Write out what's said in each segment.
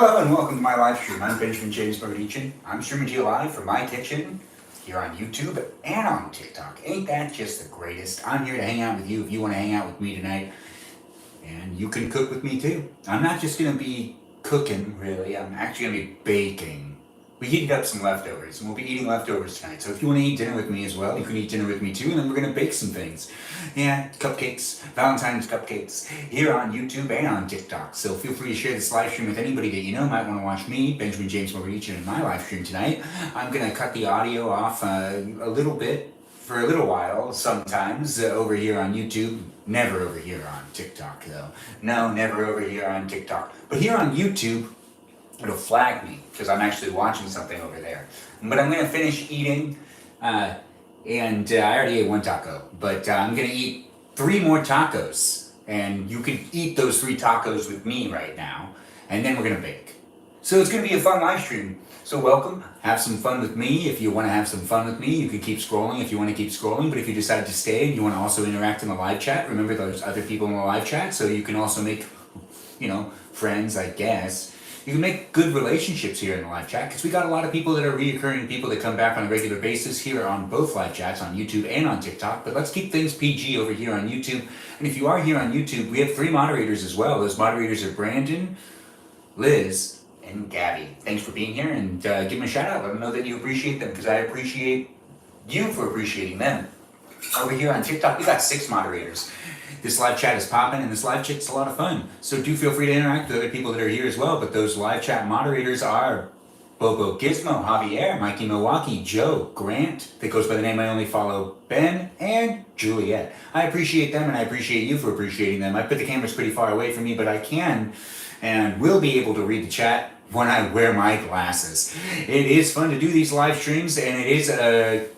Hello and welcome to my live stream. I'm Benjamin James Magrdichian. I'm streaming to you live from my kitchen here on YouTube and on TikTok. Ain't that just the greatest? I'm here to hang out with you if you want to hang out with me tonight. And you can cook with me too. I'm not just going to be cooking, really. I'm actually going to be baking. We heated up some leftovers, and we'll be eating leftovers tonight. So if you want to eat dinner with me as well, you can eat dinner with me too, and then we're going to bake some things. Yeah, cupcakes, Valentine's cupcakes, here on YouTube and on TikTok. So feel free to share this live stream with anybody that you know might want to watch me, Benjamin James Magrdichian, in my live stream tonight. I'm going to cut the audio off a little bit for a little while sometimes over here on YouTube. Never over here on TikTok, though. No, never over here on TikTok. But here on YouTube, it'll flag me because I'm actually watching something over there. But I'm going to finish eating, and I already ate one taco, but I'm going to eat 3 more tacos, and you can eat those 3 tacos with me right now, and then we're going to bake. So it's going to be a fun live stream. So welcome, have some fun with me. If you want to have some fun with me, you can keep scrolling if you want to keep scrolling, but if you decide to stay and you want to also interact in the live chat, remember there's other people in the live chat, so you can also make, friends, I guess. You can make good relationships here in the live chat because we got a lot of people that are reoccurring people that come back on a regular basis here on both live chats, on YouTube and on TikTok. But let's keep things PG over here on YouTube. And if you are here on YouTube, we have 3 moderators as well. Those moderators are Brandon, Liz, and Gabby. Thanks for being here, and give them a shout out. Let them know that you appreciate them because I appreciate you for appreciating them. Over here on TikTok, we got 6 moderators. This live chat is popping, and this live chat's a lot of fun. So do feel free to interact with other people that are here as well. But those live chat moderators are Bobo Gizmo, Javier, Mikey Milwaukee, Joe, Grant, that goes by the name I only follow, Ben, and Juliet. I appreciate them, and I appreciate you for appreciating them. I put the cameras pretty far away from me, but I can and will be able to read the chat when I wear my glasses. It is fun to do these live streams, and it is a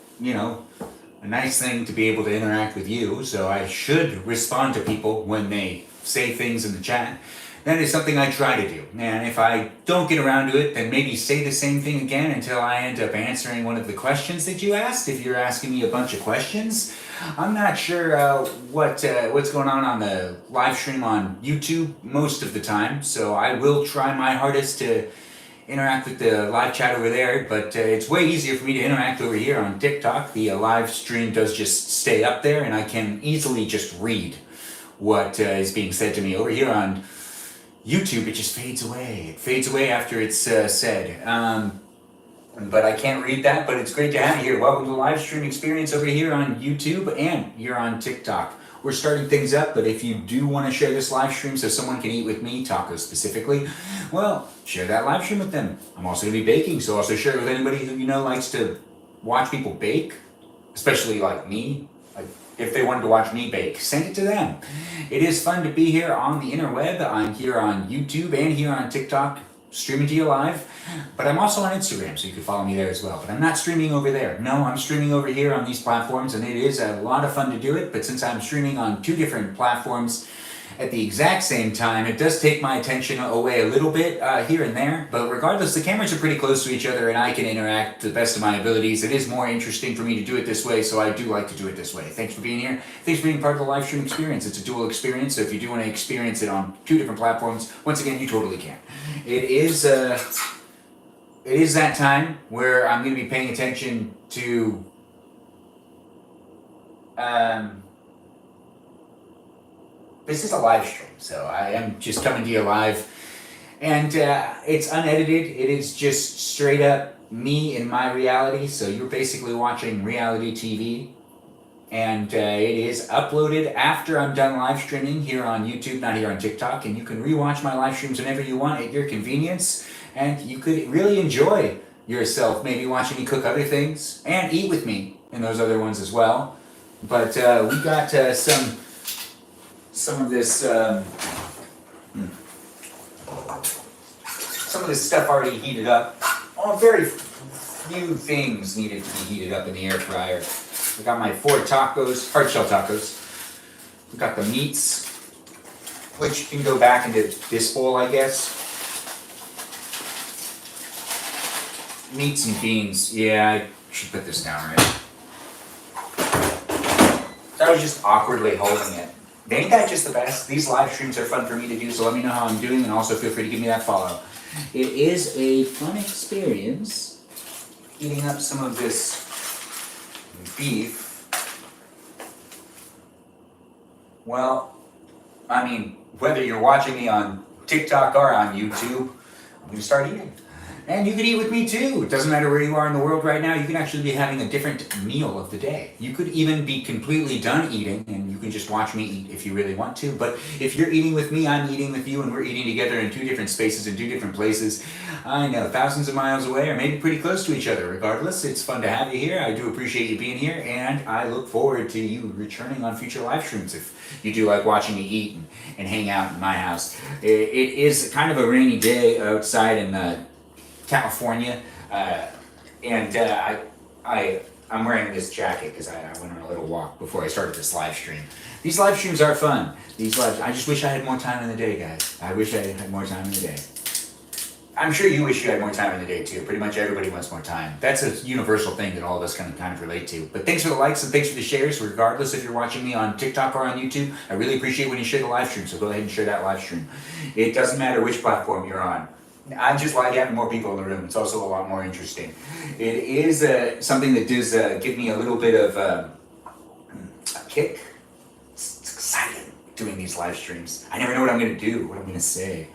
nice thing to be able to interact with you, so I should respond to people when they say things in the chat. That is something I try to do. And if I don't get around to it, then maybe say the same thing again until I end up answering one of the questions that you asked. If you're asking me a bunch of questions, I'm not sure what's going on the live stream on YouTube most of the time, so I will try my hardest to interact with the live chat over there, but it's way easier for me to interact over here on TikTok. The live stream does just stay up there, and I can easily just read what is being said to me. Over here on YouTube, it just fades away. It fades away after it's said. But I can't read that, but it's great to have you here. Welcome to the live stream experience over here on YouTube and here on TikTok. We're starting things up, but if you do want to share this live stream so someone can eat with me, tacos specifically, well, share that live stream with them. I'm also going to be baking, so also share it with anybody who you know likes to watch people bake, especially like me. Like if they wanted to watch me bake, send it to them. It is fun to be here on the interweb. I'm here on YouTube and here on TikTok, streaming to you live, but I'm also on Instagram, so you can follow me there as well. But I'm not streaming over there. No, I'm streaming over here on these platforms, and it is a lot of fun to do it, but since I'm streaming on 2 different platforms at the exact same time, it does take my attention away a little bit here and there, but regardless, the cameras are pretty close to each other, and I can interact to the best of my abilities. It is more interesting for me to do it this way, so I do like to do it this way. Thanks for being here. Thanks for being part of the live stream experience. It's a dual experience, so if you do want to experience it on 2 different platforms, once again, you totally can. It is that time where I'm going to be paying attention to this is a live stream, so I am just coming to you live, and it's unedited. It is just straight up me and my reality, so you're basically watching reality TV, and it is uploaded after I'm done live streaming here on YouTube, not here on TikTok, and you can rewatch my live streams whenever you want at your convenience, and you could really enjoy yourself, maybe watching me cook other things, and eat with me in those other ones as well. But we got some of this stuff already heated up. Oh, very few things needed to be heated up in the air fryer. I got my 4 tacos, hard shell tacos. We got the meats, which can go back into this bowl, I guess. Meats and beans. Yeah, I should put this down right. I was just awkwardly holding it. Ain't that just the best? These live streams are fun for me to do, so let me know how I'm doing, and also feel free to give me that follow. It is a fun experience eating up some of this beef. Well, I mean, whether you're watching me on TikTok or on YouTube, I'm going to start eating. And you can eat with me too. It doesn't matter where you are in the world right now. You can actually be having a different meal of the day. You could even be completely done eating and you can just watch me eat if you really want to. But if you're eating with me, I'm eating with you, and we're eating together in 2 different spaces in 2 different places. I know, thousands of miles away or maybe pretty close to each other. Regardless, it's fun to have you here. I do appreciate you being here, and I look forward to you returning on future live streams if you do like watching me eat and hang out in my house. It is kind of a rainy day outside in California, and I'm wearing this jacket because I went on a little walk before I started this live stream. These live streams are fun. I just wish I had more time in the day, guys. I wish I had more time in the day. I'm sure you wish you had more time in the day too. Pretty much everybody wants more time. That's a universal thing that all of us can kind of relate to. But thanks for the likes and thanks for the shares, regardless if you're watching me on TikTok or on YouTube. I really appreciate when you share the live stream, so go ahead and share that live stream. It doesn't matter which platform you're on. I just like having more people in the room. It's also a lot more interesting. It is something that does give me a little bit of a kick. It's exciting doing these live streams. I never know what I'm going to do, what I'm going to say.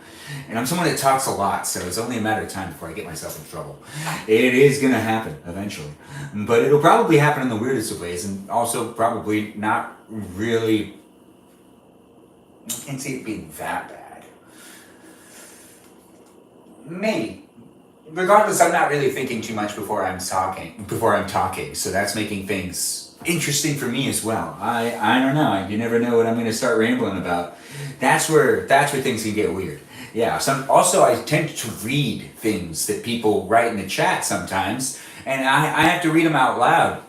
And I'm someone that talks a lot, so it's only a matter of time before I get myself in trouble. It is going to happen eventually. But it'll probably happen in the weirdest of ways, and also probably not really... I can't see it being that bad. Maybe. Regardless, I'm not really thinking too much before I'm talking, so that's making things interesting for me as well. I don't know. You never know what I'm going to start rambling about. That's where things can get weird. Yeah. Also, I tend to read things that people write in the chat sometimes, and I have to read them out loud,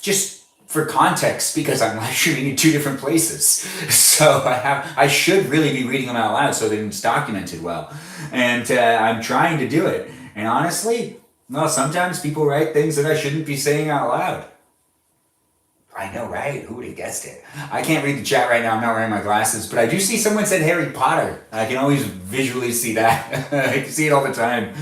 just for context, because I'm live streaming in 2 different places. So I should really be reading them out loud so that it's documented well. And I'm trying to do it. And honestly, well, sometimes people write things that I shouldn't be saying out loud. I know, right? Who would have guessed it? I can't read the chat right now. I'm not wearing my glasses, but I do see someone said Harry Potter. I can always visually see that. I can see it all the time.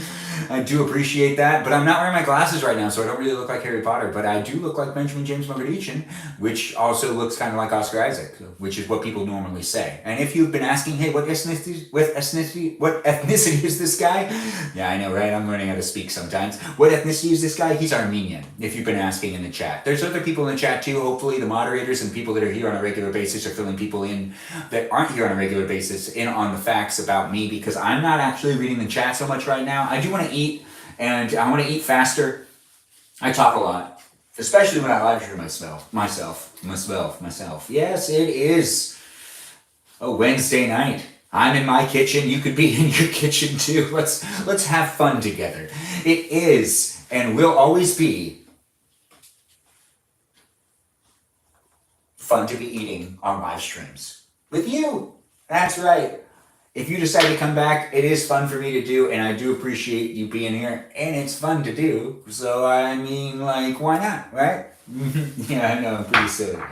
I do appreciate that, but I'm not wearing my glasses right now, so I don't really look like Harry Potter, but I do look like Benjamin James Magrdichian, which also looks kind of like Oscar Isaac, which is what people normally say. And if you've been asking, hey, what ethnicity is this guy? Yeah, I know, right? I'm learning how to speak sometimes. What ethnicity is this guy? He's Armenian, if you've been asking in the chat. There's other people in the chat too. Hopefully the moderators and people that are here on a regular basis are filling people in that aren't here on a regular basis in on the facts about me, because I'm not actually reading the chat so much right now. I do want to eat, and I want to eat faster. I talk a lot, especially when I live stream myself. Yes, it is a Wednesday night. I'm in my kitchen. You could be in your kitchen too. Let's have fun together. It is and will always be fun to be eating on live streams with you. That's right. If you decide to come back, it is fun for me to do, and I do appreciate you being here, and it's fun to do. So, I mean, like, why not, right? Yeah, I know, I'm pretty silly.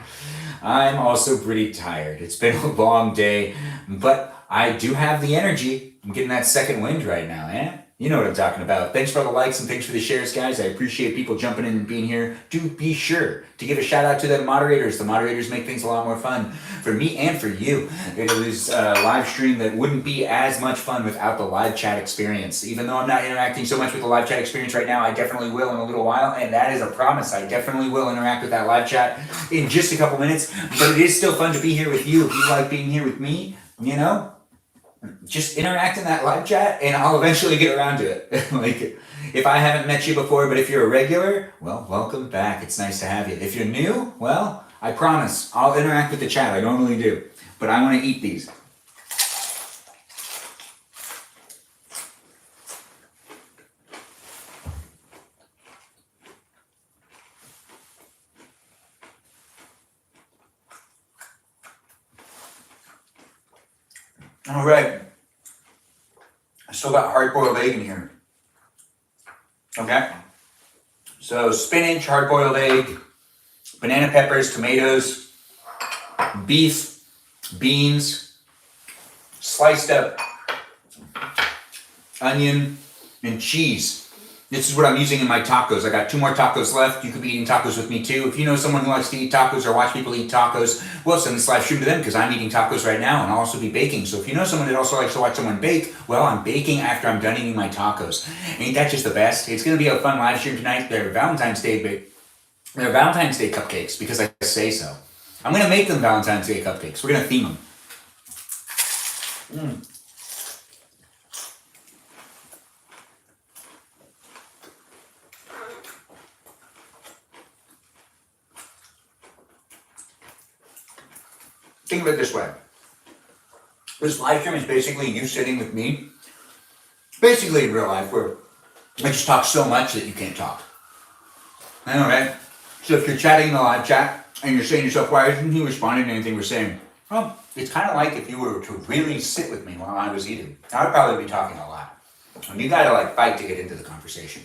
I'm also pretty tired. It's been a long day, but I do have the energy. I'm getting that second wind right now, eh? You know what I'm talking about. Thanks for all the likes and thanks for the shares, guys. I appreciate people jumping in and being here. Do be sure to give a shout out to the moderators. The moderators make things a lot more fun for me and for you. It is a live stream that wouldn't be as much fun without the live chat experience. Even though I'm not interacting so much with the live chat experience right now, I definitely will in a little while, and that is a promise. I definitely will interact with that live chat in just a couple minutes, but it is still fun to be here with you. If you like being here with me, you know, just interact in that live chat and I'll eventually get around to it. Like, if I haven't met you before, but if you're a regular, well, welcome back. It's nice to have you. If you're new, well, I promise I'll interact with the chat. I normally do, but I want to eat these. All right. I still got hard-boiled egg in here. Okay. So spinach, hard-boiled egg, banana peppers, tomatoes, beef, beans, sliced up onion, and cheese. This is what I'm using in my tacos. I got 2 more tacos left. You could be eating tacos with me too. If you know someone who likes to eat tacos or watch people eat tacos, well, send this live stream to them because I'm eating tacos right now and I'll also be baking. So if you know someone that also likes to watch someone bake, well, I'm baking after I'm done eating my tacos. Ain't that just the best? It's going to be a fun live stream tonight. They're Valentine's Day cupcakes because I say so. I'm going to make them Valentine's Day cupcakes. We're going to theme them. Think of it this way. This live stream is basically you sitting with me, basically in real life, where I just talk so much that you can't talk. I know, right? So if you're chatting in the live chat and you're saying to yourself, why isn't he responding to anything we're saying? Well, it's kind of like if you were to really sit with me while I was eating. I'd probably be talking a lot. And you gotta like fight to get into the conversation.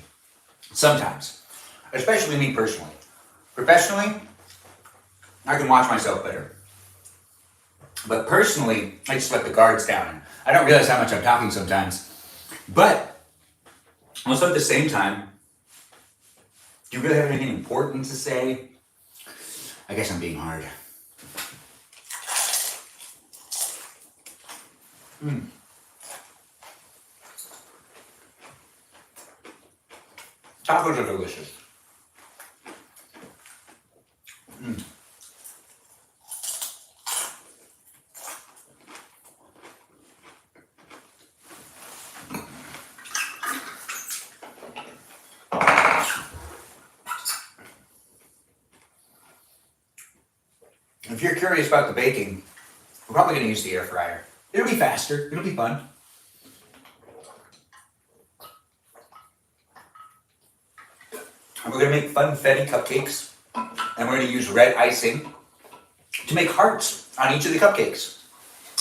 Sometimes. Especially me personally. Professionally, I can watch myself better. But personally, I just let the guards down. I don't realize how much I'm talking sometimes. But also at the same time, do you really have anything important to say? I guess I'm being hard. Tacos are delicious. If you're curious about the baking, we're probably going to use the air fryer. It'll be faster. It'll be fun. And we're going to make funfetti cupcakes. And we're going to use red icing to make hearts on each of the cupcakes.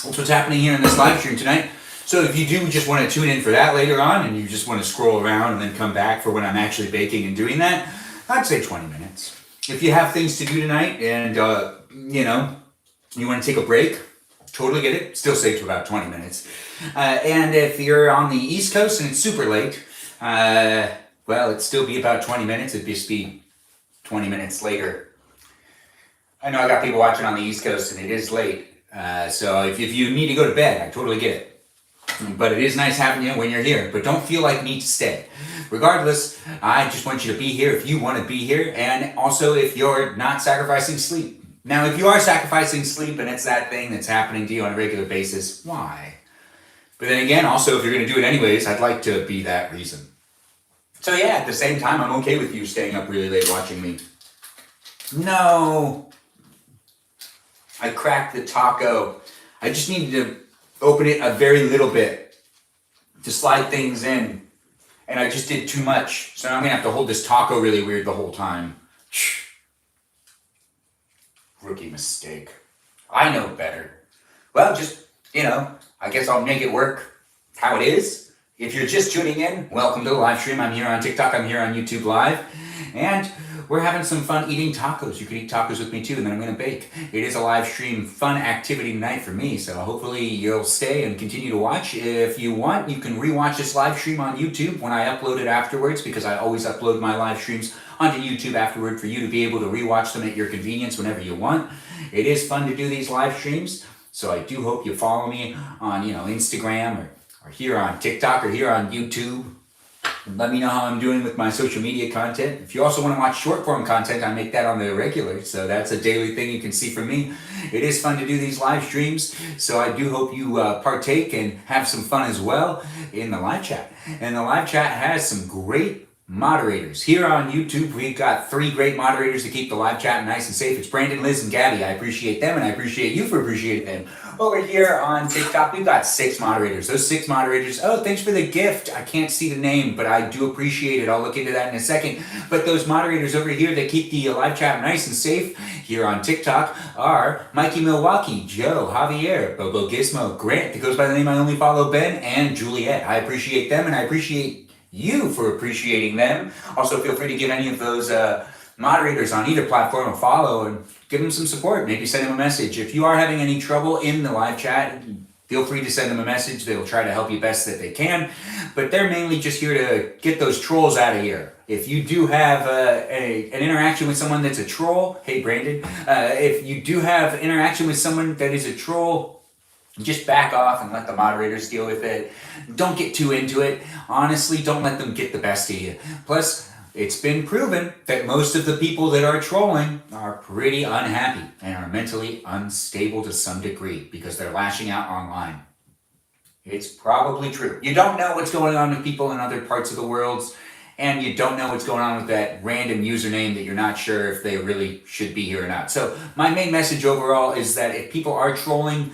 That's what's happening here in this live stream tonight. So if you do just want to tune in for that later on, and you just want to scroll around and then come back for when I'm actually baking and doing that, I'd say 20 minutes. If you have things to do tonight and, you want to take a break, totally get it. Still safe to about 20 minutes. And if you're on the East Coast and it's super late, well, it'd still be about 20 minutes. It'd just be 20 minutes later. I know I got people watching on the East Coast and it is late. So if you need to go to bed, I totally get it. But it is nice having you when you're here. But don't feel like you need to stay. Regardless, I just want you to be here if you want to be here. And also if you're not sacrificing sleep. Now, if you are sacrificing sleep and it's that thing that's happening to you on a regular basis, why? But then again, also, if you're going to do it anyways, I'd like to be that reason. So yeah, at the same time, I'm okay with you staying up really late watching me. No. I cracked the taco. I just needed to open it a very little bit to slide things in. And I just did too much. So I'm going to have to hold this taco really weird the whole time. Rookie mistake. I know better. Well, just, I guess I'll make it work how it is. If you're just tuning in, welcome to the live stream. I'm here on TikTok. I'm here on YouTube Live. And we're having some fun eating tacos. You can eat tacos with me too, and then I'm going to bake. It is a live stream fun activity tonight for me, so hopefully you'll stay and continue to watch. If you want, you can rewatch this live stream on YouTube when I upload it afterwards, because I always upload my live streams onto YouTube afterward for you to be able to rewatch them at your convenience whenever you want. It is fun to do these live streams, so I do hope you follow me on, Instagram or here on TikTok or here on YouTube. Let me know how I'm doing with my social media content. If you also want to watch short form content, I make that on the regular, so that's a daily thing you can see from me. It is fun to do these live streams, so I do hope you partake and have some fun as well in the live chat. And the live chat has some great moderators. Here on YouTube, we've got 3 great moderators to keep the live chat nice and safe. It's Brandon, Liz, and Gabby. I appreciate them, and I appreciate you for appreciating them. Over here on TikTok, we've got 6 moderators. Those 6 moderators, thanks for the gift. I can't see the name, but I do appreciate it. I'll look into that in a second. But those moderators over here that keep the live chat nice and safe here on TikTok are Mikey Milwaukee, Joe, Javier, Bobo Gizmo, Grant, that goes by the name I only follow, Ben, and Juliet. I appreciate them, and I appreciate you for appreciating them. Also, feel free to give any of those moderators on either platform a follow and give them some support. Maybe send them a message. If you are having any trouble in the live chat, feel free to send them a message. They'll try to help you best that they can. But they're mainly just here to get those trolls out of here. If you do have an interaction with someone that's a troll, hey Brandon, if you do have interaction with someone that is a troll, just back off and let the moderators deal with it. Don't get too into it. Honestly, don't let them get the best of you. Plus, it's been proven that most of the people that are trolling are pretty unhappy and are mentally unstable to some degree because they're lashing out online. It's probably true. You don't know what's going on with people in other parts of the world, and you don't know what's going on with that random username that you're not sure if they really should be here or not. So my main message overall is that if people are trolling,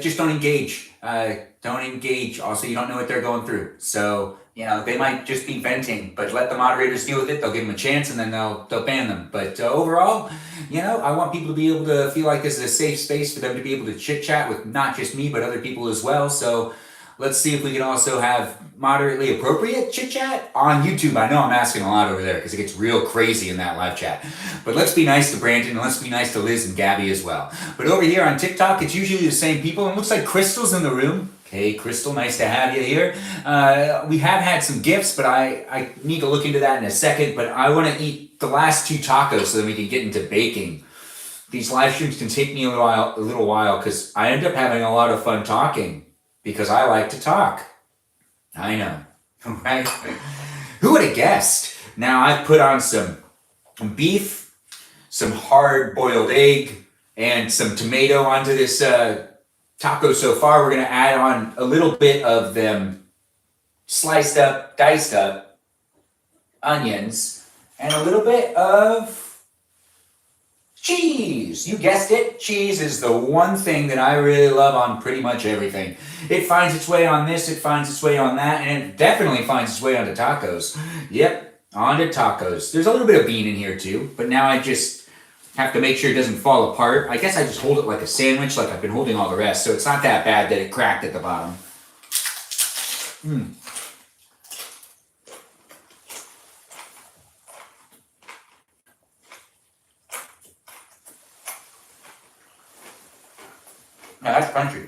just don't engage. Don't engage. Also, you don't know what they're going through. So, they might just be venting, but let the moderators deal with it. They'll give them a chance and then they'll ban them. But overall, I want people to be able to feel like this is a safe space for them to be able to chit chat with not just me, but other people as well. So let's see if we can also have moderately appropriate chit chat on YouTube. I know I'm asking a lot over there because it gets real crazy in that live chat. But let's be nice to Brandon and let's be nice to Liz and Gabby as well. But over here on TikTok, it's usually the same people. And it looks like Crystal's in the room. Hey, Crystal, nice to have you here. We have had some gifts, but I need to look into that in a second. But I want to eat the last 2 tacos so that we can get into baking. These live streams can take me a little while because I end up having a lot of fun talking because I like to talk. I know, right? Who would have guessed? Now I've put on some beef, some hard-boiled egg, and some tomato onto this taco so far. We're going to add on a little bit of them sliced up, diced up onions, and a little bit of cheese. You guessed it. Cheese is the one thing that I really love on pretty much everything. It finds its way on this, it finds its way on that, and it definitely finds its way onto tacos. Yep, onto tacos. There's a little bit of bean in here too, but now I just have to make sure it doesn't fall apart. I guess I just hold it like a sandwich, like I've been holding all the rest, so it's not that bad that it cracked at the bottom. Now that's crunchy.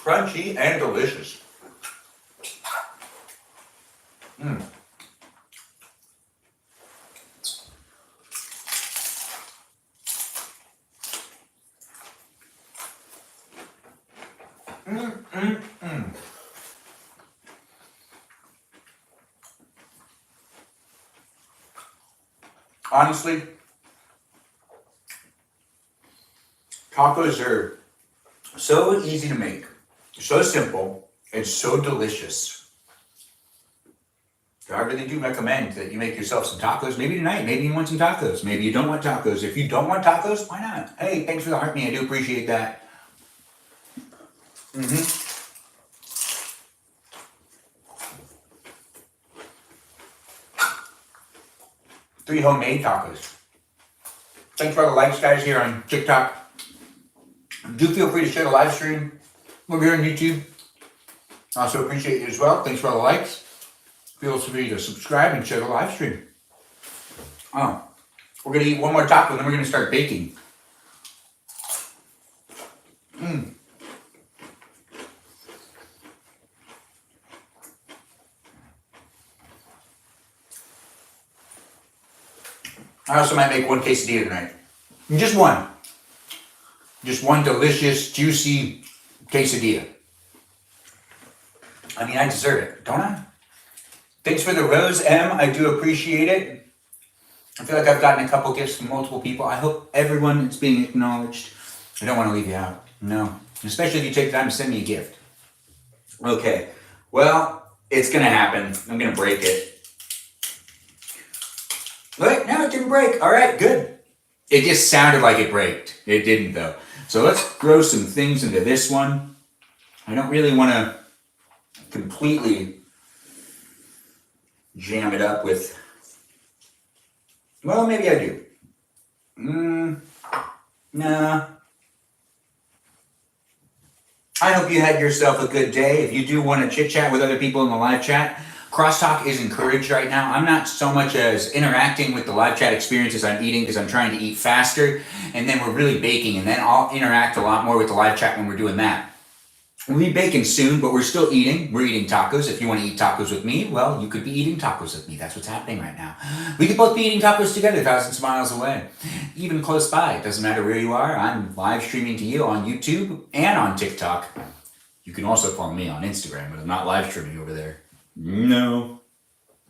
Crunchy and delicious. Honestly, tacos are so easy to make, so simple, and so delicious. So I really do recommend that you make yourself some tacos, maybe tonight, maybe you want some tacos, maybe you don't want tacos. If you don't want tacos, why not? Hey, thanks for the heart me, I do appreciate that. 3 homemade tacos. Thanks for all the likes, guys, here on TikTok. Do feel free to share the live stream over here on YouTube. Also appreciate you as well. Thanks for all the likes. Feel free to subscribe and share the live stream. We're going to eat one more taco, and then we're going to start baking. I also might make one quesadilla tonight. Just one. Just one delicious, juicy quesadilla. I mean, I deserve it, don't I? Thanks for the rose, M. I do appreciate it. I feel like I've gotten a couple gifts from multiple people. I hope everyone is being acknowledged. I don't want to leave you out. No. Especially if you take the time to send me a gift. Okay. Well, it's going to happen. I'm going to break it. Look, no, it didn't break. All right, good. It just sounded like it braked. It didn't, though. So let's throw some things into this one. I don't really want to completely jam it up with... Well, maybe I do. Nah. I hope you had yourself a good day. If you do want to chit-chat with other people in the live chat, crosstalk is encouraged right now. I'm not so much as interacting with the live chat experience as I'm eating because I'm trying to eat faster, and then we're really baking, and then I'll interact a lot more with the live chat when we're doing that. We'll be baking soon, but we're still eating. We're eating tacos. If you want to eat tacos with me, well, you could be eating tacos with me. That's what's happening right now. We could both be eating tacos together, thousands of miles away, even close by. It doesn't matter where you are. I'm live streaming to you on YouTube and on TikTok. You can also follow me on Instagram, but I'm not live streaming over there. No.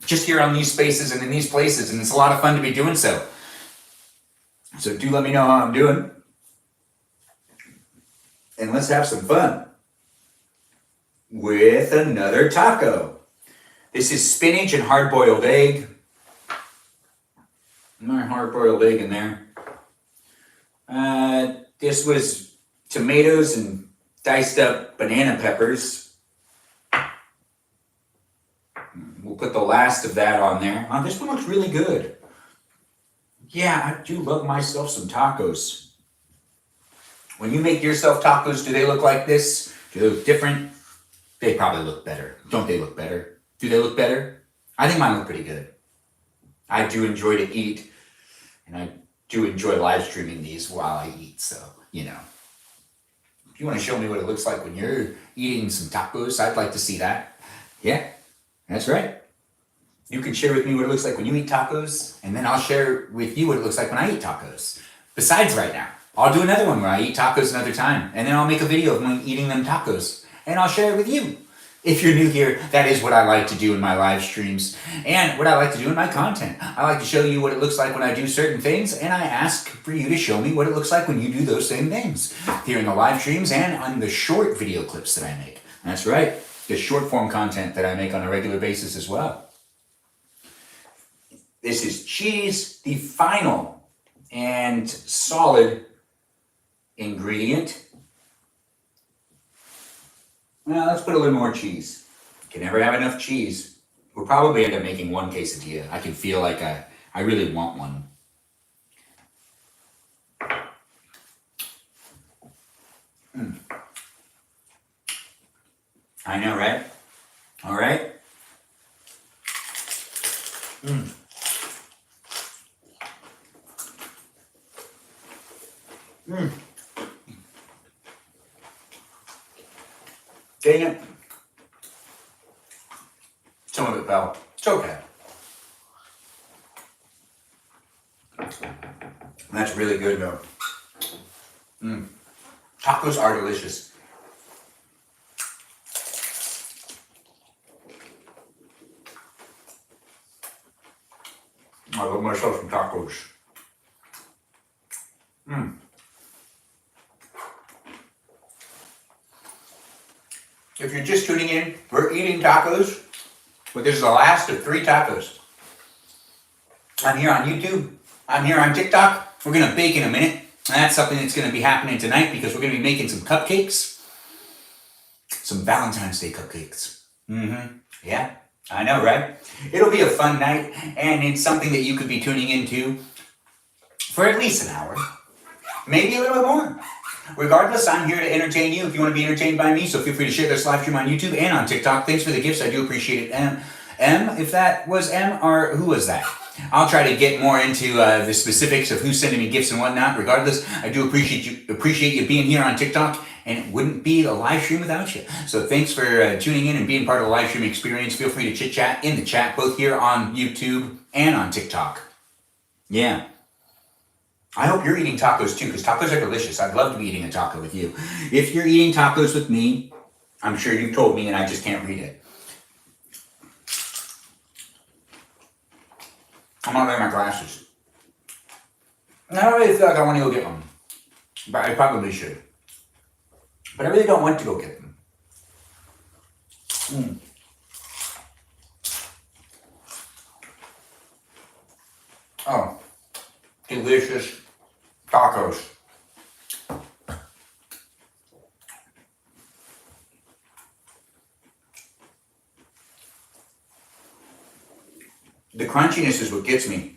Just here on these spaces and in these places, and it's a lot of fun to be doing so. So do let me know how I'm doing. And let's have some fun with another taco. This is spinach and hard-boiled egg. My hard-boiled egg in there. This was tomatoes and diced up banana peppers. We'll put the last of that on there. This one looks really good. Yeah, I do love myself some tacos. When you make yourself tacos, do they look like this? Do they look different? They probably look better. Don't they look better? Do they look better? I think mine look pretty good. I do enjoy to eat, and I do enjoy live streaming these while I eat, so, you know. If you want to show me what it looks like when you're eating some tacos, I'd like to see that. Yeah, that's right. You can share with me what it looks like when you eat tacos, and then I'll share with you what it looks like when I eat tacos. Besides right now, I'll do another one where I eat tacos another time, and then I'll make a video of me eating them tacos, and I'll share it with you. If you're new here, that is what I like to do in my live streams, and what I like to do in my content. I like to show you what it looks like when I do certain things, and I ask for you to show me what it looks like when you do those same things, here in the live streams and on the short video clips that I make. That's right, the short form content that I make on a regular basis as well. This is cheese, the final and solid ingredient. Well, let's put a little more cheese. You can never have enough cheese. We'll probably end up making one quesadilla. I can feel like I really want one. I know, right? All right. Dang it. Some of it fell. It's okay. That's really good though. Tacos are delicious. I love myself some tacos. If you're just tuning in, we're eating tacos, but this is the last of 3 tacos. I'm here on YouTube. I'm here on TikTok. We're going to bake in a minute. And that's something that's going to be happening tonight because we're going to be making some cupcakes. Some Valentine's Day cupcakes. Yeah, I know, right? It'll be a fun night, and it's something that you could be tuning into for at least an hour. Maybe a little bit more. Regardless, I'm here to entertain you if you want to be entertained by me, so feel free to share this live stream on YouTube and on TikTok. Thanks for the gifts. I do appreciate it. M, if that was M, or who was that? I'll try to get more into the specifics of who's sending me gifts and whatnot. Regardless, I do appreciate you being here on TikTok, and it wouldn't be a live stream without you. So thanks for tuning in and being part of the live stream experience. Feel free to chit-chat in the chat, both here on YouTube and on TikTok. Yeah. I hope you're eating tacos too, because tacos are delicious. I'd love to be eating a taco with you. If you're eating tacos with me, I'm sure you told me and I just can't read it. I'm not wearing my glasses. I don't really feel like I want to go get them, but I probably should. But I really don't want to go get them. Oh, delicious tacos. The crunchiness is what gets me.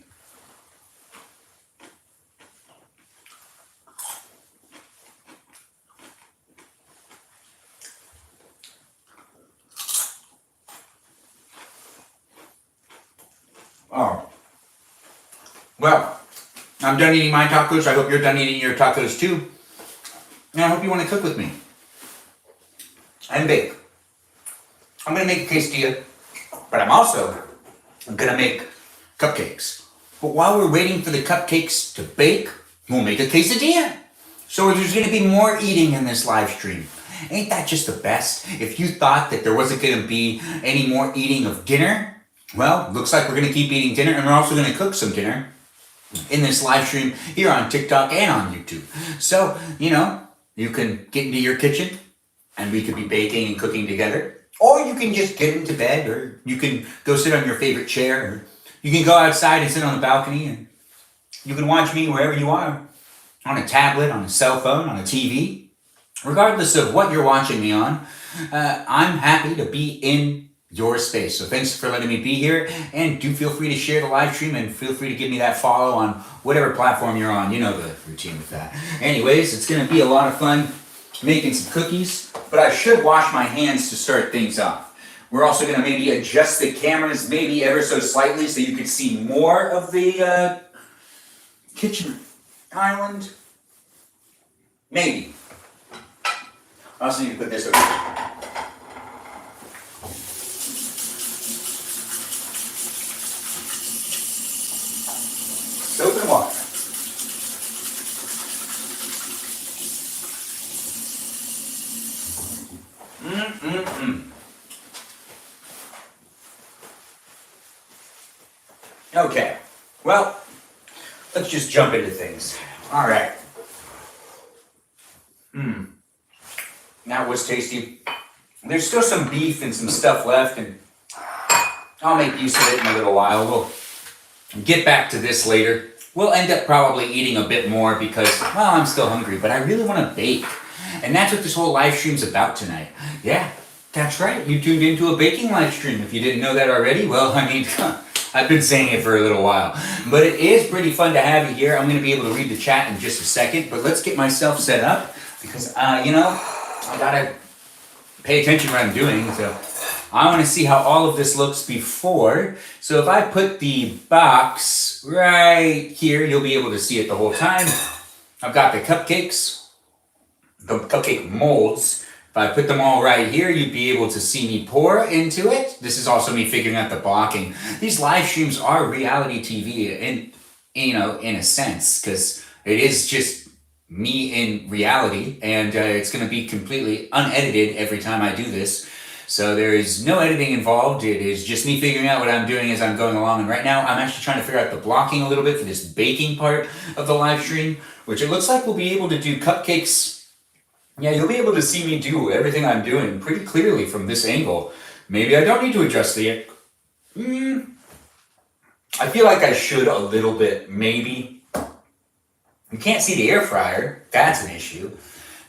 Oh, well, I'm done eating my tacos. I hope you're done eating your tacos too. And I hope you want to cook with me and bake. I'm going to make a quesadilla, but I'm going to make cupcakes. But while we're waiting for the cupcakes to bake, we'll make a quesadilla. So there's going to be more eating in this live stream. Ain't that just the best? If you thought that there wasn't going to be any more eating of dinner, well, looks like we're going to keep eating dinner, and we're also going to cook some dinner in this live stream here on TikTok and on YouTube. So, you can get into your kitchen and we could be baking and cooking together. Or you can just get into bed, or you can go sit on your favorite chair, or you can go outside and sit on the balcony, and you can watch me wherever you are, on a tablet, on a cell phone, on a TV. Regardless of what you're watching me on, I'm happy to be in your space. So thanks for letting me be here, and do feel free to share the live stream, and feel free to give me that follow on whatever platform you're on. You know the routine with that. Anyways, it's going to be a lot of fun making some cookies, but I should wash my hands to start things off. We're also going to maybe adjust the cameras maybe ever so slightly so you can see more of the kitchen island. Maybe. I also need to put this over here. Soap and water. Okay, well, let's just jump into things. All right. That was tasty. There's still some beef and some stuff left, and I'll make use of it in a little while. We'll get back to this later. We'll end up probably eating a bit more because, well, I'm still hungry, but I really want to bake. And that's what this whole live stream's about tonight. Yeah, that's right. You tuned into a baking live stream. If you didn't know that already, well, I mean, I've been saying it for a little while. But it is pretty fun to have you here. I'm going to be able to read the chat in just a second, but let's get myself set up because, I got to pay attention to what I'm doing. So I want to see how all of this looks before. So if I put the box right here, you'll be able to see it the whole time. I've got the cupcakes, the cupcake molds. If I put them all right here, you'd be able to see me pour into it. This is also me figuring out the blocking. These live streams are reality TV in a sense, because it is just me in reality, and it's going to be completely unedited every time I do this. So there is no editing involved. It is just me figuring out what I'm doing as I'm going along. And right now, I'm actually trying to figure out the blocking a little bit for this baking part of the live stream, which it looks like we'll be able to do cupcakes. Yeah, you'll be able to see me do everything I'm doing pretty clearly from this angle. Maybe I don't need to adjust the... I feel like I should a little bit, maybe. You can't see the air fryer. That's an issue.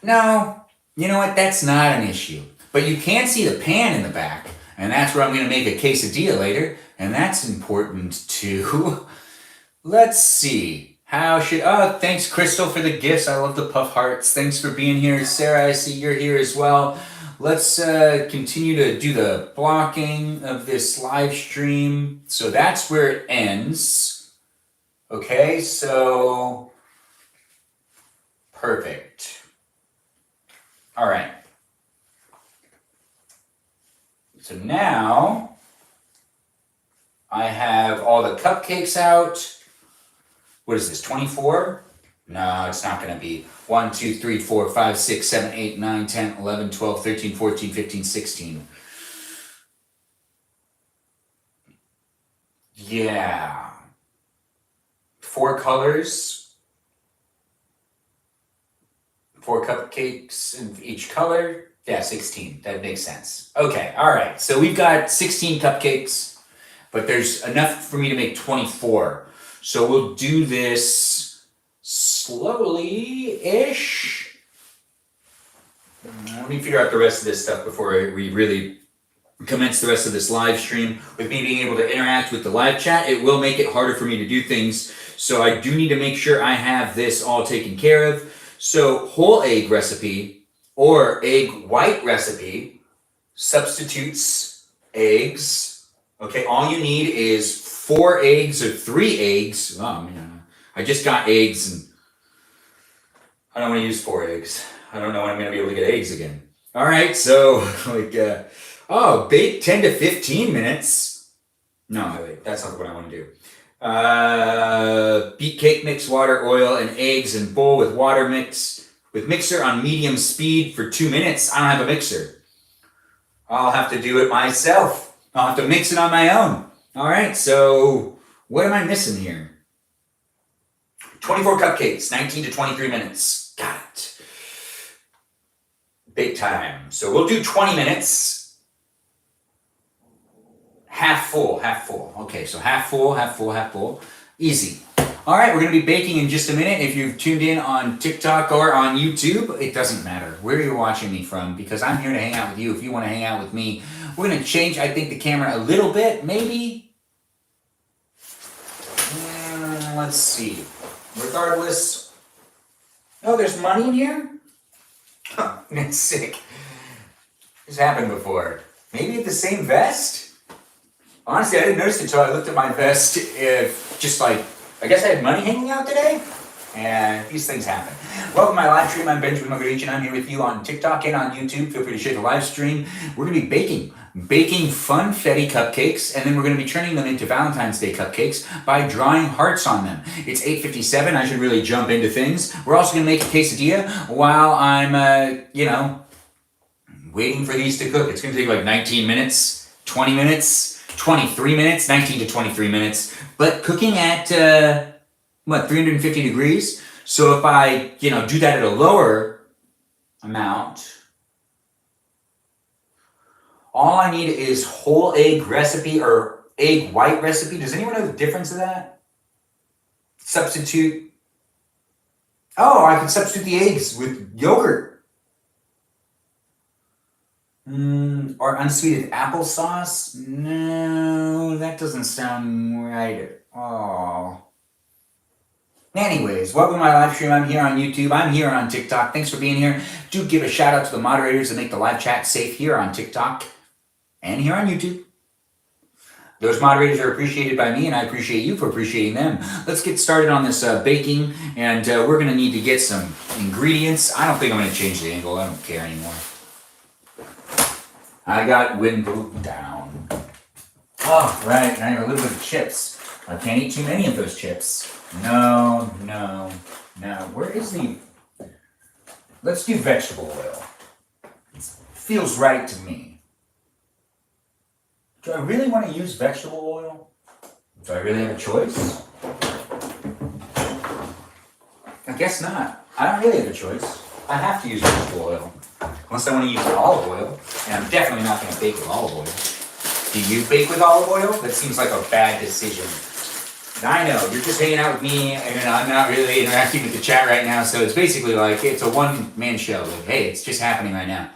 No, you know what? That's not an issue. But you can see the pan in the back, and that's where I'm going to make a quesadilla later, and that's important too. Let's see. Thanks, Crystal, for the gifts. I love the puff hearts. Thanks for being here. Sarah, I see you're here as well. Let's continue to do the blocking of this live stream. So that's where it ends. Okay, so... Perfect. All right. So now I have all the cupcakes out. What is this, 24? No, it's not going to be. 1, 2, 3, 4, 5, 6, 7, 8, 9, 10, 11, 12, 13, 14, 15, 16. Yeah. 4 colors. 4 cupcakes in each color. Yeah, 16. That makes sense. Okay, all right. So we've got 16 cupcakes, but there's enough for me to make 24. So we'll do this slowly-ish. Let me figure out the rest of this stuff before we really commence the rest of this live stream. With me being able to interact with the live chat, it will make it harder for me to do things. So I do need to make sure I have this all taken care of. So whole egg recipe or egg white recipe substitutes eggs. Okay, all you need is 4 eggs or 3 eggs. Oh, man. I just got eggs and I don't want to use 4 eggs. I don't know when I'm going to be able to get eggs again. All right, so bake 10 to 15 minutes. No, wait, that's not what I want to do. Beat cake mix, water, oil, and eggs in bowl with water mix. With mixer on medium speed for 2 minutes. I don't have a mixer. I'll have to do it myself. I'll have to mix it on my own. All right, so what am I missing here? 24 cupcakes, 19 to 23 minutes. Got it. Bake time. So we'll do 20 minutes. Half full, half full. Okay, so half full, half full, half full. Easy. All right, we're going to be baking in just a minute. If you've tuned in on TikTok or on YouTube, it doesn't matter where you're watching me from because I'm here to hang out with you. If you want to hang out with me, we're going to change, I think, the camera a little bit, maybe. Let's see. Regardless. Oh, there's money in here? Huh, that's sick. This happened before. Maybe at the same vest? Honestly, I didn't notice it until I looked at my vest. I guess I had money hanging out today, and these things happen. Welcome to my live stream. I'm Benjamin Magrdichian. I'm here with you on TikTok and on YouTube. Feel free to share the live stream. We're going to be baking funfetti cupcakes, and then we're going to be turning them into Valentine's Day cupcakes by drawing hearts on them. It's 8:57. I should really jump into things. We're also going to make a quesadilla while I'm, waiting for these to cook. It's going to take like 19 minutes, 20 minutes, 23 minutes, 19 to 23 minutes. But cooking at, 350 degrees? So if I, do that at a lower amount, all I need is whole egg recipe or egg white recipe. Does anyone know the difference of that? Substitute. Oh, I can substitute the eggs with yogurt. Or unsweetened applesauce? No, that doesn't sound right at all. Anyways, welcome to my live stream. I'm here on YouTube. I'm here on TikTok. Thanks for being here. Do give a shout out to the moderators that make the live chat safe here on TikTok and here on YouTube. Those moderators are appreciated by me, and I appreciate you for appreciating them. Let's get started on this baking, and we're going to need to get some ingredients. I don't think I'm going to change the angle. I don't care anymore. I got window down. Oh, right, and I have a little bit of chips. I can't eat too many of those chips. No. Where is the... Let's do vegetable oil. It feels right to me. Do I really want to use vegetable oil? Do I really have a choice? I guess not. I don't really have a choice. I have to use vegetable oil. Unless I want to use olive oil. And I'm definitely not going to bake with olive oil. Do you bake with olive oil? That seems like a bad decision. I know, you're just hanging out with me, and I'm not really interacting with the chat right now, so it's basically like, it's a one-man show. Like, hey, it's just happening right now.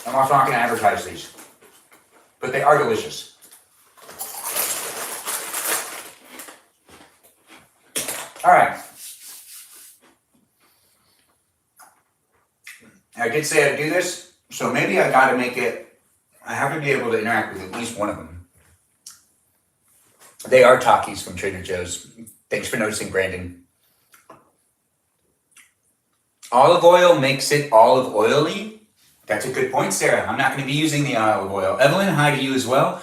I'm also not going to advertise these. But they are delicious. Alright. I did say I'd do this, so maybe I gotta make it, I have to be able to interact with at least one of them. They are Takis from Trader Joe's. Thanks for noticing, Brandon. Olive oil makes it olive oily. That's a good point, Sarah. I'm not going to be using the olive oil. Evelyn, hi to you as well.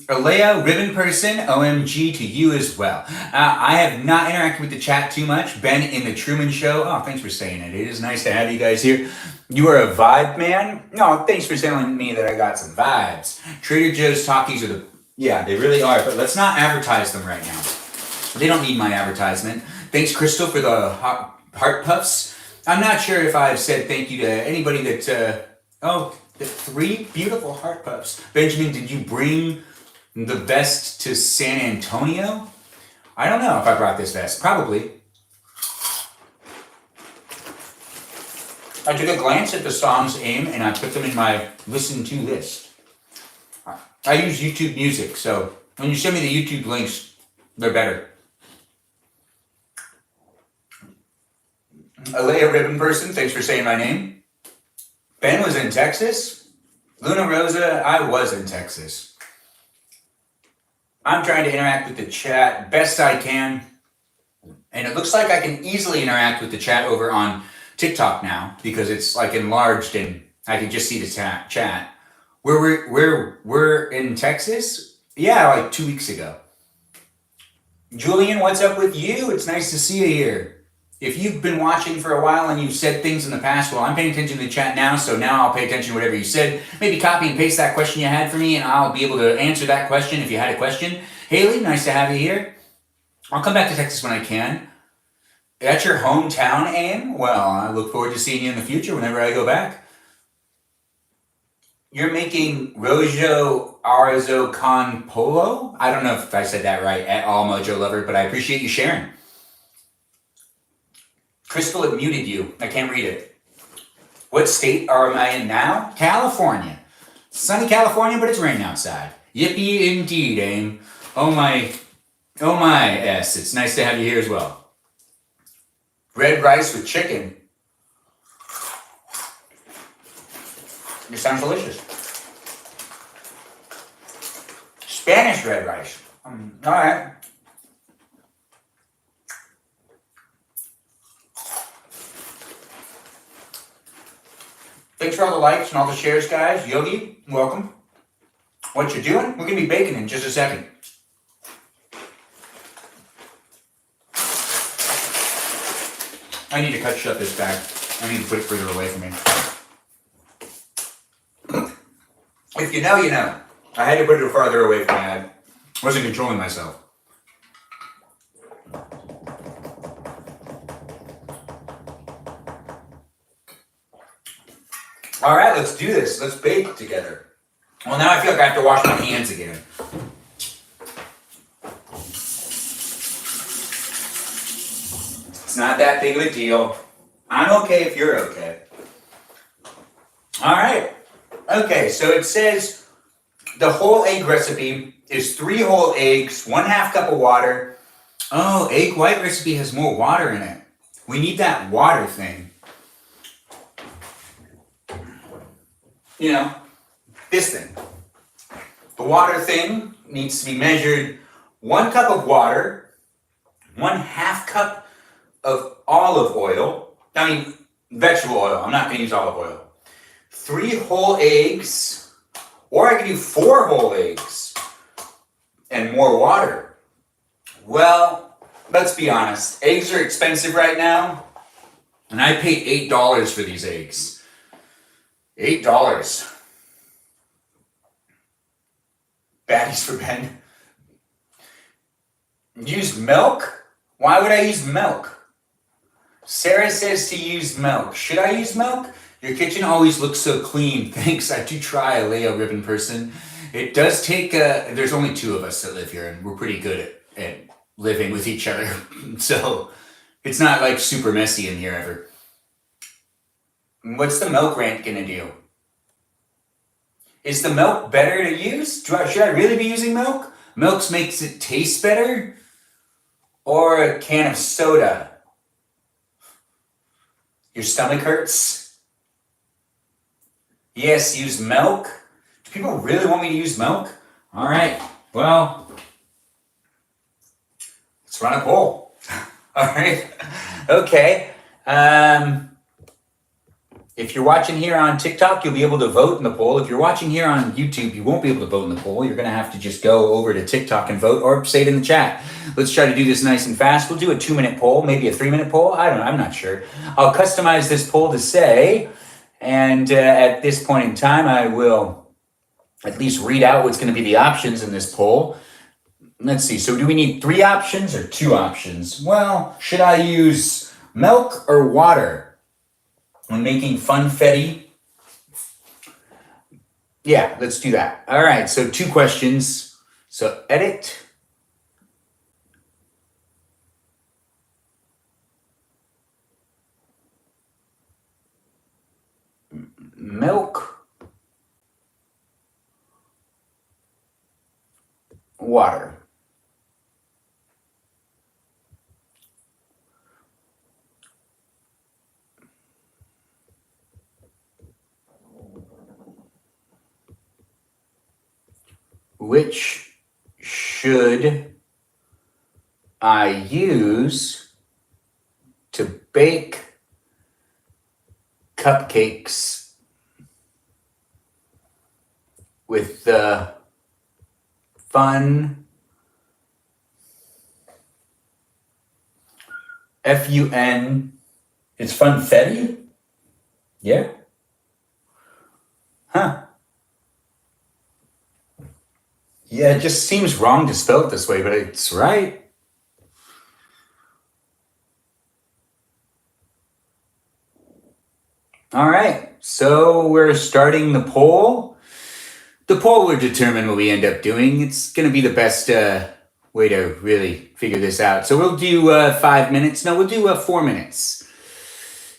Alea, ribbon person, OMG to you as well. I have not interacted with the chat too much. Ben in the Truman Show. Oh, thanks for saying it. It is nice to have you guys here. You are a vibe man? No, thanks for telling me that I got some vibes. Trader Joe's Takis are the... Yeah, they really are. But let's not advertise them right now. They don't need my advertisement. Thanks, Crystal, for the heart puffs. I'm not sure if I've said thank you to anybody that... the 3 beautiful heart puffs. Benjamin, did you bring the vest to San Antonio? I don't know if I brought this vest. Probably. I took a glance at the songs aim and I put them in my listen to list. I use YouTube Music, so when you send me the YouTube links, they're better. Alea Ribbon Person, thanks for saying my name. Ben was in Texas. Luna Rosa, I was in Texas. I'm trying to interact with the chat best I can. And it looks like I can easily interact with the chat over on TikTok now because it's like enlarged and I can just see the chat. We're in Texas? Yeah, like 2 weeks ago. Julian, what's up with you? It's nice to see you here. If you've been watching for a while and you've said things in the past, well, I'm paying attention to the chat now, so now I'll pay attention to whatever you said. Maybe copy and paste that question you had for me, and I'll be able to answer that question if you had a question. Haley, nice to have you here. I'll come back to Texas when I can. That's your hometown, Aim? Well, I look forward to seeing you in the future whenever I go back. You're making Rojo Arzo Con Polo? I don't know if I said that right at all, Mojo Lover, but I appreciate you sharing. Crystal, it muted you. I can't read it. What state am I in now? California. Sunny California, but it's raining outside. Yippee indeed, Aim. Oh my S. It's nice to have you here as well. Red rice with chicken. It sounds delicious. Spanish red rice. All right. Thanks for all the likes and all the shares, guys. Yogi, welcome. What you doing? We're going to be baking in just a second. I need to shut this bag. I need to put it further away from me. If you know, you know. I had to put it farther away from me. I wasn't controlling myself. All right, let's do this. Let's bake together. Well, now I feel like I have to wash my hands again. It's not that big of a deal. I'm okay if you're okay. All right. Okay, so it says the whole egg recipe is 3 whole eggs, 1/2 cup of water. Oh, egg white recipe has more water in it. We need that water thing. You know, this thing. The water thing needs to be measured 1 cup of water, 1/2 cup of olive oil. I mean, vegetable oil. I'm not going to use olive oil. 3 whole eggs, or I could do 4 whole eggs and more water. Well, let's be honest. Eggs are expensive right now, and I paid $8 for these eggs. $8. Baddies for Ben. Use milk? Why would I use milk? Sarah says to use milk. Should I use milk? Your kitchen always looks so clean. Thanks. I do try, Leo Ribbon person. It does take there's only 2 of us that live here, and we're pretty good at living with each other. So it's not like super messy in here ever. What's the milk rant gonna do? Is the milk better to use? Should I really be using milk? Milk makes it taste better? Or a can of soda? Your stomach hurts? Yes, use milk. Do people really want me to use milk? All right, well, let's run a poll. All right, okay. If you're watching here on TikTok, you'll be able to vote in the poll. If you're watching here on YouTube, you won't be able to vote in the poll. You're going to have to just go over to TikTok and vote, or say it in the chat. Let's try to do this nice and fast. We'll do a 2-minute poll, maybe a 3-minute poll. I don't know. I'm not sure. I'll customize this poll to say, and at this point in time, I will at least read out what's going to be the options in this poll. Let's see. So do we need 3 options or 2 options? Well, should I use milk or water when making funfetti? Yeah, let's do that. All right, so 2 questions. So edit. Milk. Water. which should I use to bake cupcakes with the fun F-U-N, it's funfetti? Yeah? Huh. Yeah, it just seems wrong to spell it this way, but it's right. All right, so we're starting the poll. The poll will determine what we end up doing. It's going to be the best way to really figure this out. So we'll do 5 minutes. No, we'll do 4 minutes.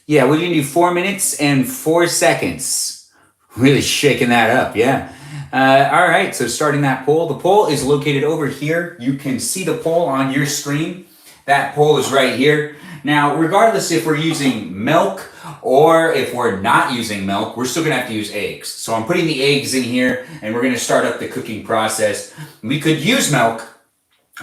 Yeah, we're going to do 4 minutes and 4 seconds. Really shaking that up, yeah. All right, so starting that poll. The poll is located over here. You can see the poll on your screen. That poll is right here. Now, regardless if we're using milk or if we're not using milk, we're still gonna have to use eggs. So I'm putting the eggs in here and we're gonna start up the cooking process. We could use milk,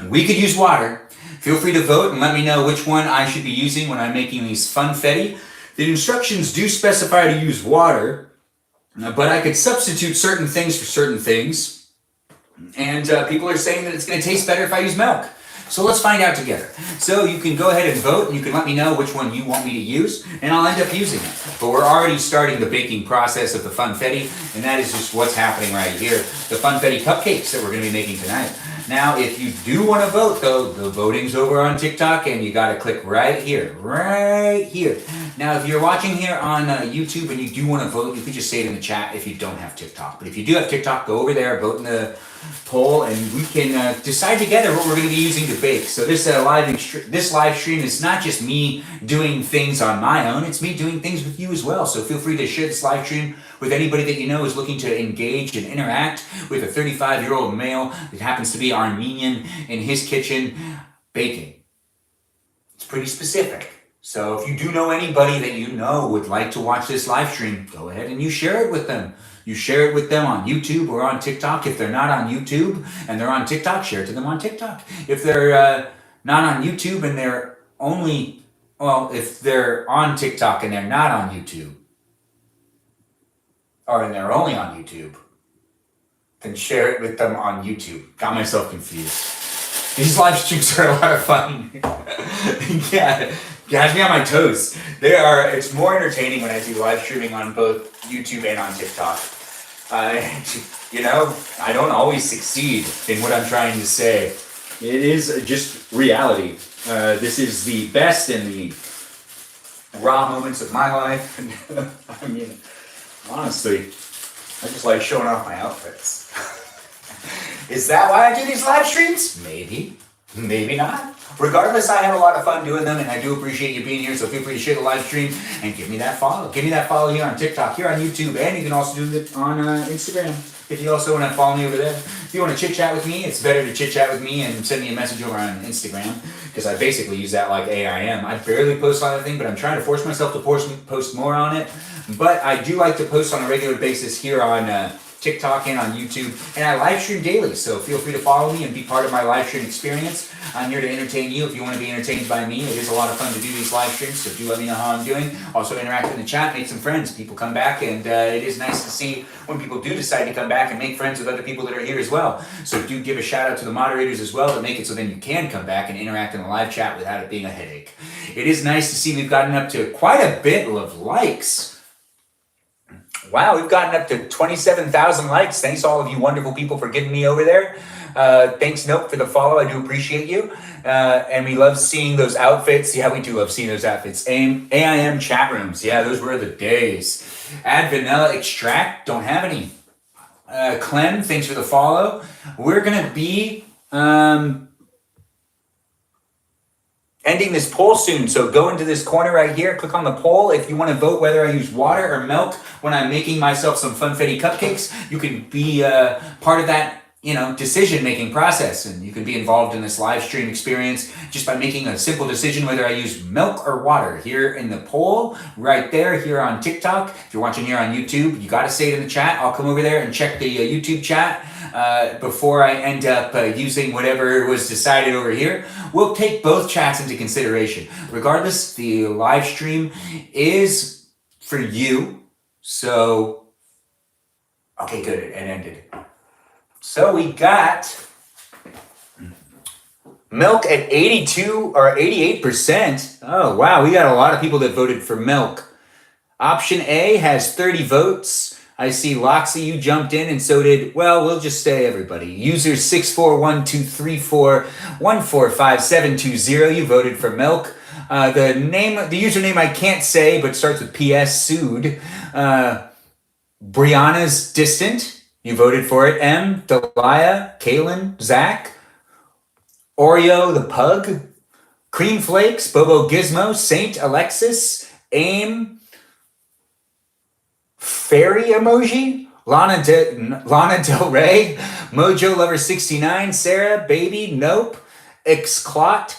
we could use water. Feel free to vote and let me know which one I should be using when I'm making these funfetti. The instructions do specify to use water, but I could substitute certain things for certain things. And people are saying that it's gonna taste better if I use milk. So let's find out together. So you can go ahead and vote, and you can let me know which one you want me to use, and I'll end up using it. But we're already starting the baking process of the funfetti, and that is just what's happening right here. The funfetti cupcakes that we're going to be making tonight. Now, if you do want to vote, though, the voting's over on TikTok, and you got to click right here, right here. Now, if you're watching here on YouTube and you do want to vote, you could just say it in the chat if you don't have TikTok. But if you do have TikTok, go over there, vote in the poll, and we can decide together what we're going to be using to bake. So this live stream is not just me doing things on my own, it's me doing things with you as well. So feel free to share this live stream with anybody that you know is looking to engage and interact with a 35-year-old male that happens to be Armenian in his kitchen baking. It's pretty specific. So if you do know anybody that you know would like to watch this live stream, go ahead and you share it with them. You share it with them on YouTube or on TikTok. If they're not on YouTube and they're on TikTok, share it to them on TikTok. If they're not on YouTube and they're only, well, if they're on TikTok and they're not on YouTube, or and they're only on YouTube, then share it with them on YouTube. Got myself confused. These live streams are a lot of fun. Yeah, it has me on my toes. It's more entertaining when I do live streaming on both YouTube and on TikTok. You know, I don't always succeed in what I'm trying to say. It is just reality. This is the best and the raw moments of my life. I mean, honestly, I just like showing off my outfits. Is that why I do these live streams? Maybe. Maybe not. Regardless, I have a lot of fun doing them, and I do appreciate you being here, so feel free to share the live stream and give me that follow. Give me that follow here on TikTok, here on YouTube, and you can also do it on Instagram if you also want to follow me over there. If you want to chit-chat with me, it's better to chit-chat with me and send me a message over on Instagram, because I basically use that like AIM. I barely post on anything, but I'm trying to force myself to post more on it. But I do like to post on a regular basis here on TikTok and on YouTube, and I live stream daily, so feel free to follow me and be part of my live stream experience. I'm here to entertain you if you want to be entertained by me. It is a lot of fun to do these live streams, so do let me know how I'm doing. Also interact in the chat, make some friends. People come back, and it is nice to see when people do decide to come back and make friends with other people that are here as well. So do give a shout out to the moderators as well to make it so then you can come back and interact in the live chat without it being a headache. It is nice to see we've gotten up to quite a bit of likes. Wow, we've gotten up to 27,000 likes. Thanks to all of you wonderful people for getting me over there. Thanks, Nope, for the follow. I do appreciate you. And we love seeing those outfits. Yeah, we do love seeing those outfits. AIM chat rooms. Yeah, those were the days. Add vanilla extract. Don't have any. Clem, thanks for the follow. We're going to be ending this poll soon, so go into this corner right here, click on the poll. If you want to vote whether I use water or milk when I'm making myself some funfetti cupcakes, you can be part of that decision-making process. And you can be involved in this live stream experience just by making a simple decision whether I use milk or water. Here in the poll, right there, here on TikTok. If you're watching here on YouTube, you got to say it in the chat. I'll come over there and check the YouTube chat before I end up using whatever was decided over here. We'll take both chats into consideration. Regardless, the live stream is for you. So, okay, good, it ended. So we got milk at 82 or 88%. Oh, wow, we got a lot of people that voted for milk. Option A has 30 votes. I see Loxy, you jumped in, and so did, well, we'll just say everybody. User 6412341455720, you voted for milk. The username I can't say, but starts with PS, Sood. Brianna's Distant. You voted for it. M, Delia, Kaylin, Zach, Oreo the Pug, Cream Flakes, Bobo Gizmo, Saint Alexis, Aim, Fairy Emoji, Lana Del Rey, Mojo Lover 69, Sarah, Baby, Nope, Xclot,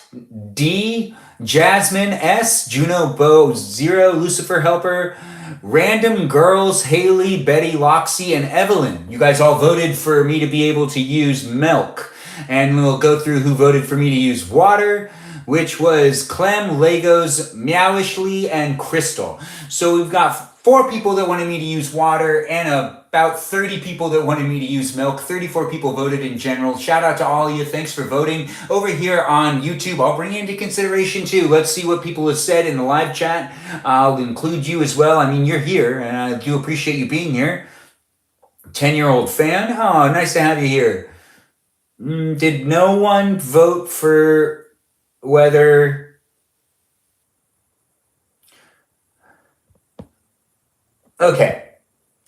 D, Jasmine S, Juno Bo 0, Lucifer Helper, Random Girls, Haley, Betty, Loxy, and Evelyn. You guys all voted for me to be able to use milk. And we'll go through who voted for me to use water, which was Clem, Legos, Meowishly, and Crystal. So we've got 4 people that wanted me to use water and about 30 people that wanted me to use milk. 34 people voted in general. Shout out to all of you. Thanks for voting. Over here on YouTube, I'll bring you into consideration too. Let's see what people have said in the live chat. I'll include you as well. I mean, you're here, and I do appreciate you being here. 10-year-old fan. Oh, nice to have you here. Did no one vote for whether... Okay,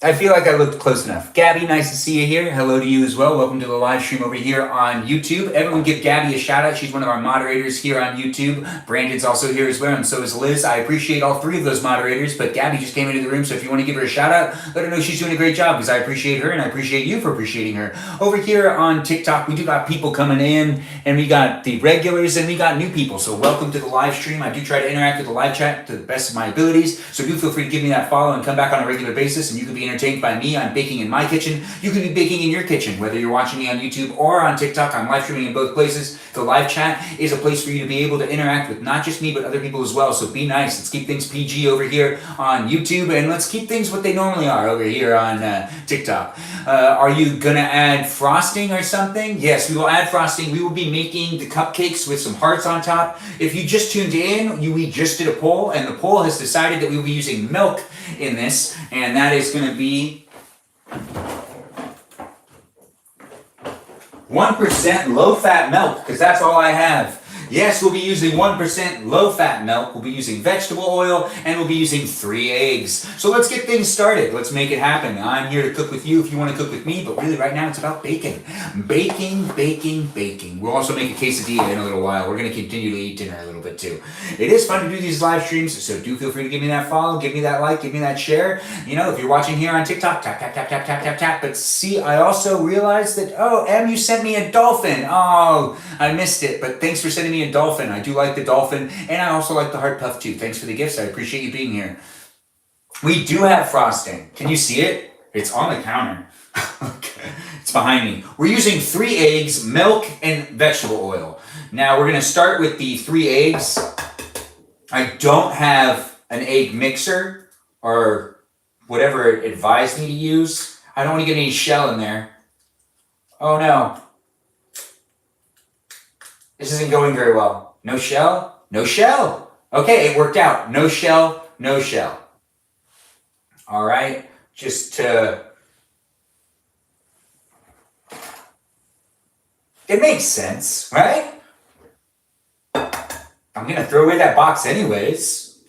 I feel like I looked close enough. Gabby, nice to see you here. Hello to you as well. Welcome to the live stream over here on YouTube. Everyone give Gabby a shout out. She's one of our moderators here on YouTube. Brandon's also here as well, and so is Liz. I appreciate all 3 of those moderators, but Gabby just came into the room, so if you want to give her a shout out, let her know she's doing a great job, because I appreciate her, and I appreciate you for appreciating her. Over here on TikTok, we do got people coming in, and we got the regulars, and we got new people, so welcome to the live stream. I do try to interact with the live chat to the best of my abilities, so do feel free to give me that follow and come back on a regular basis, and you can be entertained by me. I'm baking in my kitchen. You can be baking in your kitchen, whether you're watching me on YouTube or on TikTok. I'm live streaming in both places. The live chat is a place for you to be able to interact with not just me, but other people as well. So be nice. Let's keep things PG over here on YouTube, and let's keep things what they normally are over here on TikTok. Are you gonna add frosting or something? Yes, we will add frosting. We will be making the cupcakes with some hearts on top. If you just tuned in, we just did a poll, and the poll has decided that we will be using milk in this, and that is going to be 1% low-fat milk, because that's all I have. Yes, we'll be using 1% low-fat milk, we'll be using vegetable oil, and we'll be using 3 eggs. So let's get things started. Let's make it happen. I'm here to cook with you if you want to cook with me, but really right now it's about baking. Baking, baking, baking. We'll also make a quesadilla in a little while. We're going to continue to eat dinner a little bit too. It is fun to do these live streams, so do feel free to give me that follow, give me that like, give me that share. You know, if you're watching here on TikTok, tap, tap, tap, tap, tap, tap, tap. But see, I also realized that, oh, Em, you sent me a dolphin. Oh, I missed it, but thanks for sending me a dolphin. I do like the dolphin, and I also like the heart puff too. Thanks for the gifts. I appreciate you being here. We do have frosting. Can you see it? It's on the counter. Okay. It's behind me. We're using 3 eggs, milk, and vegetable oil. Now we're going to start with the 3 eggs. I don't have an egg mixer or whatever it advised me to use. I don't want to get any shell in there. Oh no. This isn't going very well. No shell? No shell. Okay, it worked out. No shell, no shell. All right, just to... It makes sense, right? I'm going to throw away that box anyways.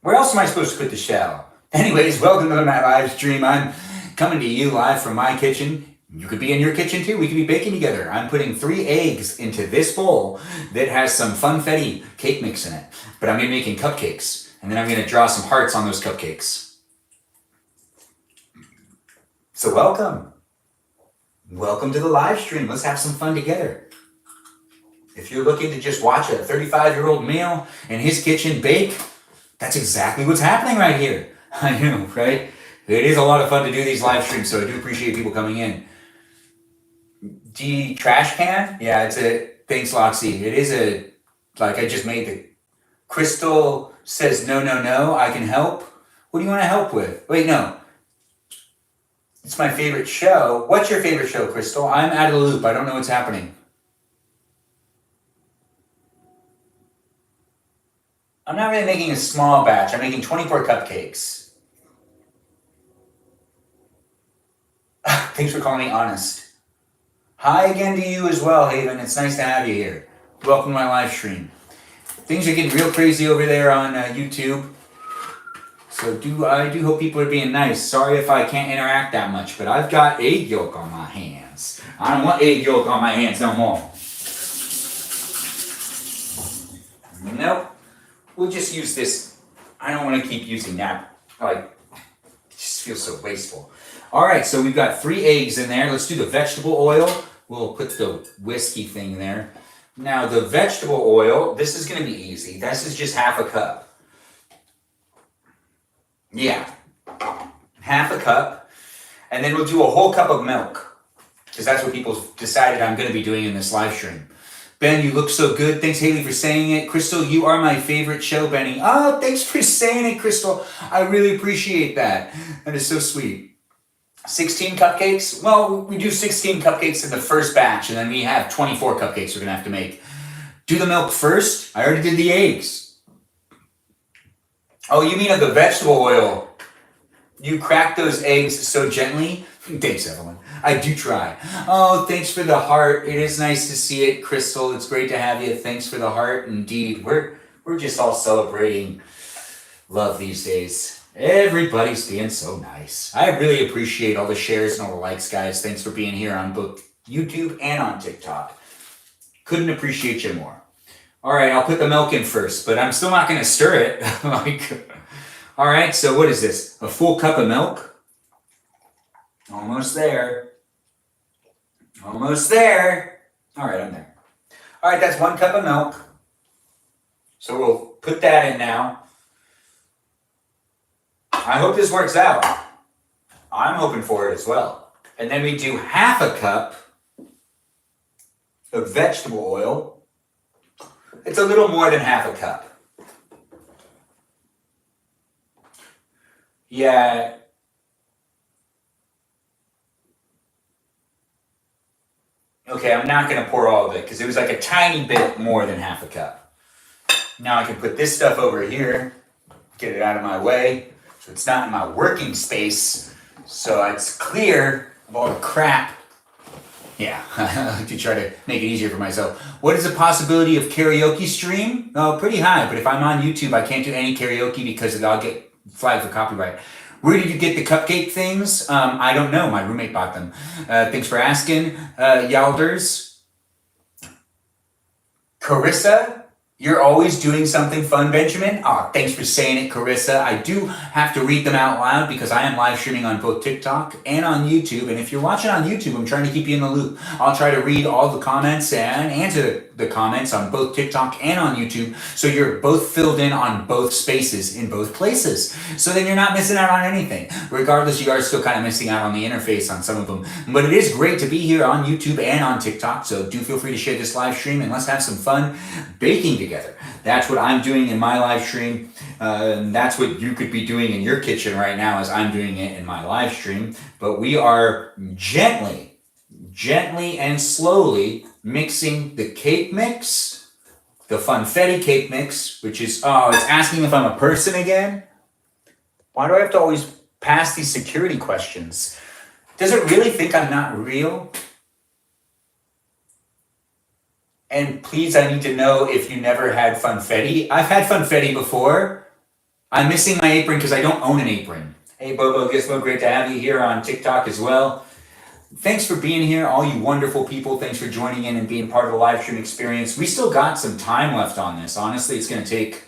Where else am I supposed to put the shell? Anyways, welcome to my live stream. I'm coming to you live from my kitchen. You could be in your kitchen too. We could be baking together. I'm putting 3 eggs into this bowl that has some funfetti cake mix in it. But I'm going to be making cupcakes. And then I'm going to draw some hearts on those cupcakes. So welcome. welcome to the live stream. Let's have some fun together. If you're looking to just watch a 35-year-old male in his kitchen bake, that's exactly what's happening right here. I know, right? It is a lot of fun to do these live streams, so I do appreciate people coming in. The trash can? Yeah, thanks, Loxy. It is like I just made the Crystal says, no, I can help. What do you want to help with? Wait, no. It's my favorite show. What's your favorite show, Crystal? I'm out of the loop. I don't know what's happening. I'm not really making a small batch. I'm making 24 cupcakes. Thanks for calling me honest. Hi again to you as well, Haven. It's nice to have you here. Welcome to my live stream. Things are getting real crazy over there on YouTube. So I do hope people are being nice. Sorry if I can't interact that much, but I've got egg yolk on my hands. I don't want egg yolk on my hands no more. Nope. We'll just use this. I don't want to keep using that. It just feels so wasteful. All right, so we've got 3 eggs in there. Let's do the vegetable oil. We'll put the whiskey thing there. Now, the vegetable oil, this is going to be easy. This is just half a cup. Yeah, half a cup. And then we'll do a whole cup of milk, because that's what people decided I'm going to be doing in this live stream. Ben, you look so good. Thanks, Haley, for saying it. Crystal, you are my favorite show, Benny. Oh, thanks for saying it, Crystal. I really appreciate that. That is so sweet. 16 cupcakes? Well, we do 16 cupcakes in the first batch, and then we have 24 cupcakes we're going to have to make. Do the milk first? I already did the eggs. Oh, you mean of the vegetable oil? You crack those eggs so gently? Thanks, Evelyn. I do try. Oh, thanks for the heart. It is nice to see it, Crystal. It's great to have you. Thanks for the heart. Indeed, we're just all celebrating love these days. Everybody's being so nice. I really appreciate all the shares and all the likes, guys. Thanks for being here on both YouTube and on TikTok. Couldn't appreciate you more. All right, I'll put the milk in first, but I'm still not going to stir it. All right, so what is this? A full cup of milk? Almost there. Almost there. All right, I'm there. All right, that's 1 cup of milk. So we'll put that in now. I hope this works out. I'm hoping for it as well. And then we do half a cup of vegetable oil. It's a little more than half a cup. Yeah. Okay, I'm not going to pour all of it because it was like a tiny bit more than half a cup. Now I can put this stuff over here, get it out of my way, so it's not in my working space, so it's clear of all the crap. Yeah, I like to try to make it easier for myself. What is the possibility of karaoke stream? Oh, pretty high, but if I'm on YouTube, I can't do any karaoke because I'll get flagged for copyright. Where did you get the cupcake things? I don't know. My roommate bought them. Thanks for asking. Yalders. Carissa, you're always doing something fun, Benjamin. Oh, thanks for saying it, Carissa. I do have to read them out loud because I am live streaming on both TikTok and on YouTube. And if you're watching on YouTube, I'm trying to keep you in the loop. I'll try to read all the comments and answer the comments on both TikTok and on YouTube. So you're both filled in on both spaces in both places. So then you're not missing out on anything. Regardless, you are still kind of missing out on the interface on some of them. But it is great to be here on YouTube and on TikTok. So do feel free to share this live stream and let's have some fun baking together. That's what I'm doing in my live stream. And that's what you could be doing in your kitchen right now as I'm doing it in my live stream. But we are gently and slowly mixing the cake mix, the funfetti cake mix, which is, oh, it's asking if I'm a person again. Why do I have to always pass these security questions? Does it really think I'm not real? And please, I need to know if you never had funfetti. I've had funfetti before. I'm missing my apron because I don't own an apron. Hey, Bobo Gizmo, great to have you here on TikTok as well. Thanks for being here, all you wonderful people. Thanks for joining in and being part of the live stream experience. We still got some time left on this. Honestly, it's going to take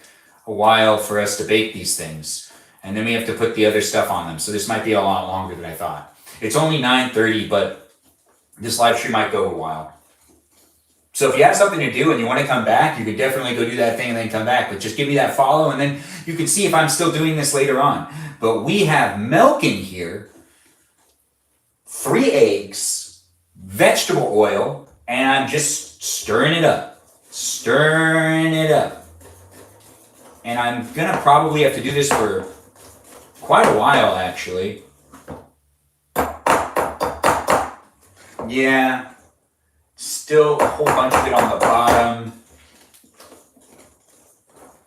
a while for us to bake these things. And then we have to put the other stuff on them. So this might be a lot longer than I thought. It's only 9:30, but this live stream might go a while. So if you have something to do and you want to come back, you could definitely go do that thing and then come back. But just give me that follow and then you can see if I'm still doing this later on. But we have milk in here, 3 eggs, vegetable oil, and I'm just stirring it up. Stirring it up. And I'm going to probably have to do this for quite a while, actually. Yeah. Still a whole bunch of it on the bottom.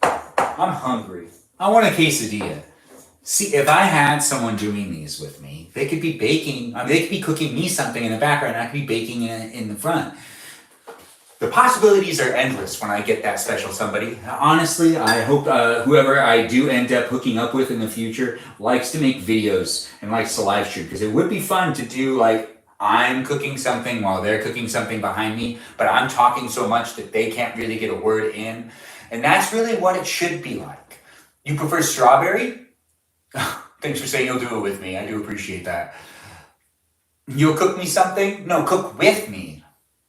I'm hungry. I want a quesadilla. See, if I had someone doing these with me, they could be baking, they could be cooking me something in the background, and I could be baking in the front. The possibilities are endless when I get that special somebody. Honestly, I hope whoever I do end up hooking up with in the future likes to make videos and likes to live stream, because it would be fun to do like, I'm cooking something while they're cooking something behind me, but I'm talking so much that they can't really get a word in. And that's really what it should be like. You prefer strawberry? Thanks for saying you'll do it with me. I do appreciate that. You'll cook me something? No, cook with me.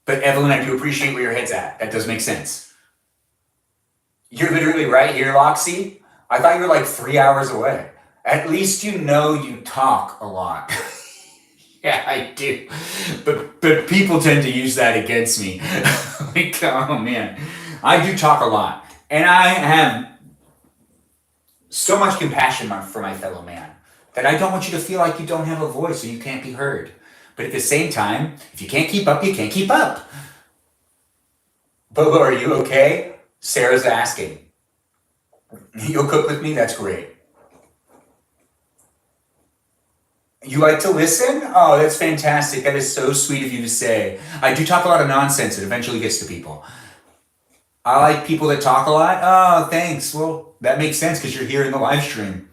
But Evelyn, I do appreciate where your head's at. That does make sense. You're literally right here, Loxy. I thought you were like 3 hours away. At least you know you talk a lot. Yeah, I do. But people tend to use that against me. Like, oh man. I do talk a lot. And I have so much compassion for my fellow man that I don't want you to feel like you don't have a voice or you can't be heard. But at the same time, if you can't keep up, you can't keep up. Bobo, are you okay? Sarah's asking. You'll cook with me? That's great. You like to listen? Oh, that's fantastic. That is so sweet of you to say. I do talk a lot of nonsense. It eventually gets to people. I like people that talk a lot. Oh, thanks. Well, that makes sense because you're here in the live stream.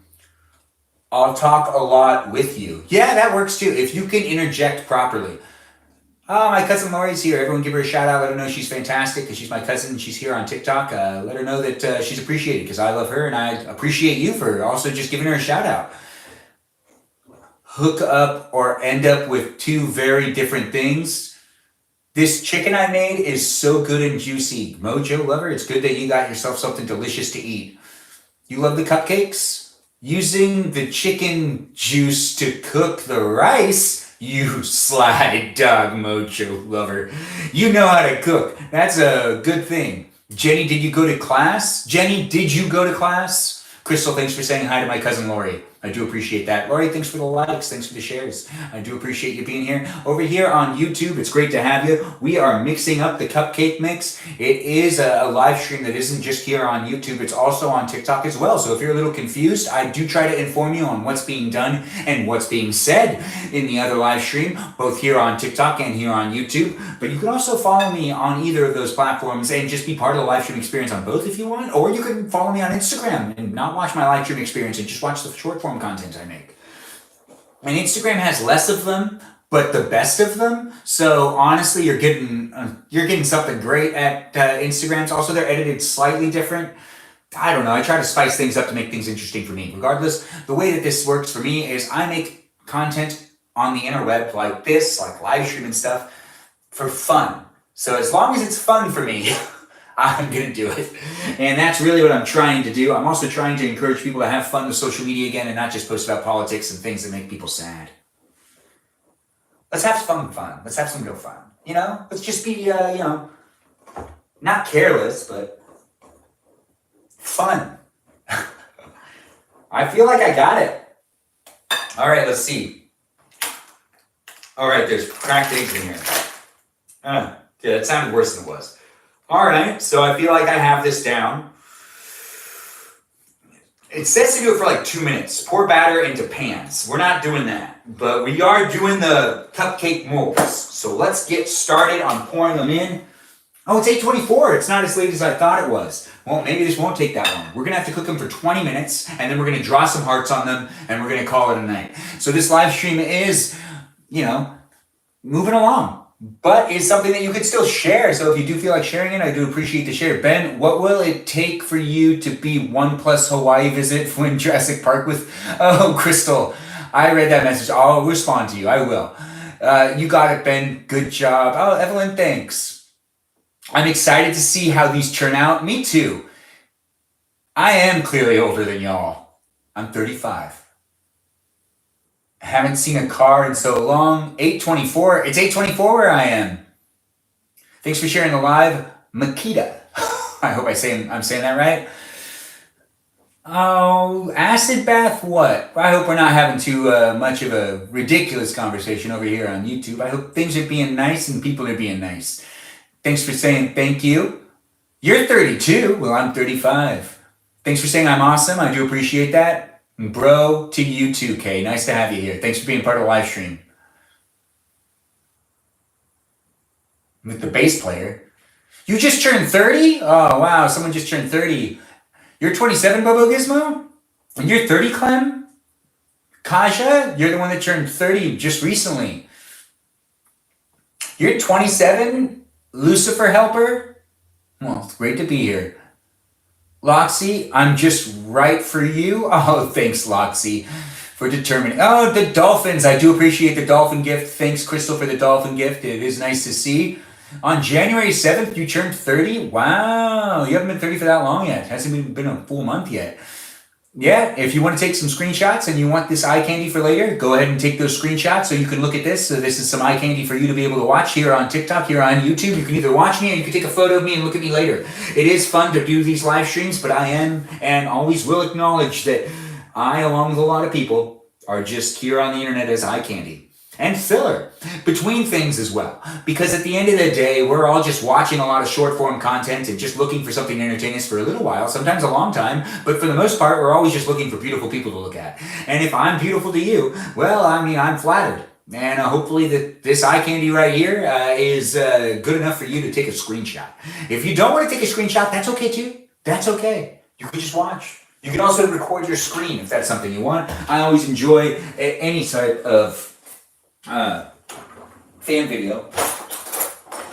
I'll talk a lot with you. Yeah, that works too. If you can interject properly. Oh, my cousin Lori's here. Everyone give her a shout out. Let her know she's fantastic because she's my cousin. She's here on TikTok. Let her know that she's appreciated because I love her and I appreciate you for also just giving her a shout out. Hook up or end up with 2 very different things. This chicken I made is so good and juicy. Mojo lover, it's good that you got yourself something delicious to eat. You love the cupcakes? Using the chicken juice to cook the rice, you sly dog Mojo lover. You know how to cook. That's a good thing. Jenny, did you go to class? Jenny, did you go to class? Crystal, thanks for saying hi to my cousin Lori. I do appreciate that. Lori, thanks for the likes. Thanks for the shares. I do appreciate you being here. Over here on YouTube, it's great to have you. We are mixing up the cupcake mix. It is a live stream that isn't just here on YouTube. It's also on TikTok as well. So if you're a little confused, I do try to inform you on what's being done and what's being said in the other live stream, both here on TikTok and here on YouTube. But you can also follow me on either of those platforms and just be part of the live stream experience on both if you want. Or you can follow me on Instagram and not watch my live stream experience and just watch the short form content I make. And Instagram has less of them, but the best of them. So honestly, you're getting something great at Instagrams. Also, they're edited slightly different. I don't know. I try to spice things up to make things interesting for me. Regardless, the way that this works for me is I make content on the interweb like this, like live stream and stuff, for fun. So as long as it's fun for me, I'm going to do it. And that's really what I'm trying to do. I'm also trying to encourage people to have fun with social media again and not just post about politics and things that make people sad. Let's have some fun. Let's have some real fun. You know? Let's just be, not careless, but fun. I feel like I got it. All right, let's see. All right, there's cracked eggs in here. Yeah, that sounded worse than it was. All right, so I feel like I have this down. It says to do it for like 2 minutes. Pour batter into pans. We're not doing that, but we are doing the cupcake molds. So let's get started on pouring them in. Oh, it's 8:24. It's not as late as I thought it was. Well, maybe this won't take that long. We're gonna have to cook them for 20 minutes, and then we're gonna draw some hearts on them, and we're gonna call it a night. So this live stream is, moving along. But it's something that you could still share. So if you do feel like sharing it, I do appreciate the share. Ben, what will it take for you to be 1+ Hawaii visit when Jurassic Park with... Oh, Crystal, I read that message. I'll respond to you. I will. You got it, Ben. Good job. Oh, Evelyn, thanks. I'm excited to see how these turn out. Me too. I am clearly older than y'all. I'm 35. Haven't seen a car in so long. 8:24. It's 8:24 where I am. Thanks for sharing the live, Makita. I hope I'm saying that right. Oh, acid bath what? I hope we're not having too much of a ridiculous conversation over here on YouTube. I hope things are being nice and people are being nice. Thanks for saying thank you. You're 32. Well, I'm 35. Thanks for saying I'm awesome. I do appreciate that. And bro, to you too, Kay. Nice to have you here. Thanks for being part of the live stream. With the bass player. You just turned 30? Oh, wow. Someone just turned 30. You're 27, Bobo Gizmo? And you're 30, Clem? Kaja, you're the one that turned 30 just recently. You're 27, Lucifer Helper? Well, it's great to be here. Loxy, I'm just right for you. Oh, thanks, Loxy, for determining. Oh, the dolphins. I do appreciate the dolphin gift. Thanks, Crystal, for the dolphin gift. It is nice to see. On January 7th, you turned 30? Wow, you haven't been 30 for that long yet. Hasn't even been a full month yet. Yeah, if you want to take some screenshots and you want this eye candy for later, go ahead and take those screenshots so you can look at this. So this is some eye candy for you to be able to watch here on TikTok, here on YouTube. You can either watch me or you can take a photo of me and look at me later. It is fun to do these live streams, but I am and always will acknowledge that I, along with a lot of people, are just here on the internet as eye candy. And filler between things as well. Because at the end of the day, we're all just watching a lot of short form content and just looking for something to entertain us for a little while, sometimes a long time. But for the most part, we're always just looking for beautiful people to look at. And if I'm beautiful to you, well, I mean, I'm flattered. And hopefully that this eye candy right here is good enough for you to take a screenshot. If you don't want to take a screenshot, that's okay too. That's okay. You can just watch. You can also record your screen if that's something you want. I always enjoy any type of fan video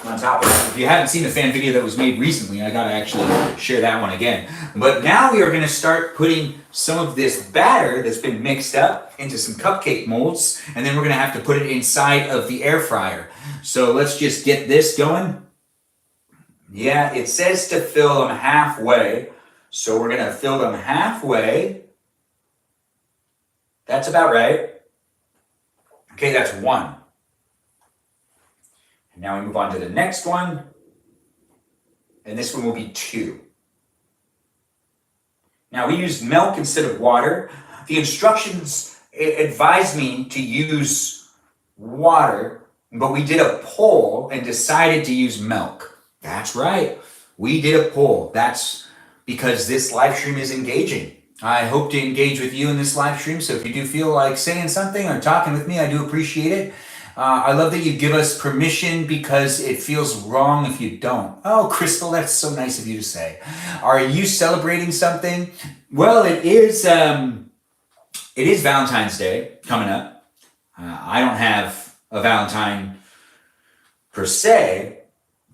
on top of it. If you haven't seen the fan video that was made recently, I gotta actually share that one again. But now we are gonna start putting some of this batter that's been mixed up into some cupcake molds, and then we're gonna have to put it inside of the air fryer. So let's just get this going. Yeah, it says to fill them halfway. So we're gonna fill them halfway. That's about right. Okay, that's one. And now we move on to the next one. And this one will be 2. Now we used milk instead of water. The instructions advised me to use water, but we did a poll and decided to use milk. That's right. We did a poll. That's because this live stream is engaging. I hope to engage with you in this live stream, so if you do feel like saying something or talking with me, I do appreciate it. I love that you give us permission because it feels wrong if you don't. Oh, Crystal, that's so nice of you to say. Are you celebrating something? Well, it is Valentine's Day coming up. I don't have a Valentine per se,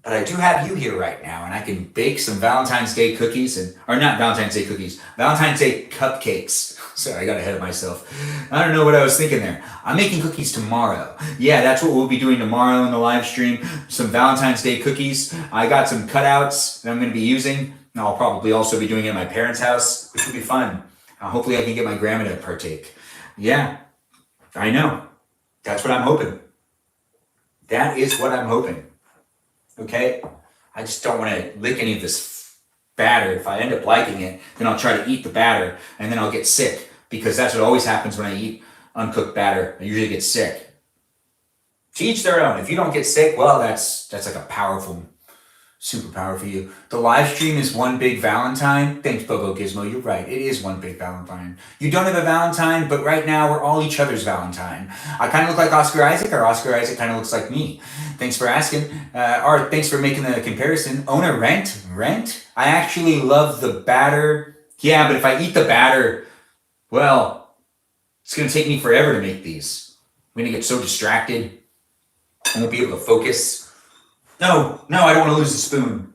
but I do have you here right now, and I can bake some Valentine's Day cookies, or not Valentine's Day cookies, Valentine's Day cupcakes. Sorry, I got ahead of myself. I don't know what I was thinking there. I'm making cookies tomorrow. Yeah, that's what we'll be doing tomorrow in the live stream. Some Valentine's Day cookies. I got some cutouts that I'm going to be using. And I'll probably also be doing it at my parents' house, which will be fun. Hopefully I can get my grandma to partake. Yeah, I know. That's what I'm hoping. That is what I'm hoping. Okay? I just don't want to lick any of this batter. If I end up liking it, then I'll try to eat the batter, and then I'll get sick, because that's what always happens when I eat uncooked batter. I usually get sick. To each their own. If you don't get sick, well, that's like a powerful superpower for you. The live stream is one big Valentine. Thanks, Bobo Gizmo. You're right. It is one big Valentine. You don't have a Valentine, but right now we're all each other's Valentine. I kind of look like Oscar Isaac, or Oscar Isaac kind of looks like me. Thanks for asking. Or thanks for making the comparison. Owner Rent? I actually love the batter. Yeah, but if I eat the batter, well, it's going to take me forever to make these. I'm going to get so distracted. I won't be able to focus. No, I don't want to lose the spoon.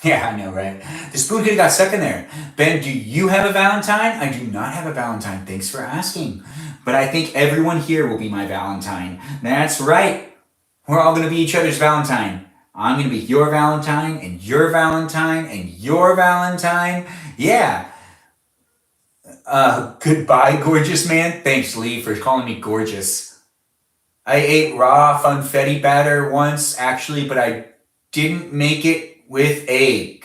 Yeah, I know, right? The spoon could have got stuck in there. Ben, do you have a Valentine? I do not have a Valentine. Thanks for asking. but I think everyone here will be my Valentine. That's right. We're all going to be each other's Valentine. I'm going to be your Valentine, and your Valentine, and your Valentine. Yeah. Goodbye, gorgeous man. Thanks, Lee, for calling me gorgeous. I ate raw funfetti batter once, actually, but I didn't make it with egg,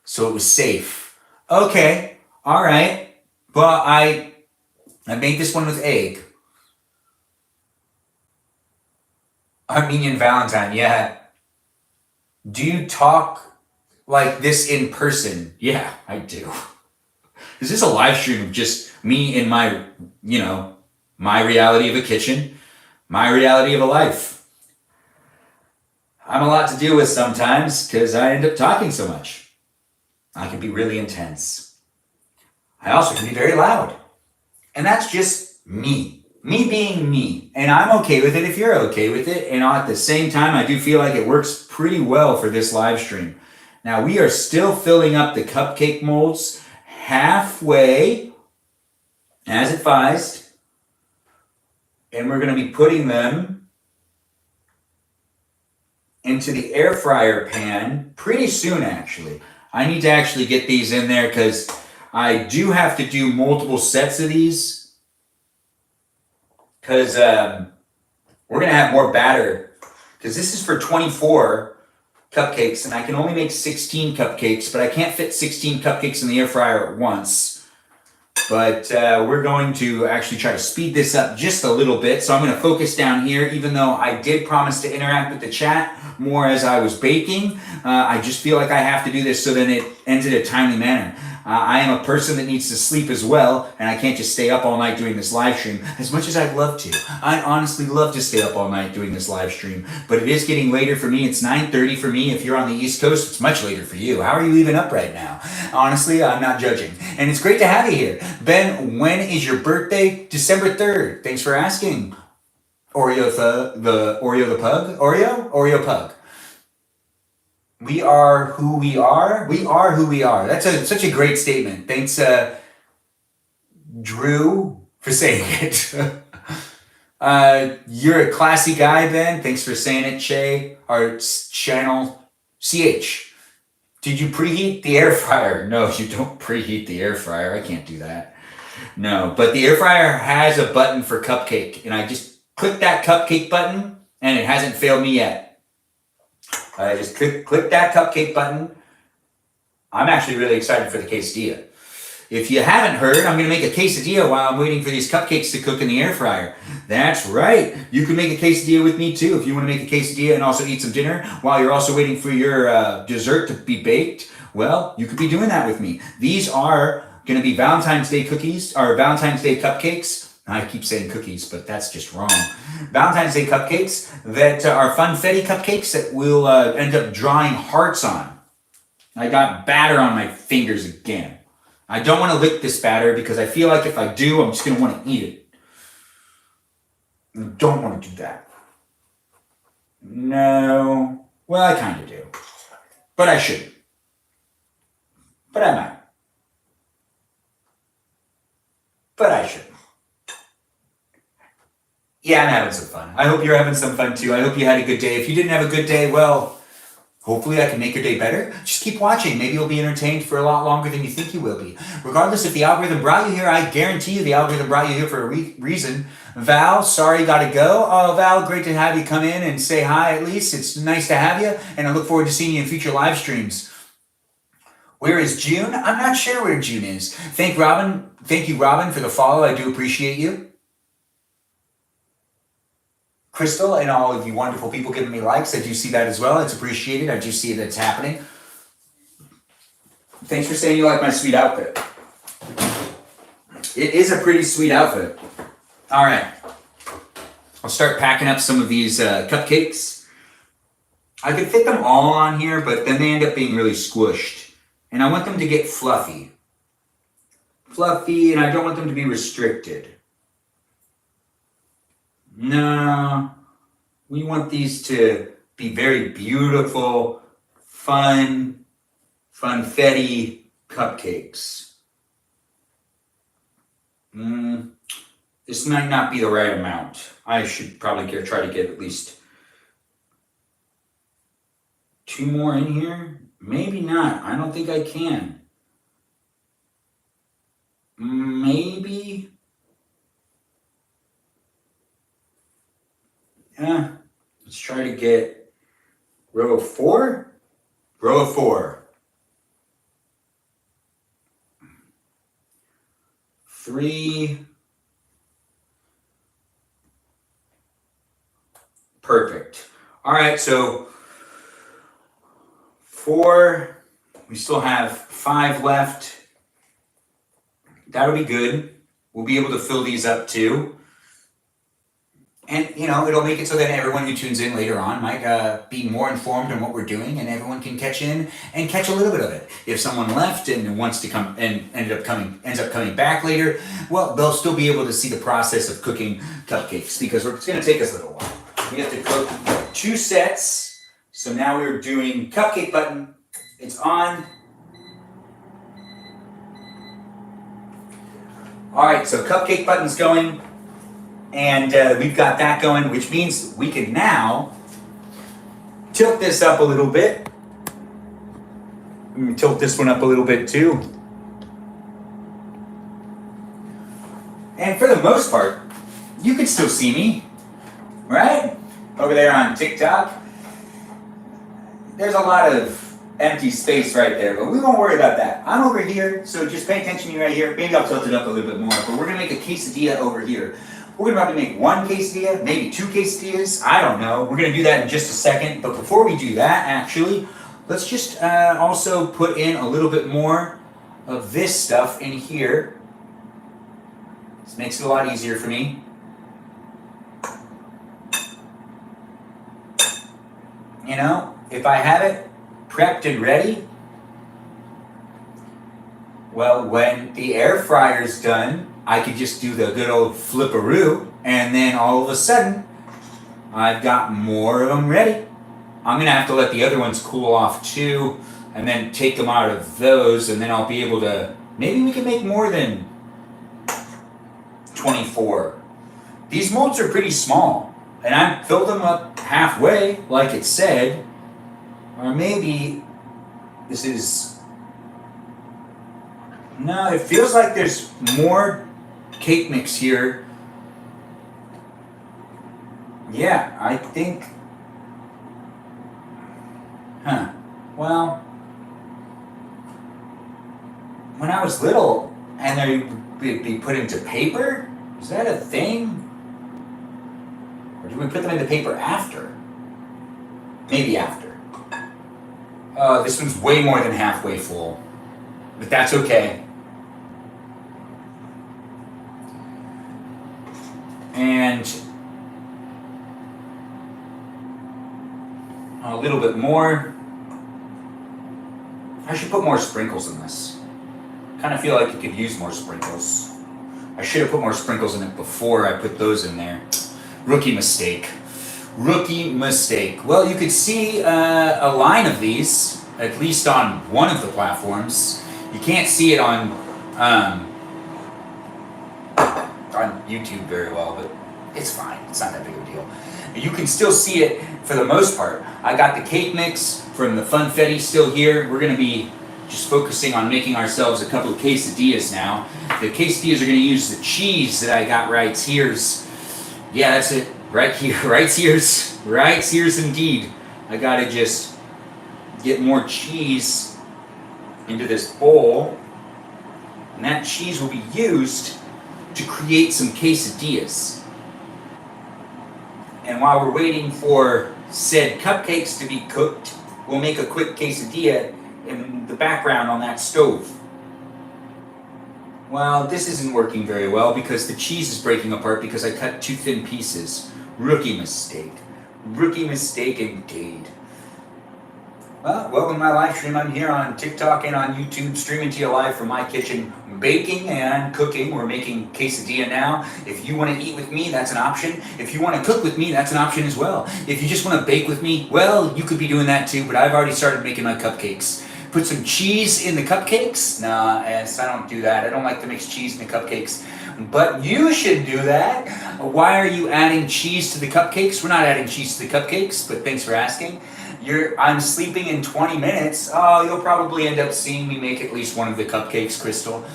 so it was safe. Okay, all right. Well, I made this one with egg. Armenian Valentine, yeah. Do you talk like this in person? Yeah, I do. Is this a live stream of just me in my, my reality of a kitchen, my reality of a life? I'm a lot to deal with sometimes because I end up talking so much. I can be really intense. I also can be very loud. And that's just me. Me being me. And I'm okay with it if you're okay with it. And at the same time, I do feel like it works pretty well for this live stream. Now, we are still filling up the cupcake molds halfway, as advised. And we're going to be putting them into the air fryer pan pretty soon, actually. I need to actually get these in there because I do have to do multiple sets of these. Because we're going to have more batter. Because this is for 24 cupcakes, and I can only make 16 cupcakes, but I can't fit 16 cupcakes in the air fryer at once. But we're going to actually try to speed this up just a little bit. So I'm going to focus down here, even though I did promise to interact with the chat more as I was baking. I just feel like I have to do this so that it ends in a timely manner. I am a person that needs to sleep as well, and I can't just stay up all night doing this live stream, as much as I'd love to. I'd honestly love to stay up all night doing this live stream, but it is getting later for me. It's 9:30 for me. If you're on the East Coast, it's much later for you. How are you even up right now? Honestly, I'm not judging. And it's great to have you here. Ben, when is your birthday? December 3rd. Thanks for asking. Oreo Oreo Pug. We are who we are. We are who we are. That's such a great statement. Thanks, Drew, for saying it. You're a classy guy, Ben. Thanks for saying it, Shay. Our channel, CH. Did you preheat the air fryer? No, you don't preheat the air fryer. I can't do that. No, but the air fryer has a button for cupcake, and I just click that cupcake button, and it hasn't failed me yet. I just click that cupcake button. I'm actually really excited for the quesadilla. If you haven't heard, I'm going to make a quesadilla while I'm waiting for these cupcakes to cook in the air fryer. That's right. You can make a quesadilla with me too. If you want to make a quesadilla and also eat some dinner while you're also waiting for your dessert to be baked, well, you could be doing that with me. These are going to be Valentine's Day cookies, or Valentine's Day cupcakes. I keep saying cookies, but that's just wrong. Valentine's Day cupcakes that are funfetti cupcakes that we'll end up drawing hearts on. I got batter on my fingers again. I don't want to lick this batter because I feel like if I do, I'm just going to want to eat it. I don't want to do that. No. Well, I kind of do. But I shouldn't. But I might. But I shouldn't. Yeah, I'm having some fun. I hope you're having some fun too. I hope you had a good day. If you didn't have a good day, well, hopefully I can make your day better. Just keep watching. Maybe you'll be entertained for a lot longer than you think you will be. Regardless if the algorithm brought you here, I guarantee you the algorithm brought you here for a reason. Val, sorry, gotta go. Oh, Val, great to have you come in and say hi at least. It's nice to have you, and I look forward to seeing you in future live streams. Where is June? I'm not sure where June is. Thank you, Robin, for the follow. I do appreciate you. Crystal and all of you wonderful people giving me likes. I do see that as well. It's appreciated. I do see that it's happening. Thanks for saying you like my sweet outfit. It is a pretty sweet outfit. All right. I'll start packing up some of these cupcakes. I could fit them all on here, but then they end up being really squished. And I want them to get fluffy. Fluffy, and I don't want them to be restricted. No, we want these to be very beautiful, fun, funfetti cupcakes. This might not be the right amount. I should probably try to get at least 2 more in here. Maybe not. I don't think I can. Maybe. Let's try to get row of 4. Row of 4. 3. Perfect. All right, so 4. We still have 5 left. That'll be good. We'll be able to fill these up too. And, it'll make it so that everyone who tunes in later on might be more informed on what we're doing, and everyone can catch in and catch a little bit of it. If someone left and wants to come and ends up coming back later, well, they'll still be able to see the process of cooking cupcakes, because it's going to take us a little while. We have to cook 2 sets. So now we're doing cupcake button. It's on. All right, so cupcake button's going. And we've got that going, which means we can now tilt this up a little bit. Tilt this one up a little bit too. And for the most part, you can still see me, right? Over there on TikTok. There's a lot of empty space right there, but we won't worry about that. I'm over here, so just pay attention to me right here. Maybe I'll tilt it up a little bit more, but we're gonna make a quesadilla over here. We're going to probably make 1 quesadilla, maybe 2 quesadillas. I don't know. We're going to do that in just a second. But before we do that, actually, let's just also put in a little bit more of this stuff in here. This makes it a lot easier for me. If I have it prepped and ready, well, when the air fryer's done, I could just do the good old flipperoo, and then all of a sudden, I've got more of them ready. I'm gonna have to let the other ones cool off too, and then take them out of those, and then I'll be able to, maybe we can make more than 24. These molds are pretty small, and I filled them up halfway, like it said, or maybe this is, no, it feels like there's more cake mix here. Yeah, I think, well, when I was little and they'd be put into paper, is that a thing? Or do we put them into paper after? Maybe after. This one's way more than halfway full, but that's okay. And a little bit more. I should put more sprinkles in this. Kind of feel like you could use more sprinkles. I should have put more sprinkles in it before I put those in there. Rookie mistake. Rookie mistake. Well, you could see a line of these, at least on one of the platforms. You can't see it on YouTube very well, but it's fine. It's not that big of a deal. You can still see it for the most part. I got the cake mix from the funfetti still here. We're going to be just focusing on making ourselves a couple of quesadillas now. The quesadillas are going to use the cheese that I got right here's. Yeah, that's it. Right here. Right here's. Right here's indeed. I got to just get more cheese into this bowl. And that cheese will be used to create some quesadillas. And while we're waiting for said cupcakes to be cooked, we'll make a quick quesadilla in the background on that stove. Well, this isn't working very well because the cheese is breaking apart because I cut too thin pieces. Rookie mistake. Rookie mistake indeed. Well, welcome to my live stream. I'm here on TikTok and on YouTube, streaming to you live from my kitchen, baking and cooking. We're making quesadilla now. If you want to eat with me, that's an option. If you want to cook with me, that's an option as well. If you just want to bake with me, well, you could be doing that too, but I've already started making my cupcakes. Put some cheese in the cupcakes? Nah, I don't do that. I don't like to mix cheese in the cupcakes. but you should do that. Why are you adding cheese to the cupcakes? We're not adding cheese to the cupcakes, but thanks for asking. I'm sleeping in 20 minutes. Oh, you'll probably end up seeing me make at least one of the cupcakes, Crystal.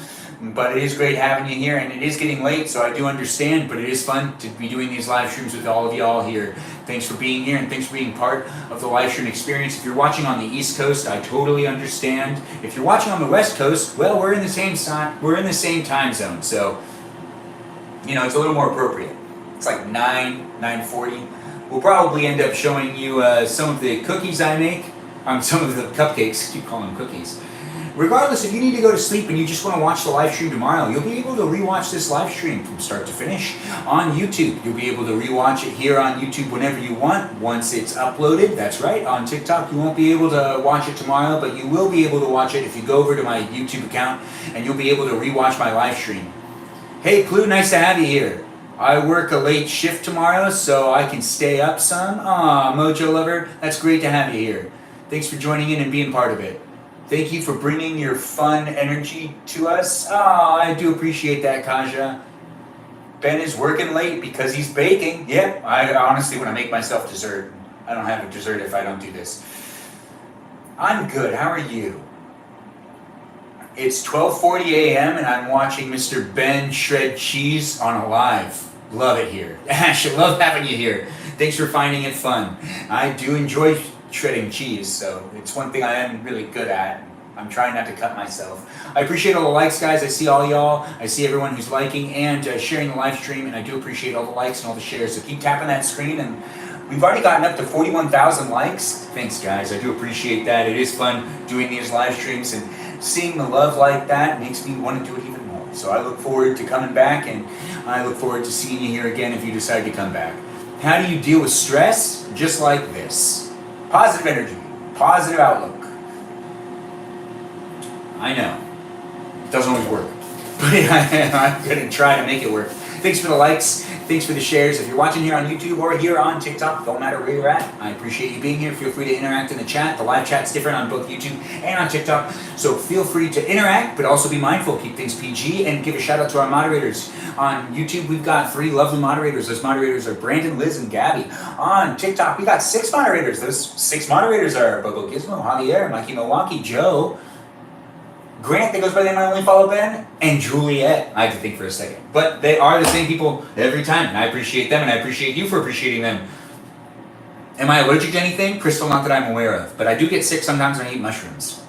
But it is great having you here, and it is getting late, so I do understand, but it is fun to be doing these live streams with all of y'all here. Thanks for being here, and thanks for being part of the live stream experience. If you're watching on the East Coast, I totally understand. If you're watching on the West Coast, well, we're in the same time zone, so you know, it's a little more appropriate. It's like 9:40. We'll probably end up showing you some of the cookies I make, some of the cupcakes. I keep calling them cookies. Regardless, if you need to go to sleep and you just want to watch the live stream tomorrow, you'll be able to rewatch this live stream from start to finish on YouTube. You'll be able to rewatch it here on YouTube whenever you want, once it's uploaded. That's right. On TikTok, you won't be able to watch it tomorrow, but you will be able to watch it if you go over to my YouTube account, and you'll be able to rewatch my live stream. Hey, Clue, nice to have you here. I work a late shift tomorrow, so I can stay up some. Aw, Mojo Lover, that's great to have you here. Thanks for joining in and being part of it. Thank you for bringing your fun energy to us. Oh, I do appreciate that, Kaja. Ben is working late because he's baking. Yep, I honestly, when I make myself dessert, I don't have a dessert if I don't do this. I'm good. How are you? It's 12:40 a.m. and I'm watching Mr. Ben shred cheese on a live. Love it here. Ash, I love having you here. Thanks for finding it fun. I do enjoy shredding cheese, so it's one thing I am really good at. I'm trying not to cut myself. I appreciate all the likes, guys. I see all y'all. I see everyone who's liking and sharing the live stream, and I do appreciate all the likes and all the shares. So keep tapping that screen, and we've already gotten up to 41,000 likes. Thanks, guys. I do appreciate that. It is fun doing these live streams, and seeing the love like that makes me want to do it even more. So I look forward to coming back, and I look forward to seeing you here again if you decide to come back. How do you deal with stress? Just like this. Positive energy, positive outlook. I know, it doesn't always work, but I'm going to try to make it work. Thanks for the likes, thanks for the shares. If you're watching here on YouTube or here on TikTok, don't matter where you're at, I appreciate you being here. Feel free to interact in the chat. The live chat's different on both YouTube and on TikTok, so feel free to interact, but also be mindful, keep things PG, and give a shout out to our moderators. On YouTube, we've got 3 lovely moderators. Those moderators are Brandon, Liz, and Gabby. On TikTok, we got 6 moderators. Those 6 moderators are Bogo Gizmo, Javier, Mikey Milwaukee, Joe, Grant, that goes by the name I only follow Ben, and Juliet. I have to think for a second. But they are the same people every time, and I appreciate them, and I appreciate you for appreciating them. Am I allergic to anything? Crystal, not that I'm aware of, but I do get sick sometimes when I eat mushrooms.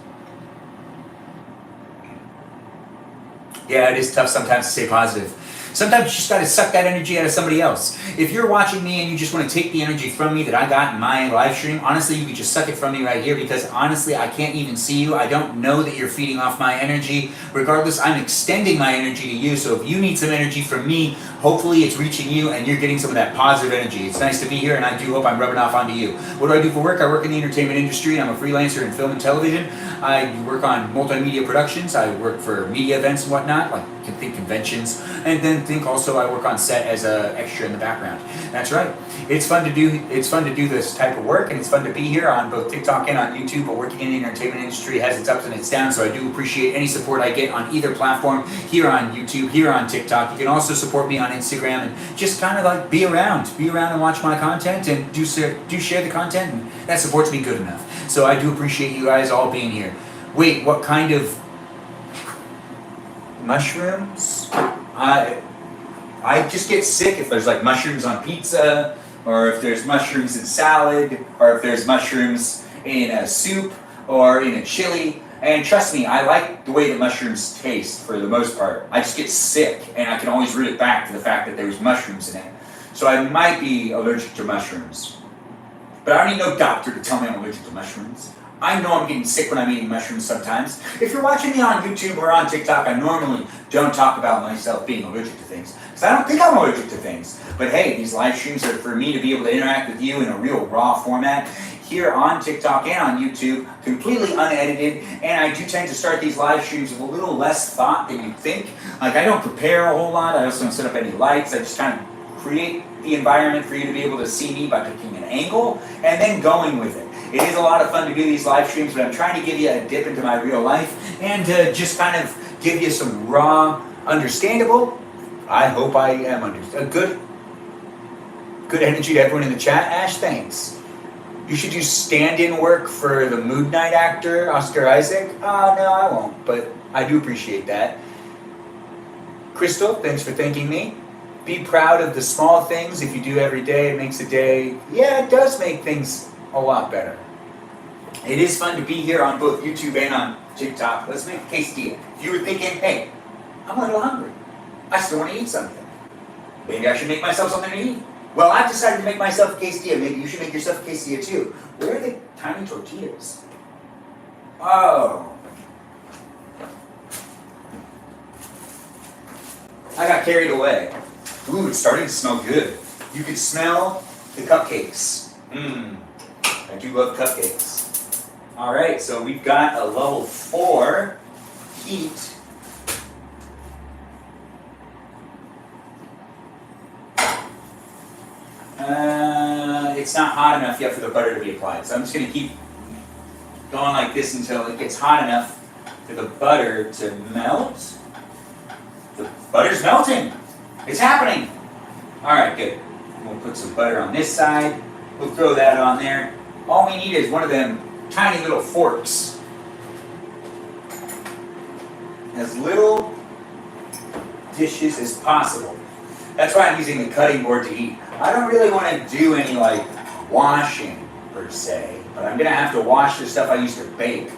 Yeah, it is tough sometimes to stay positive. Sometimes you just got to suck that energy out of somebody else. If you're watching me and you just want to take the energy from me that I got in my live stream, honestly, you could just suck it from me right here, because honestly, I can't even see you. I don't know that you're feeding off my energy. Regardless, I'm extending my energy to you. So if you need some energy from me, hopefully it's reaching you and you're getting some of that positive energy. It's nice to be here, and I do hope I'm rubbing off onto you. What do I do for work? I work in the entertainment industry. I'm a freelancer in film and television. I work on multimedia productions. I work for media events and whatnot, like you can think conventions, and then think also I work on set as an extra in the background. That's right. It's fun to do. It's fun to do this type of work, and it's fun to be here on both TikTok and on YouTube. But working in the entertainment industry has its ups and its downs, so I do appreciate any support I get on either platform, here on YouTube, here on TikTok. You can also support me on Instagram and just kind of like be around and watch my content, and do share the content, and that supports me good enough. So I do appreciate you guys all being here. Wait, what kind of mushrooms? I just get sick if there's like mushrooms on pizza, or if there's mushrooms in salad, or if there's mushrooms in a soup or in a chili. And trust me, I like the way that mushrooms taste for the most part. I just get sick, and I can always root it back to the fact that there's mushrooms in it. So I might be allergic to mushrooms. But I don't need no doctor to tell me I'm allergic to mushrooms. I know I'm getting sick when I'm eating mushrooms sometimes. If you're watching me on YouTube or on TikTok, I normally don't talk about myself being allergic to things, because I don't think I'm allergic to things. But hey, these live streams are for me to be able to interact with you in a real raw format here on TikTok and on YouTube, completely unedited. And I do tend to start these live streams with a little less thought than you'd think. Like, I don't prepare a whole lot. I also don't set up any lights. I just kind of create the environment for you to be able to see me by picking an angle and then going with it. It is a lot of fun to do these live streams, but I'm trying to give you a dip into my real life and just kind of give you some raw, understandable, I hope I am understood. Good energy to everyone in the chat. Ash, thanks. You should do stand-in work for the Moon Knight actor, Oscar Isaac. No, I won't, but I do appreciate that. Crystal, thanks for thanking me. Be proud of the small things. If you do every day, it makes a day. Yeah, it does make things a lot better. It is fun to be here on both YouTube and on TikTok. Let's make a quesadilla. If you were thinking, hey, I'm a little hungry. I still want to eat something. Maybe I should make myself something to eat. Well, I've decided to make myself a quesadilla. Maybe you should make yourself a quesadilla too. Where are the tiny tortillas? Oh. I got carried away. Ooh, it's starting to smell good. You can smell the cupcakes. I do love cupcakes. All right, so we've got a level 4 heat. It's not hot enough yet for the butter to be applied. So I'm just going to keep going like this until it gets hot enough for the butter to melt. The butter's melting. It's happening. All right, good. We'll put some butter on this side. We'll throw that on there. All we need is one of them tiny little forks. As little dishes as possible. That's why I'm using the cutting board to eat. I don't really want to do any like washing per se, but I'm gonna have to wash the stuff I used to bake.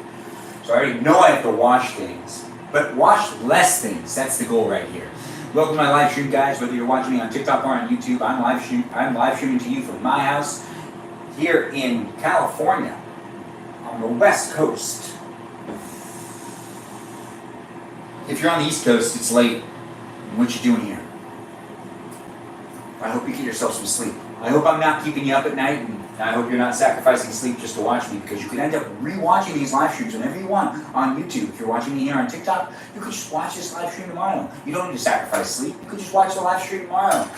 So I already know I have to wash things, but wash less things. That's the goal right here. Welcome to my live stream, guys. Whether you're watching me on TikTok or on YouTube, I'm live streaming to you from my house here in California on the West Coast. If you're on the East Coast, it's late. What you doing here? I hope you get yourself some sleep. I hope I'm not keeping you up at night, and I hope you're not sacrificing sleep just to watch me, because you could end up re-watching these live streams whenever you want on YouTube. If you're watching me here on TikTok, you could just watch this live stream tomorrow. You don't need to sacrifice sleep. You could just watch the live stream tomorrow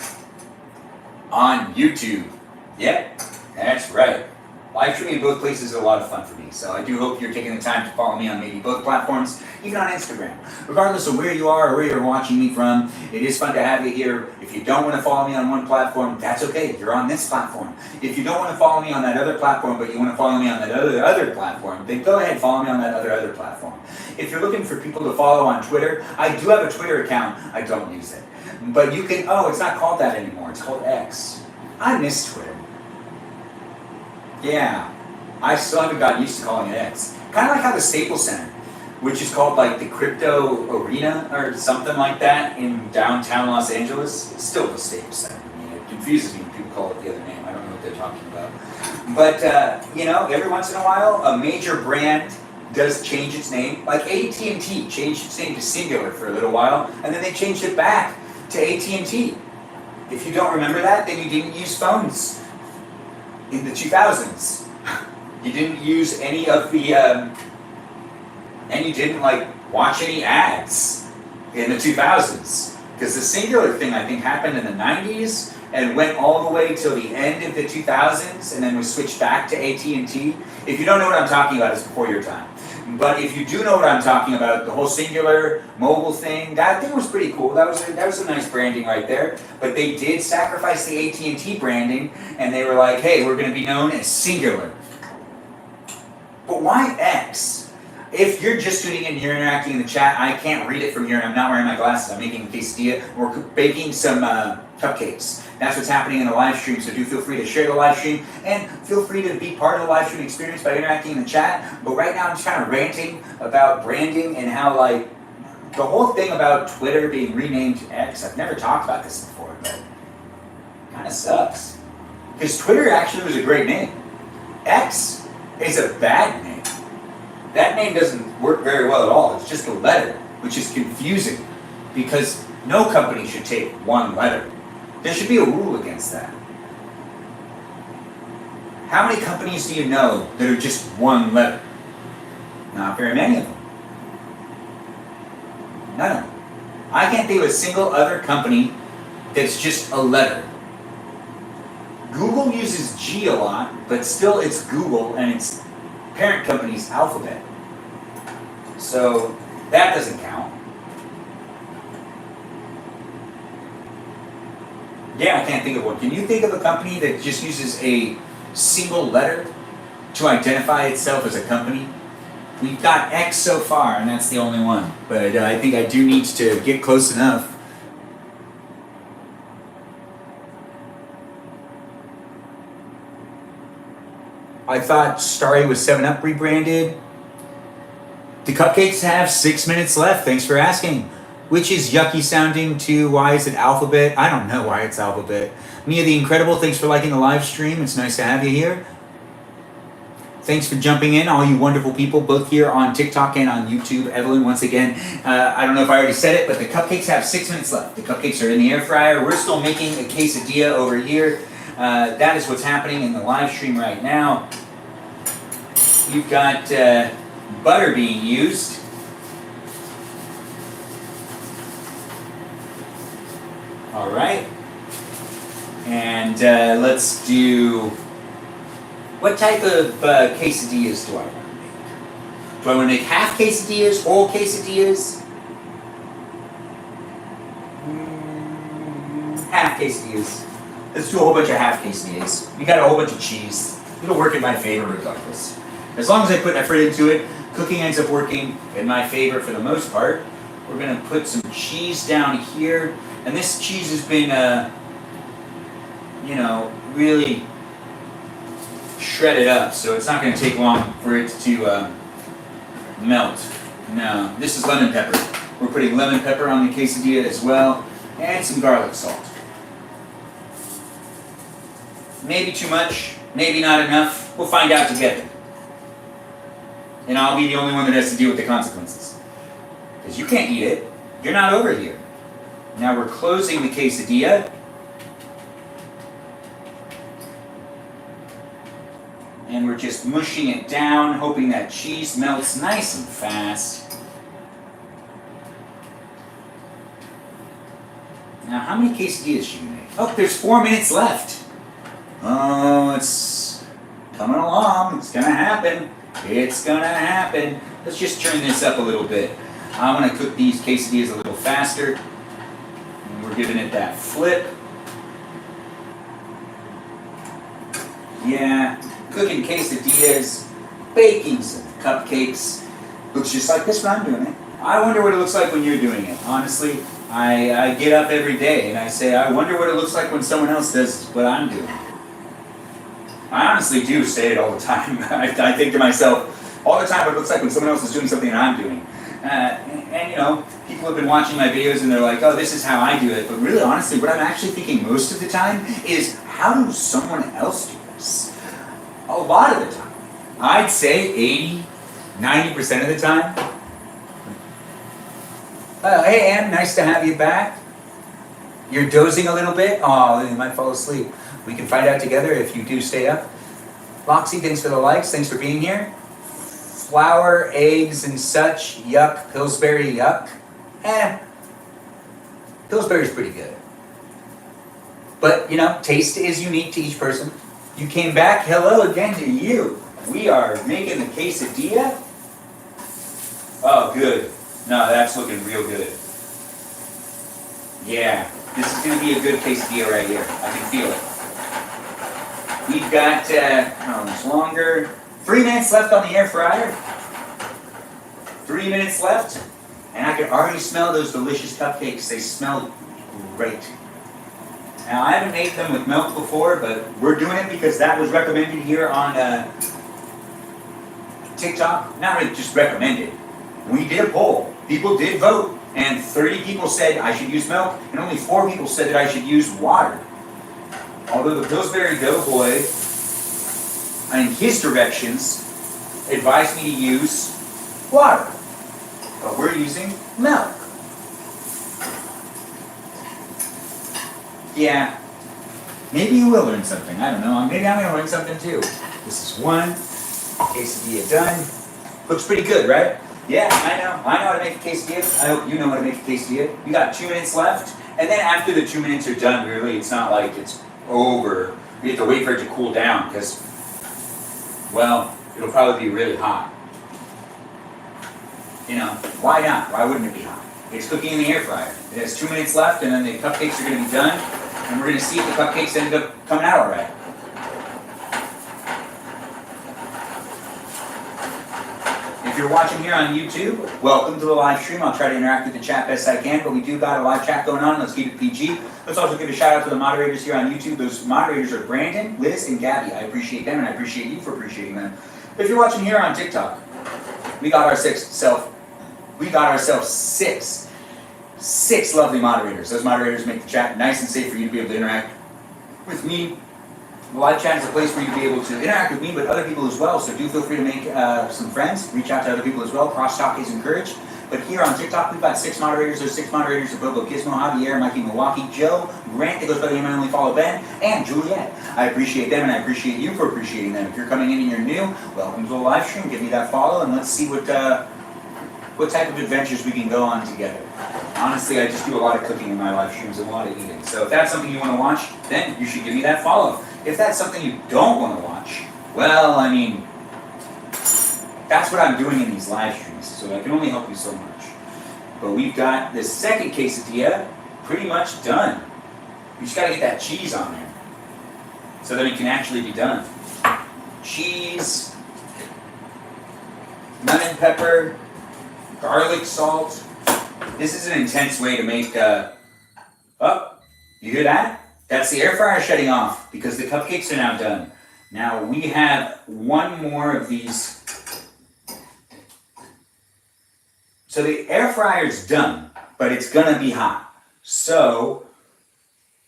on YouTube. Yep, that's right. Live streaming in both places is a lot of fun for me, so I do hope you're taking the time to follow me on maybe both platforms, even on Instagram. Regardless of where you are or where you're watching me from, it is fun to have you here. If you don't want to follow me on one platform, that's okay. You're on this platform. If you don't want to follow me on that other platform, but you want to follow me on that other platform, then go ahead and follow me on that other platform. If you're looking for people to follow on Twitter, I do have a Twitter account. I don't use it. But you can, it's not called that anymore. It's called X. I miss Twitter. Yeah, I still haven't gotten used to calling it X. Kind of like how the Staples Center, which is called like the Crypto Arena or something like that in downtown Los Angeles, it's still the Staples Center. I mean, it confuses me when people call it the other name. I don't know what they're talking about. But, every once in a while, a major brand does change its name. Like AT&T changed its name to Singular for a little while, and then they changed it back to AT&T. If you don't remember that, then you didn't use phones in the 2000s. You didn't use any of the, and you didn't watch any ads in the 2000s. Because the Singular thing, I think, happened in the 90s and went all the way till the end of the 2000s and then was switched back to AT&T. If you don't know what I'm talking about, it's before your time. But if you do know what I'm talking about, the whole Singular mobile thing, that thing was pretty cool. That was a nice branding right there. But they did sacrifice the AT&T branding, and they were like, hey, we're going to be known as Singular. But why X? If you're just tuning in and you're interacting in the chat, I can't read it from here, and I'm not wearing my glasses. I'm making a quesadilla. We're baking some cupcakes. That's what's happening in the live stream, so do feel free to share the live stream, and feel free to be part of the live stream experience by interacting in the chat. But right now I'm just kind of ranting about branding and how, the whole thing about Twitter being renamed to X, I've never talked about this before, but it kind of sucks. Because Twitter actually was a great name. X is a bad name. That name doesn't work very well at all. It's just a letter, which is confusing, because no company should take one letter. There should be a rule against that. How many companies do you know that are just one letter? Not very many of them. None of them. I can't think of a single other company that's just a letter. Google uses G a lot, but still it's Google and its parent company's Alphabet. So that doesn't count. Yeah, I can't think of one. Can you think of a company that just uses a single letter to identify itself as a company? We've got X so far, and that's the only one. But I think I do need to get close enough. I thought Starry was 7-Up rebranded. The Cupcakes have 6 minutes left. Thanks for asking. Which is yucky sounding to why is it alphabet? I don't know why it's alphabet. Mia the Incredible, thanks for liking the live stream. It's nice to have you here. Thanks for jumping in, all you wonderful people, both here on TikTok and on YouTube. Evelyn, once again, I don't know if I already said it, but the Cupcakes have 6 minutes left. The Cupcakes are in the air fryer. We're still making a quesadilla over here. That is what's happening in the live stream right now. You've got butter being used. All right. And let's do, what type of quesadillas do I want to make? Do I want to make half quesadillas, whole quesadillas? Half quesadillas. Let's do a whole bunch of half quesadillas. We got a whole bunch of cheese. It'll work in my favor regardless. As long as I put effort into it, cooking ends up working in my favor for the most part. We're going to put some cheese down here. And this cheese has been, really shredded up. So it's not going to take long for it to melt. No, this is lemon pepper. We're putting lemon pepper on the quesadilla as well. And some garlic salt. Maybe too much, maybe not enough. We'll find out together. And I'll be the only one that has to deal with the consequences. Because you can't eat it. You're not over here. Now we're closing the quesadilla. And we're just mushing it down, hoping that cheese melts nice and fast. Now, how many quesadillas should we make? Oh, there's 4 minutes left. Oh, it's coming along. It's gonna happen. It's gonna happen. Let's just turn this up a little bit. I want to cook these quesadillas a little faster. And we're giving it that flip. Yeah, cooking quesadillas, baking some cupcakes. Looks just like this when I'm doing it. I wonder what it looks like when you're doing it. Honestly, I get up every day and I say, I wonder what it looks like when someone else does what I'm doing. I honestly do say it all the time. I think to myself all the time what it looks like when someone else is doing something that I'm doing. And people have been watching my videos and they're like, oh, this is how I do it. But really, honestly, what I'm actually thinking most of the time is, how does someone else do this? A lot of the time. I'd say 80, 90% of the time. Hey, Ann, nice to have you back. You're dozing a little bit? Oh, you might fall asleep. We can find out together if you do stay up. Loxy, thanks for the likes. Thanks for being here. Flour, eggs, and such. Yuck. Pillsbury, yuck. Pillsbury's pretty good. But, taste is unique to each person. You came back. Hello again to you. We are making the quesadilla. Oh, good. No, that's looking real good. Yeah, this is going to be a good quesadilla right here. I can feel it. We've got, how much longer? 3 minutes left on the air fryer. 3 minutes left. And I can already smell those delicious cupcakes. They smell great. Now, I haven't made them with milk before, but we're doing it because that was recommended here on TikTok. Not really just recommended. We did a poll. People did vote. And 30 people said I should use milk, and only 4 people said that I should use water. Although the Pillsbury Doughboy, in his directions, advised me to use water. But we're using milk. Yeah. Maybe you will learn something. I don't know. Maybe I'm going to learn something too. This is one. Quesadilla done. Looks pretty good, right? Yeah, I know. I know how to make a quesadilla. I hope you know how to make a quesadilla. You got 2 minutes left. And then after the 2 minutes are done, really, it's not like it's over. We have to wait for it to cool down because, well, it'll probably be really hot. Why not? Why wouldn't it be hot? It's cooking in the air fryer. It has 2 minutes left, and then the cupcakes are going to be done. And we're going to see if the cupcakes ended up coming out all right. If you're watching here on YouTube, welcome to the live stream. I'll try to interact with the chat best I can, but we do got a live chat going on. Let's keep it PG. Let's also give a shout out to the moderators here on YouTube. Those moderators are Brandon, Liz, and Gabby. I appreciate them, and I appreciate you for appreciating them. If you're watching here on TikTok, we got ourselves six lovely moderators. Those moderators make the chat nice and safe for you to be able to interact with me. The live chat is a place for you to be able to interact with me, but other people as well. So do feel free to make some friends, reach out to other people as well. Crosstalk is encouraged. But here on TikTok, we've got 6 moderators. There's 6 moderators of Bobo Gizmo, Javier, Mikey Milwaukee, Joe, Grant, that goes by the name I only follow Ben, and Juliet. I appreciate them, and I appreciate you for appreciating them. If you're coming in and you're new, welcome to the live stream. Give me that follow, and let's see what type of adventures we can go on together. Honestly, I just do a lot of cooking in my live streams and a lot of eating. So if that's something you want to watch, then you should give me that follow. If that's something you don't want to watch, well, I mean, that's what I'm doing in these live streams, so I can only help you so much. But we've got the second quesadilla pretty much done. We just got to get that cheese on there so that it can actually be done. Cheese, lemon pepper, garlic salt. This is an intense way to make, oh, you hear that? That's the air fryer shutting off because the cupcakes are now done. Now we have one more of these. So the air fryer's done, but it's gonna be hot. So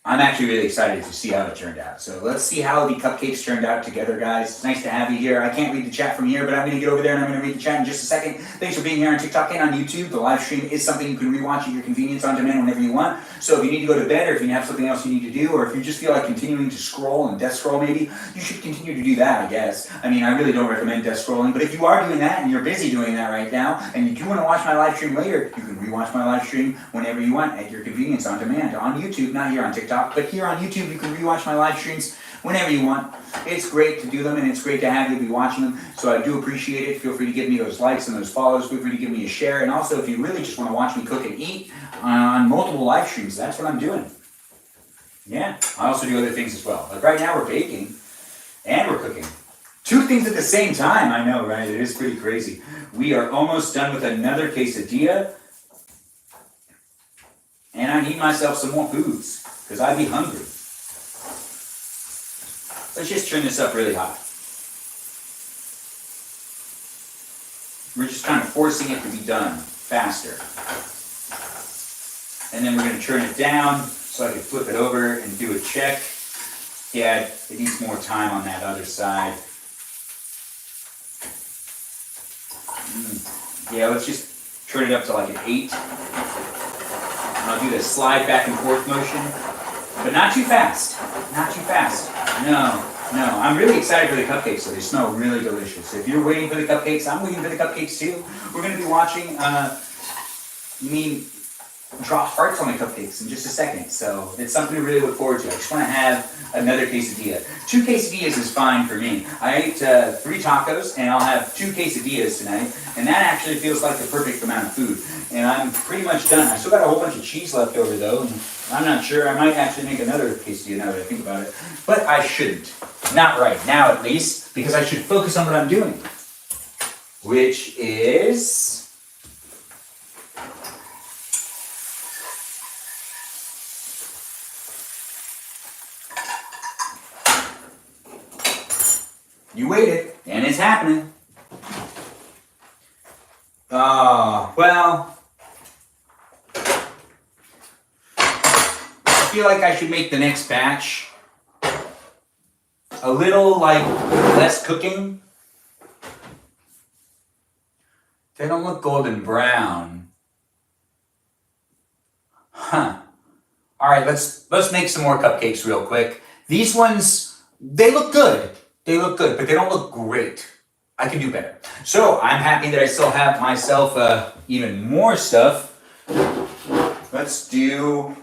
I'm actually really excited to see how it turned out. So let's see how the cupcakes turned out together, guys. It's nice to have you here. I can't read the chat from here, but I'm going to get over there and I'm going to read the chat in just a second. Thanks for being here on TikTok and on YouTube. The live stream is something you can rewatch at your convenience on demand whenever you want. So if you need to go to bed or if you have something else you need to do, or if you just feel like continuing to scroll and death scroll maybe, you should continue to do that, I guess. I mean, I really don't recommend death scrolling, but if you are doing that and you're busy doing that right now and you do want to watch my live stream later, you can rewatch my live stream whenever you want at your convenience on demand on YouTube, not here on TikTok, but here on YouTube. You can rewatch my live streams whenever you want. It's great to do them and it's great to have you be watching them. So I do appreciate it. Feel free to give me those likes and those follows. Feel free to give me a share. And also if you really just want to watch me cook and eat on multiple live streams, that's what I'm doing. Yeah, I also do other things as well. Like right now we're baking and we're cooking. 2 things at the same time. I know, right? It is pretty crazy. We are almost done with another quesadilla. And I need myself some more foods because I'd be hungry. Let's just turn this up really hot. We're just kind of forcing it to be done faster. And then we're going to turn it down so I can flip it over and do a check. Yeah, it needs more time on that other side. Yeah, let's just turn it up to like an 8. And I'll do the slide back and forth motion. But not too fast. Not too fast. No. I'm really excited for the cupcakes, so they smell really delicious. If you're waiting for the cupcakes, I'm waiting for the cupcakes too. We're going to be watching me drop hearts on the cupcakes in just a second. So it's something to really look forward to. I just want to have another quesadilla. 2 quesadillas is fine for me. I ate 3 tacos, and I'll have 2 quesadillas tonight. And that actually feels like the perfect amount of food. And I'm pretty much done. I still got a whole bunch of cheese left over, though. And I'm not sure. I might actually make another quesadilla now that I think about it. But I shouldn't. Not right now, at least, because I should focus on what I'm doing. Which is... You waited, and it's happening. Well... I feel like I should make the next batch a little, like, less cooking. They don't look golden brown. Huh. All right, let's make some more cupcakes real quick. These ones, they look good. They look good, but they don't look great. I can do better. So I'm happy that I still have myself even more stuff. Let's do...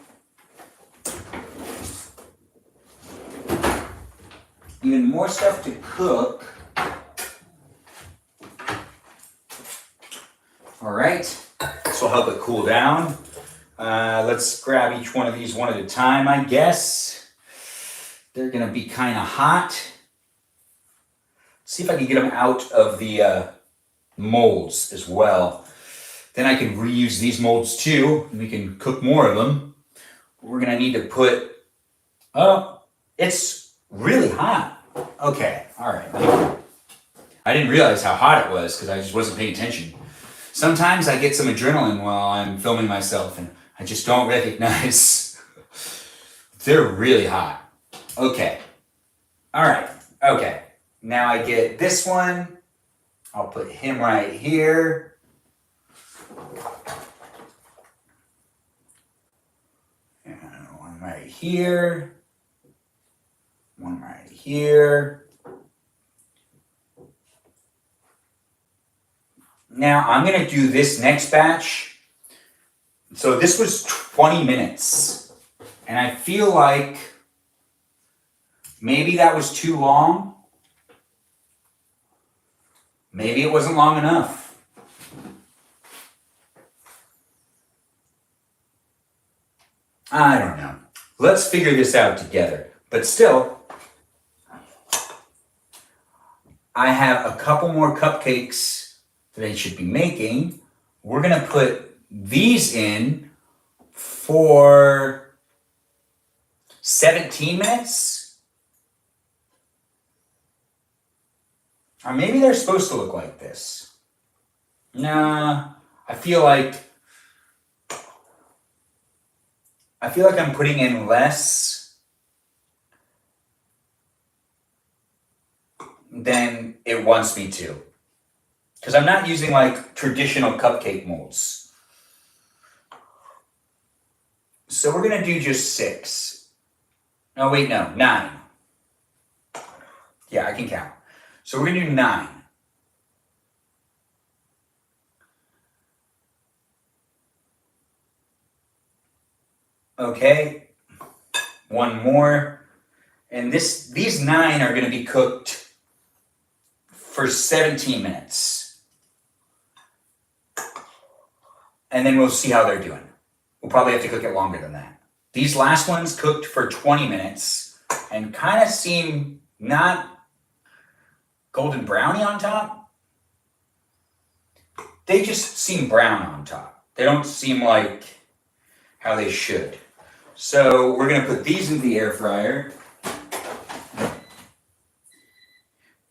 even more stuff to cook. All right, this will help it cool down. Let's grab each one of these one at a time, I guess. They're gonna be kind of hot. See if I can get them out of the molds as well. Then I can reuse these molds too, and we can cook more of them. We're gonna need to put, oh, it's really hot. Okay, all right. I didn't realize how hot it was because I just wasn't paying attention. Sometimes I get some adrenaline while I'm filming myself and I just don't recognize. They're really hot. Okay. All right. Okay. Now I get this one. I'll put him right here. And one right here. One right here. Now I'm gonna do this next batch. So this was 20 minutes. And I feel like maybe that was too long. Maybe it wasn't long enough. I don't know. Let's figure this out together. But still, I have a couple more cupcakes that I should be making. We're gonna put these in for 17 minutes. Or maybe they're supposed to look like this. Nah, I feel like I'm putting in less than it wants me to. Because I'm not using like traditional cupcake molds. So we're gonna do just 6. No, wait, no, 9. Yeah, I can count. So we're gonna do 9. Okay, one more. And these 9 are gonna be cooked for 17 minutes. And then we'll see how they're doing. We'll probably have to cook it longer than that. These last ones cooked for 20 minutes and kind of seem not golden brownie on top. They just seem brown on top. They don't seem like how they should. So we're gonna put these in the air fryer.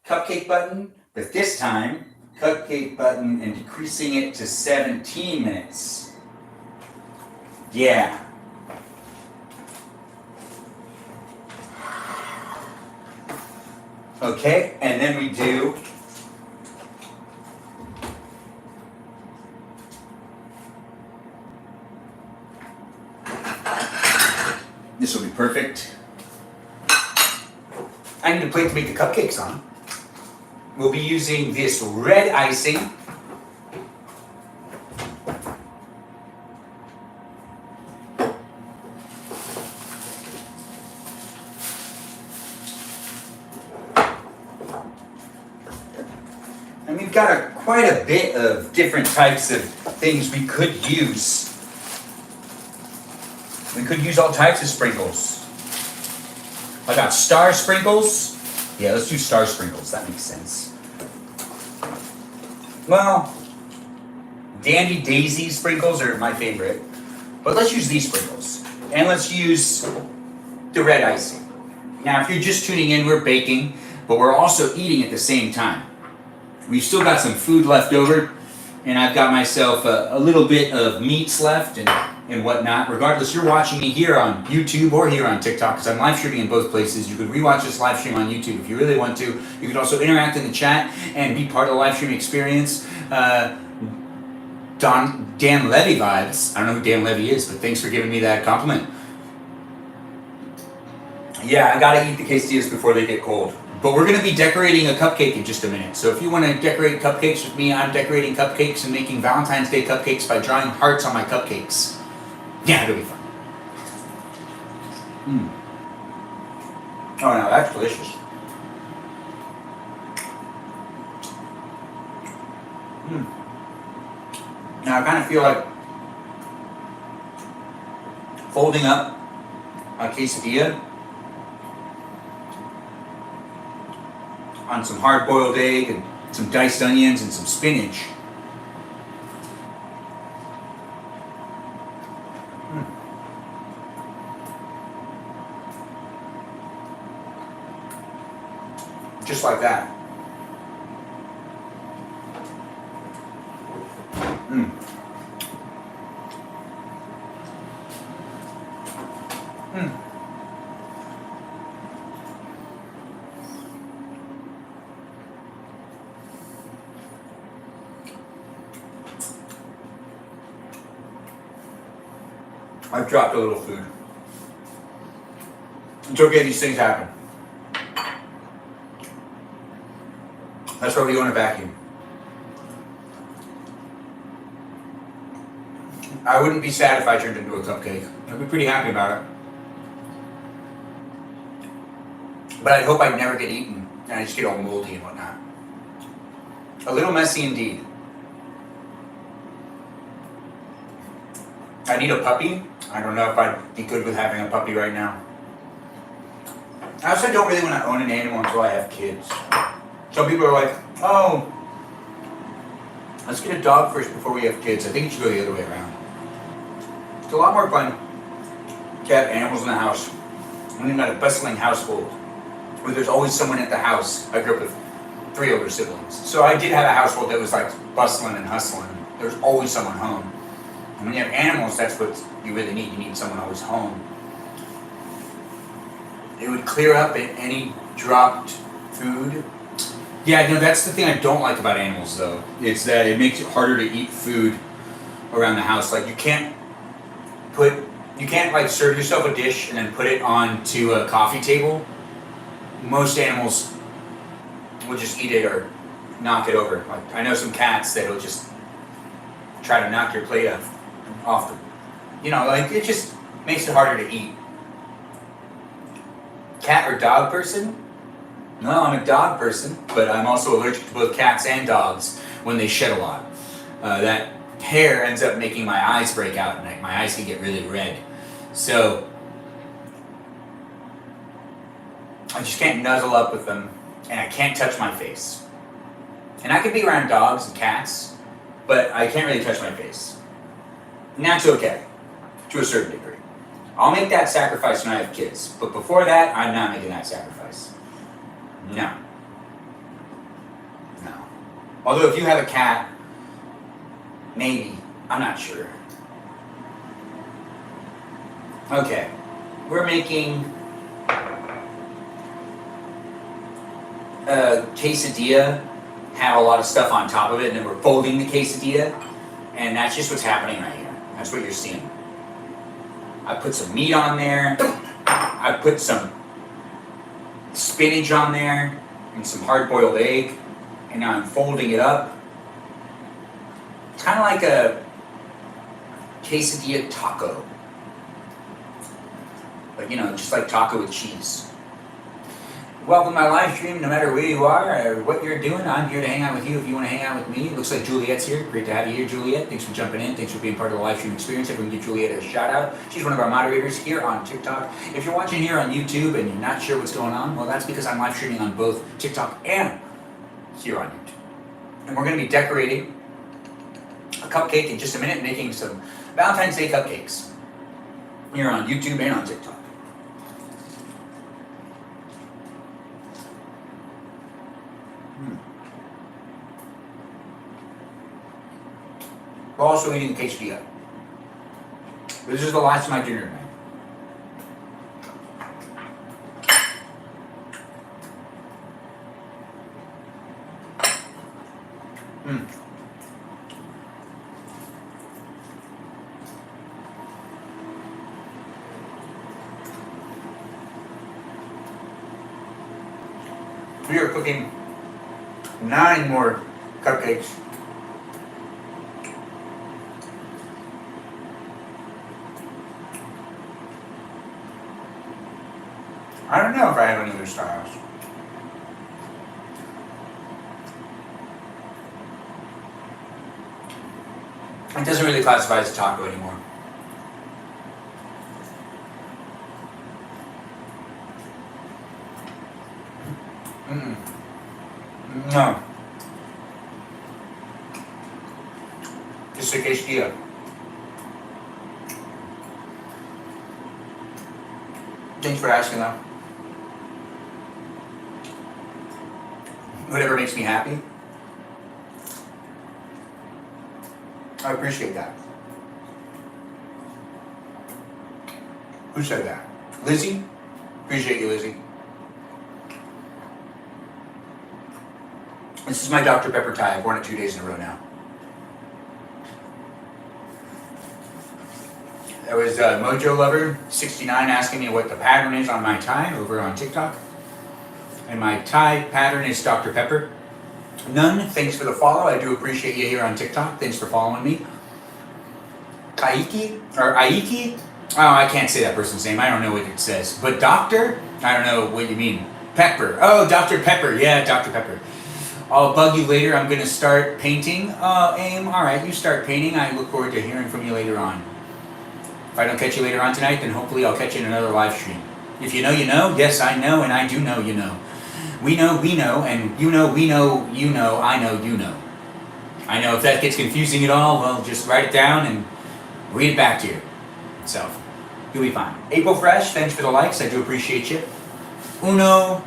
Cupcake button, but this time, cupcake button and decreasing it to 17 minutes. Yeah. Okay, and then we do this will be perfect. I need a plate to make the cupcakes on. We'll be using this red icing. And we've got quite a bit of different types of things we could use. We could use all types of sprinkles. I got star sprinkles. Yeah, let's do star sprinkles. That makes sense. Well, Dandy Daisy sprinkles are my favorite. But let's use these sprinkles. And let's use the red icing. Now, if you're just tuning in, we're baking, but we're also eating at the same time. We've still got some food left over, and I've got myself a little bit of meats left and whatnot. Regardless, you're watching me here on YouTube or here on TikTok, because I'm live streaming in both places. You could rewatch this live stream on YouTube if you really want to. You could also interact in the chat and be part of the live stream experience. Dan Levy vibes. I don't know who Dan Levy is, but thanks for giving me that compliment. Yeah, I gotta eat the quesadillas before they get cold. But we're gonna be decorating a cupcake in just a minute. So if you wanna decorate cupcakes with me, I'm decorating cupcakes and making Valentine's Day cupcakes by drawing hearts on my cupcakes. Yeah, it'll be fun. Oh no, that's delicious. Now I kind of feel like folding up a quesadilla on some hard-boiled egg and some diced onions and some spinach. Just like that. I've dropped a little food. It's okay, these things happen. That's why we own a vacuum. I wouldn't be sad if I turned into a cupcake. I'd be pretty happy about it. But I'd hope I'd never get eaten and I just get all moldy and whatnot. A little messy indeed. I need a puppy. I don't know if I'd be good with having a puppy right now. I also don't really want to own an animal until I have kids. Some people are like, oh, let's get a dog first before we have kids. I think it should go the other way around. It's a lot more fun to have animals in the house when you're not a bustling household where there's always someone at the house. I grew up with 3 older siblings. So I did have a household that was like bustling and hustling. There's always someone home. And when you have animals, that's what you really need. You need someone always home. It would clear up any dropped food. Yeah, no, that's the thing I don't like about animals, though. It's that it makes it harder to eat food around the house. Like, you can't like serve yourself a dish and then put it onto a coffee table. Most animals will just eat it or knock it over. Like, I know some cats that'll just try to knock your plate off the, you know, like, it just makes it harder to eat. Cat or dog person? No, I'm a dog person, but I'm also allergic to both cats and dogs when they shed a lot. That hair ends up making my eyes break out at night. My eyes can get really red. So I just can't nuzzle up with them, and I can't touch my face. And I can be around dogs and cats, but I can't really touch my face. And that's okay, to a certain degree. I'll make that sacrifice when I have kids, but before that, I'm not making that sacrifice. No. Although if you have a cat, maybe. I'm not sure. Okay. We're making a quesadilla, have a lot of stuff on top of it, and then we're folding the quesadilla, and that's just what's happening right here. That's what you're seeing. I put some meat on there. I put some spinach on there and some hard-boiled egg, and now I'm folding it up. It's kind of like a quesadilla taco, but you know, just like taco with cheese. Welcome to my live stream, no matter where you are or what you're doing. I'm here to hang out with you if you want to hang out with me. It looks like Juliet's here. Great to have you here, Juliet. Thanks for jumping in. Thanks for being part of the live stream experience. If we can give Juliet a shout out. She's one of our moderators here on TikTok. If you're watching here on YouTube and you're not sure what's going on, well, that's because I'm live streaming on both TikTok and here on YouTube. And we're going to be decorating a cupcake in just a minute, making some Valentine's Day cupcakes here on YouTube and on TikTok. We're also eating a quesadilla. This is the last of my dinner tonight. We are cooking 9 more cupcakes. I don't know if I have any other styles. It doesn't really classify as a taco anymore. No. Just a quesadilla. Thanks for asking though. Whatever makes me happy. I appreciate that. Who said that? Lizzie? Appreciate you, Lizzie. This is my Dr. Pepper tie. I've worn it 2 days in a row now. There was Mojo Lover 69 asking me what the pattern is on my tie over on TikTok. And my tie pattern is Dr. Pepper. None, thanks for the follow. I do appreciate you here on TikTok. Thanks for following me. Kaiki? Or Aiki? Oh, I can't say that person's name. I don't know what it says. But Doctor? I don't know what you mean. Pepper. Oh, Dr. Pepper. Yeah, Dr. Pepper. I'll bug you later. I'm going to start painting. Aim. All right, you start painting. I look forward to hearing from you later on. If I don't catch you later on tonight, then hopefully I'll catch you in another live stream. If you know, you know. Yes, I know, and I do know, you know. We know, and you know, we know, you know, I know, you know. I know if that gets confusing at all, well, just write it down and read it back to you. So, you'll be fine. April Fresh, thanks for the likes. I do appreciate you. Uno.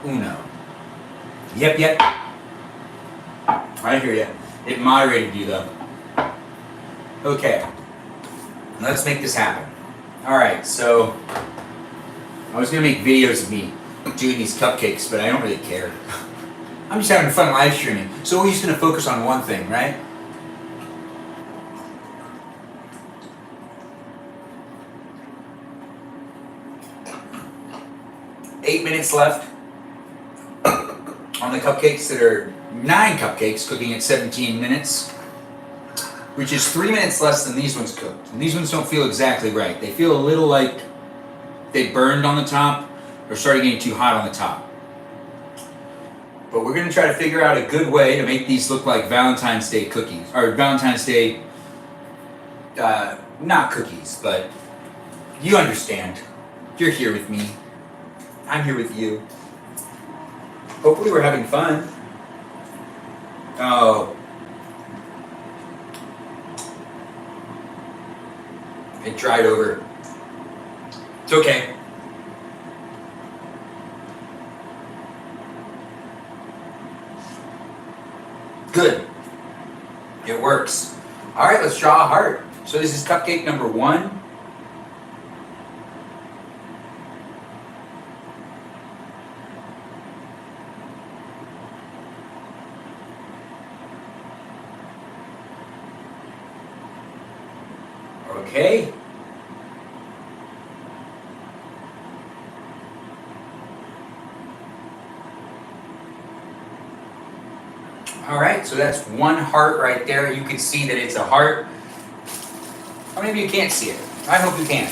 Yep. I hear you. It moderated you, though. Okay. Let's make this happen. Alright, so I was going to make videos of me doing these cupcakes, but I don't really care. I'm just having fun live streaming. So we're just going to focus on one thing, right? Eight minutes left on the cupcakes that are 9 cupcakes cooking at 17 minutes. Which is 3 minutes less than these ones cooked. And these ones don't feel exactly right. They feel a little like they burned on the top or started getting too hot on the top. But we're going to try to figure out a good way to make these look like Valentine's Day cookies. Or Valentine's Day, not cookies, but you understand. You're here with me. I'm here with you. Hopefully we're having fun. Oh. It dried over. It's okay. Good. It works. All right, let's draw a heart. So this is cupcake number 1. Okay. All right, so that's one heart right there. You can see that it's a heart. Or maybe you can't see it. I hope you can.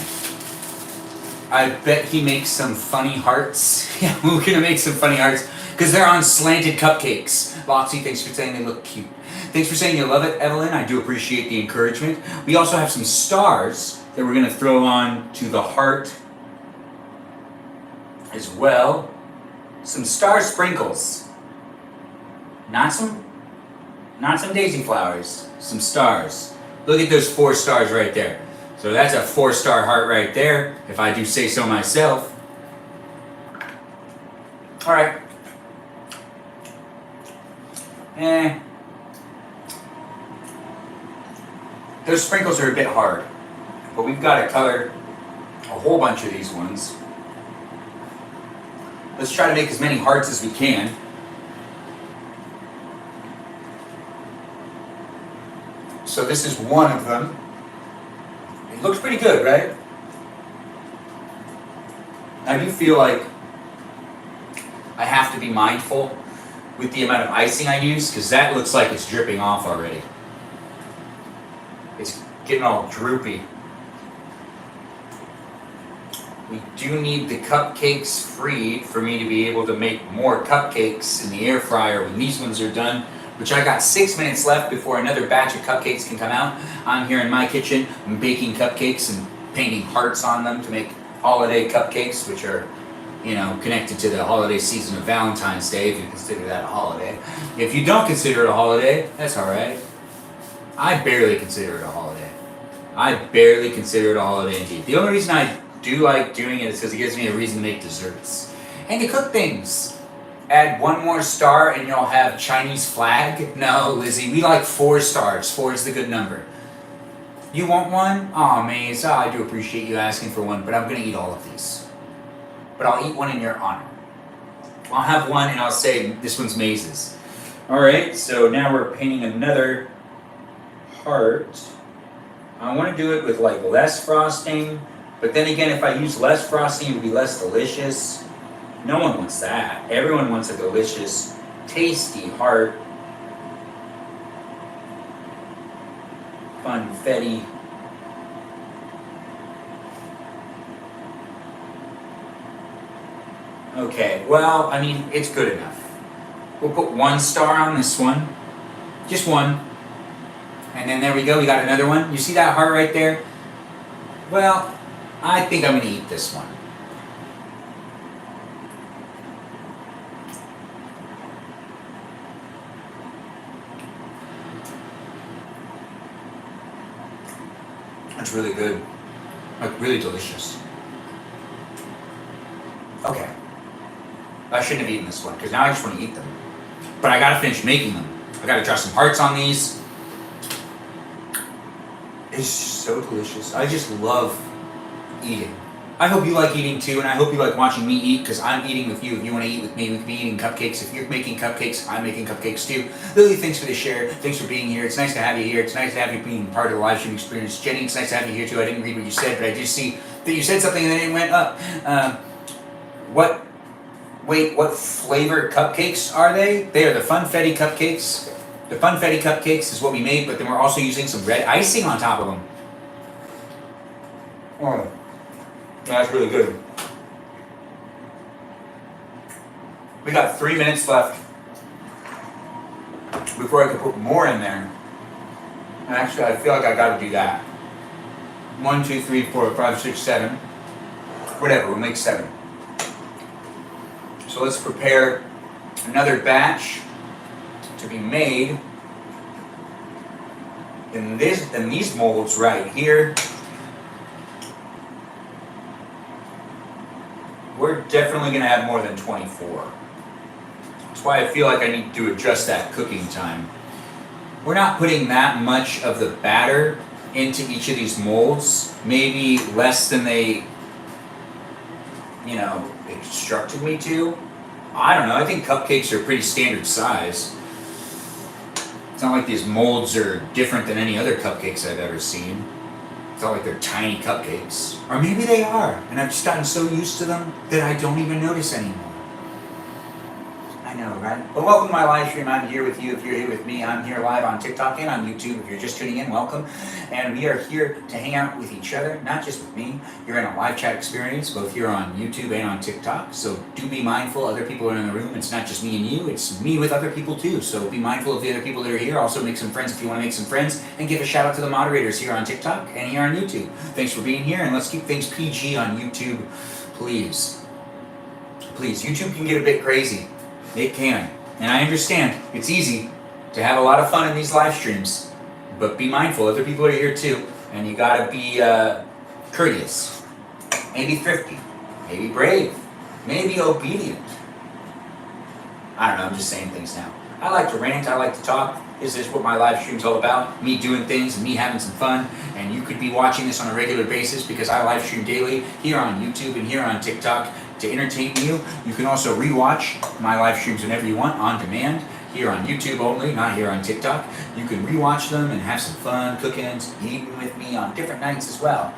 I bet he makes some funny hearts. Yeah, we're gonna make some funny hearts because they're on slanted cupcakes. Loxy, thanks for saying they look cute. Thanks for saying you love it, Evelyn. I do appreciate the encouragement. We also have some stars that we're going to throw on to the heart as well. Some star sprinkles. Not some daisy flowers. Some stars. Look at those 4 stars right there. So that's a 4-star heart right there, if I do say so myself. All right. Those sprinkles are a bit hard, but we've got to color a whole bunch of these ones. Let's try to make as many hearts as we can. So this is one of them. It looks pretty good, right? I do feel like I have to be mindful with the amount of icing I use, because that looks like it's dripping off already. It's getting all droopy. We do need the cupcakes freed for me to be able to make more cupcakes in the air fryer when these ones are done, which I got 6 minutes left before another batch of cupcakes can come out. I'm here in my kitchen, I'm baking cupcakes and painting hearts on them to make holiday cupcakes, which are connected to the holiday season of Valentine's Day, if you consider that a holiday. If you don't consider it a holiday, that's alright. I barely consider it a holiday. I barely consider it a holiday indeed. The only reason I do like doing it is because it gives me a reason to make desserts and to cook things. Add one more star and you'll have Chinese flag. No, Lizzie, we like 4 stars. 4 is the good number. You want one? Aw, Maze, I do appreciate you asking for one, but I'm going to eat all of these. But I'll eat one in your honor. I'll have one and I'll say, this one's Maze's. Alright, so now we're painting another heart. I want to do it with like less frosting, but then again, if I use less frosting, it would be less delicious. No one wants that. Everyone wants a delicious, tasty heart. Funfetti. Okay, well, I mean, it's good enough. We'll put 1 star on this one. Just 1. And then there we go, we got another one. You see that heart right there? Well, I think I'm going to eat this one. That's really good. Like, really delicious. Okay. I shouldn't have eaten this one, because now I just want to eat them. But I gotta finish making them. I gotta draw some hearts on these. It's so delicious. I just love eating. I hope you like eating too, and I hope you like watching me eat, because I'm eating with you. If you want to eat with me, we could be eating cupcakes. If you're making cupcakes, I'm making cupcakes too. Lily, thanks for the share. Thanks for being here. It's nice to have you here. It's nice to have you being part of the live stream experience. Jenny, it's nice to have you here too. I didn't read what you said, but I did see that you said something and then it went up. What flavor cupcakes are they? They are the Funfetti cupcakes. The Funfetti cupcakes is what we made, but then we're also using some red icing on top of them. Oh, that's really good. We got 3 minutes left before I can put more in there. And actually, I feel like I gotta do that. 1, 2, 3, 4, 5, 6, 7. Whatever, we'll make 7. So let's prepare another batch to be made in these molds right here. We're definitely going to have more than 24. That's why I feel like I need to adjust that cooking time. We're not putting that much of the batter into each of these molds, maybe less than they, instructed me to. I don't know, I think cupcakes are pretty standard size. It's not like these molds are different than any other cupcakes I've ever seen. It's not like they're tiny cupcakes. Or maybe they are, and I've just gotten so used to them that I don't even notice anymore. I know, right? But welcome to my live stream. I'm here with you. If you're here with me, I'm here live on TikTok and on YouTube. If you're just tuning in, welcome. And we are here to hang out with each other, not just with me. You're in a live chat experience, both here on YouTube and on TikTok. So do be mindful. Other people are in the room. It's not just me and you. It's me with other people too. So be mindful of the other people that are here. Also make some friends if you want to make some friends. And give a shout out to the moderators here on TikTok and here on YouTube. Thanks for being here. And let's keep things PG on YouTube, please. Please, YouTube can get a bit crazy. It can. And I understand. It's easy to have a lot of fun in these live streams. But be mindful. Other people are here too. And you gotta be courteous. Maybe thrifty. Maybe brave. Maybe obedient. I don't know. I'm just saying things now. I like to rant. I like to talk. This is what my live stream's all about. Me doing things and me having some fun. And you could be watching this on a regular basis because I live stream daily here on YouTube and here on TikTok. To entertain you, you can also rewatch my live streams whenever you want on demand, here on YouTube only, not here on TikTok. You can rewatch them and have some fun cooking, eating with me on different nights as well.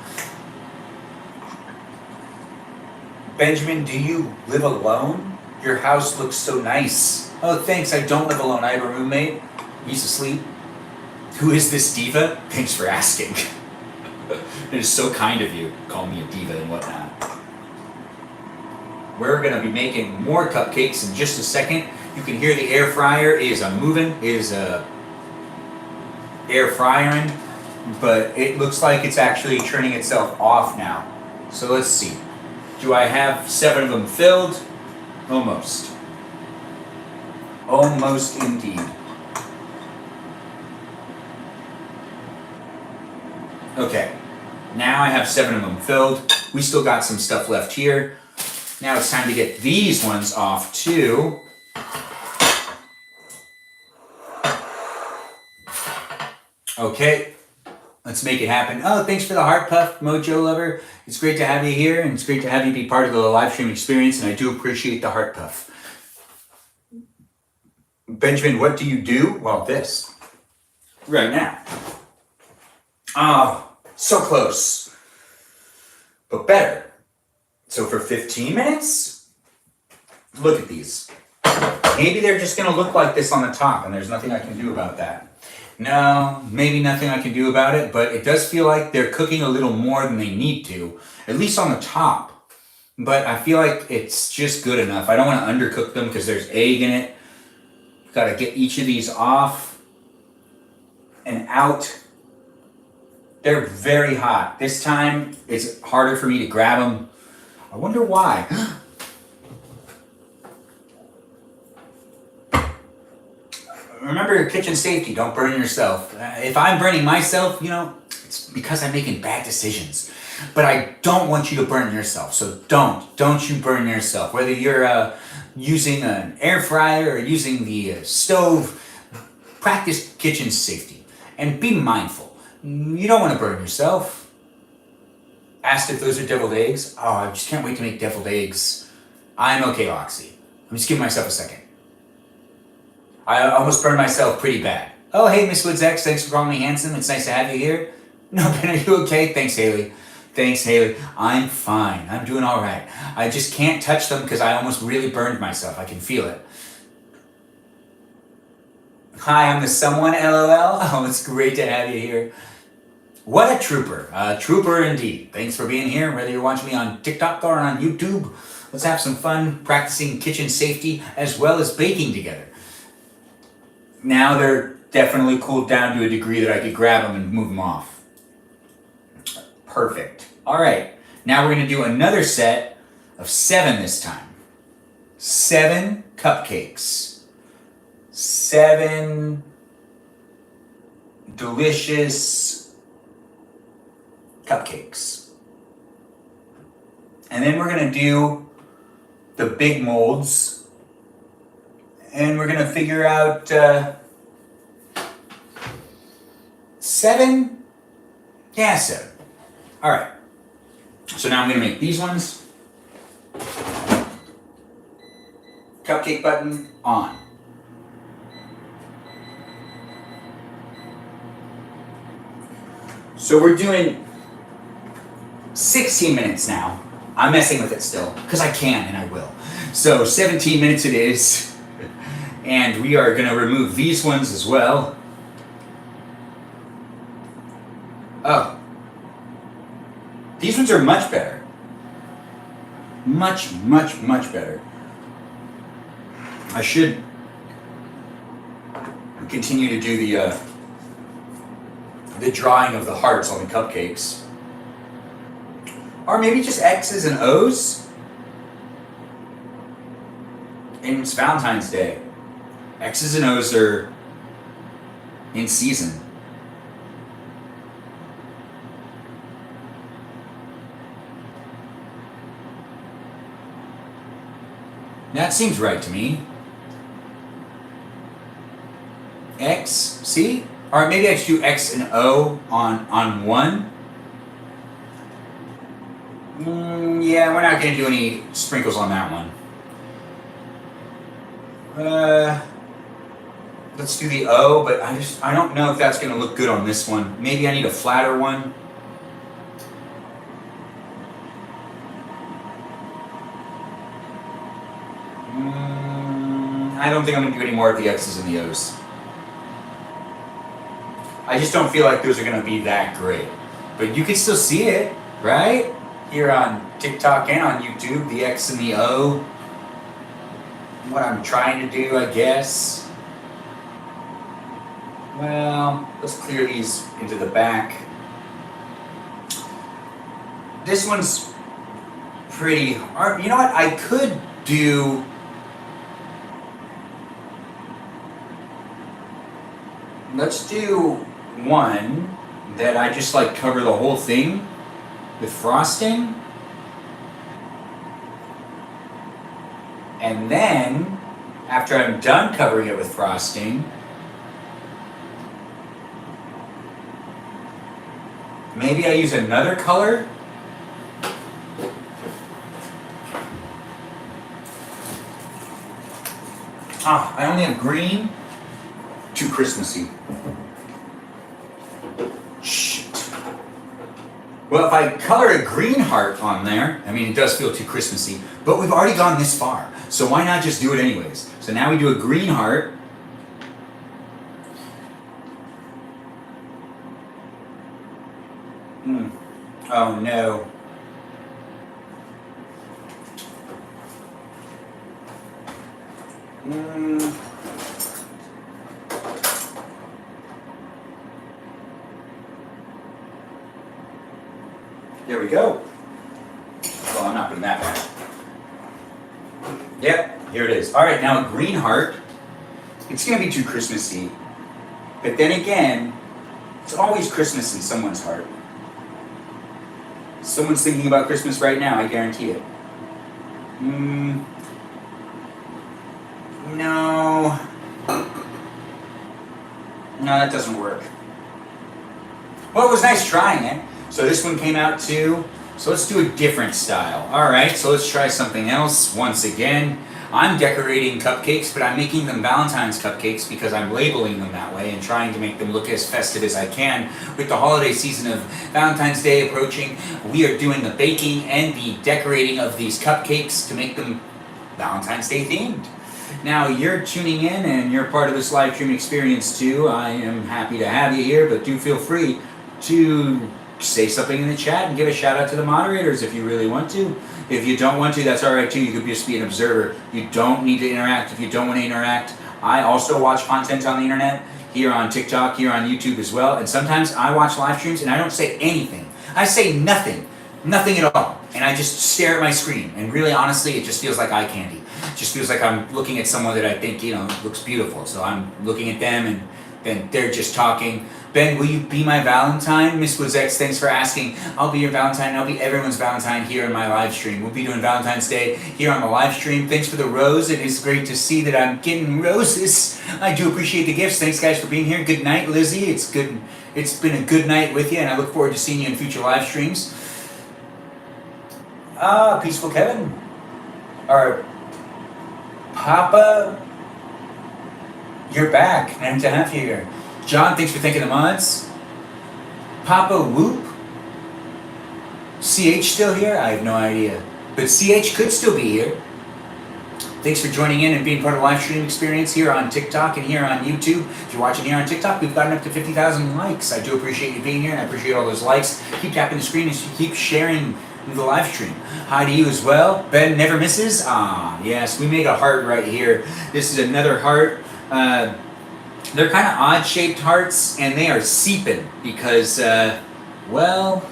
Benjamin, do you live alone? Your house looks so nice. Oh, thanks, I don't live alone. I have a roommate. He's asleep. Who is this diva? Thanks for asking. It is so kind of you. Call me a diva and whatnot. We're going to be making more cupcakes in just a second. You can hear the air fryer is moving, is air frying, but it looks like it's actually turning itself off now. So let's see. Do I have 7 of them filled? Almost. Almost indeed. Okay, now I have 7 of them filled. We still got some stuff left here. Now it's time to get these ones off too. Okay, let's make it happen. Oh, thanks for the heart puff, Mojo Lover. It's great to have you here, and it's great to have you be part of the live stream experience, and I do appreciate the heart puff. Benjamin, what do you do? Well, this. Right now. Oh, so close. But better. So for 15 minutes, look at these. Maybe they're just going to look like this on the top, and there's nothing I can do about that. No, maybe nothing I can do about it, but it does feel like they're cooking a little more than they need to, at least on the top. But I feel like it's just good enough. I don't want to undercook them because there's egg in it. Got to get each of these off and out. They're very hot. This time, it's harder for me to grab them. I wonder why. Remember kitchen safety, don't burn yourself. If I'm burning myself, you know, it's because I'm making bad decisions. But I don't want you to burn yourself, so don't you burn yourself. Whether you're using an air fryer or using the stove, practice kitchen safety and be mindful. You don't want to burn yourself. Asked if those are deviled eggs. Oh, I just can't wait to make deviled eggs. I'm okay, Loxy. I'm just giving myself a second. I almost burned myself pretty bad. Oh, hey, Miss Woods X, thanks for calling me handsome. It's nice to have you here. No, Ben, are you okay? Thanks, Haley. Thanks, Haley. I'm fine. I'm doing all right. I just can't touch them because I almost really burned myself. I can feel it. Hi, I'm the someone, LOL. Oh, it's great to have you here. What a trooper. A trooper indeed. Thanks for being here, whether you're watching me on TikTok or on YouTube. Let's have some fun practicing kitchen safety as well as baking together. Now they're definitely cooled down to a degree that I could grab them and move them off. Perfect. All right, now we're going to do another set of 7 this time. 7 cupcakes. 7 delicious cupcakes. And then we're going to do the big molds. And we're going to figure out 7? Yeah, 7. All right. So now I'm going to make these ones. Cupcake button on. So we're doing 16 minutes now. I'm messing with it still because I can and I will. So 17 minutes it is. And we are going to remove these ones as well. Oh. These ones are much better. Much, much, much better. I should continue to do the drawing of the hearts on the cupcakes. Or maybe just X's and O's. And it's Valentine's Day. X's and O's are in season. That seems right to me. X, see? Or maybe I should do X and O on one. Yeah, we're not going to do any sprinkles on that one. Let's do the O, but I don't know if that's going to look good on this one. Maybe I need a flatter one. I don't think I'm going to do any more of the X's and the O's. I just don't feel like those are going to be that great. But you can still see it, right? Here on TikTok and on YouTube, the X and the O. What I'm trying to do, I guess. Well, let's clear these into the back. This one's pretty hard. You know what? I could do... Let's do one that I just like cover the whole thing with frosting. And then, after I'm done covering it with frosting, maybe I use another color. I only have green. Too Christmassy. Shit. Well, if I color a green heart on there, I mean, it does feel too Christmassy, but we've already gone this far, so why not just do it anyways? So now we do a green heart. Oh no. There we go. Well, I'm not putting that back. Yep, here it is. All right, now a green heart. It's going to be too Christmassy. But then again, it's always Christmas in someone's heart. Someone's thinking about Christmas right now, I guarantee it. No. No, that doesn't work. Well, it was nice trying it. So this one came out too. So let's do a different style. All right, so let's try something else once again. I'm decorating cupcakes, but I'm making them Valentine's cupcakes because I'm labeling them that way and trying to make them look as festive as I can. With the holiday season of Valentine's Day approaching, we are doing the baking and the decorating of these cupcakes to make them Valentine's Day themed. Now, you're tuning in and you're part of this live stream experience too. I am happy to have you here, but do feel free to say something in the chat and give a shout out to the moderators if you really want to. If you don't want to, that's alright too. You could just be an observer. You don't need to interact if you don't want to interact. I also watch content on the internet, here on TikTok, here on YouTube as well. And sometimes I watch live streams and I don't say anything. I say nothing. Nothing at all. And I just stare at my screen. And really, honestly, it just feels like eye candy. It just feels like I'm looking at someone that I think, looks beautiful. So I'm looking at them and then they're just talking. Ben, will you be my Valentine? Miss Wizex, thanks for asking. I'll be your Valentine. I'll be everyone's Valentine here in my live stream. We'll be doing Valentine's Day here on the live stream. Thanks for the rose. It is great to see that I'm getting roses. I do appreciate the gifts. Thanks, guys, for being here. Good night, Lizzie. It's good. It's been a good night with you, and I look forward to seeing you in future live streams. Peaceful Kevin. Or Papa, you're back. Nice to have you here. John, thanks for thanking the mods. Papa Whoop. CH still here? I have no idea. But CH could still be here. Thanks for joining in and being part of the live stream experience here on TikTok and here on YouTube. If you're watching here on TikTok, we've gotten up to 50,000 likes. I do appreciate you being here and I appreciate all those likes. Keep tapping the screen and keep sharing the live stream. Hi to you as well. Ben never misses. Yes, we made a heart right here. This is another heart. They're kind of odd-shaped hearts, and they are seeping because, well,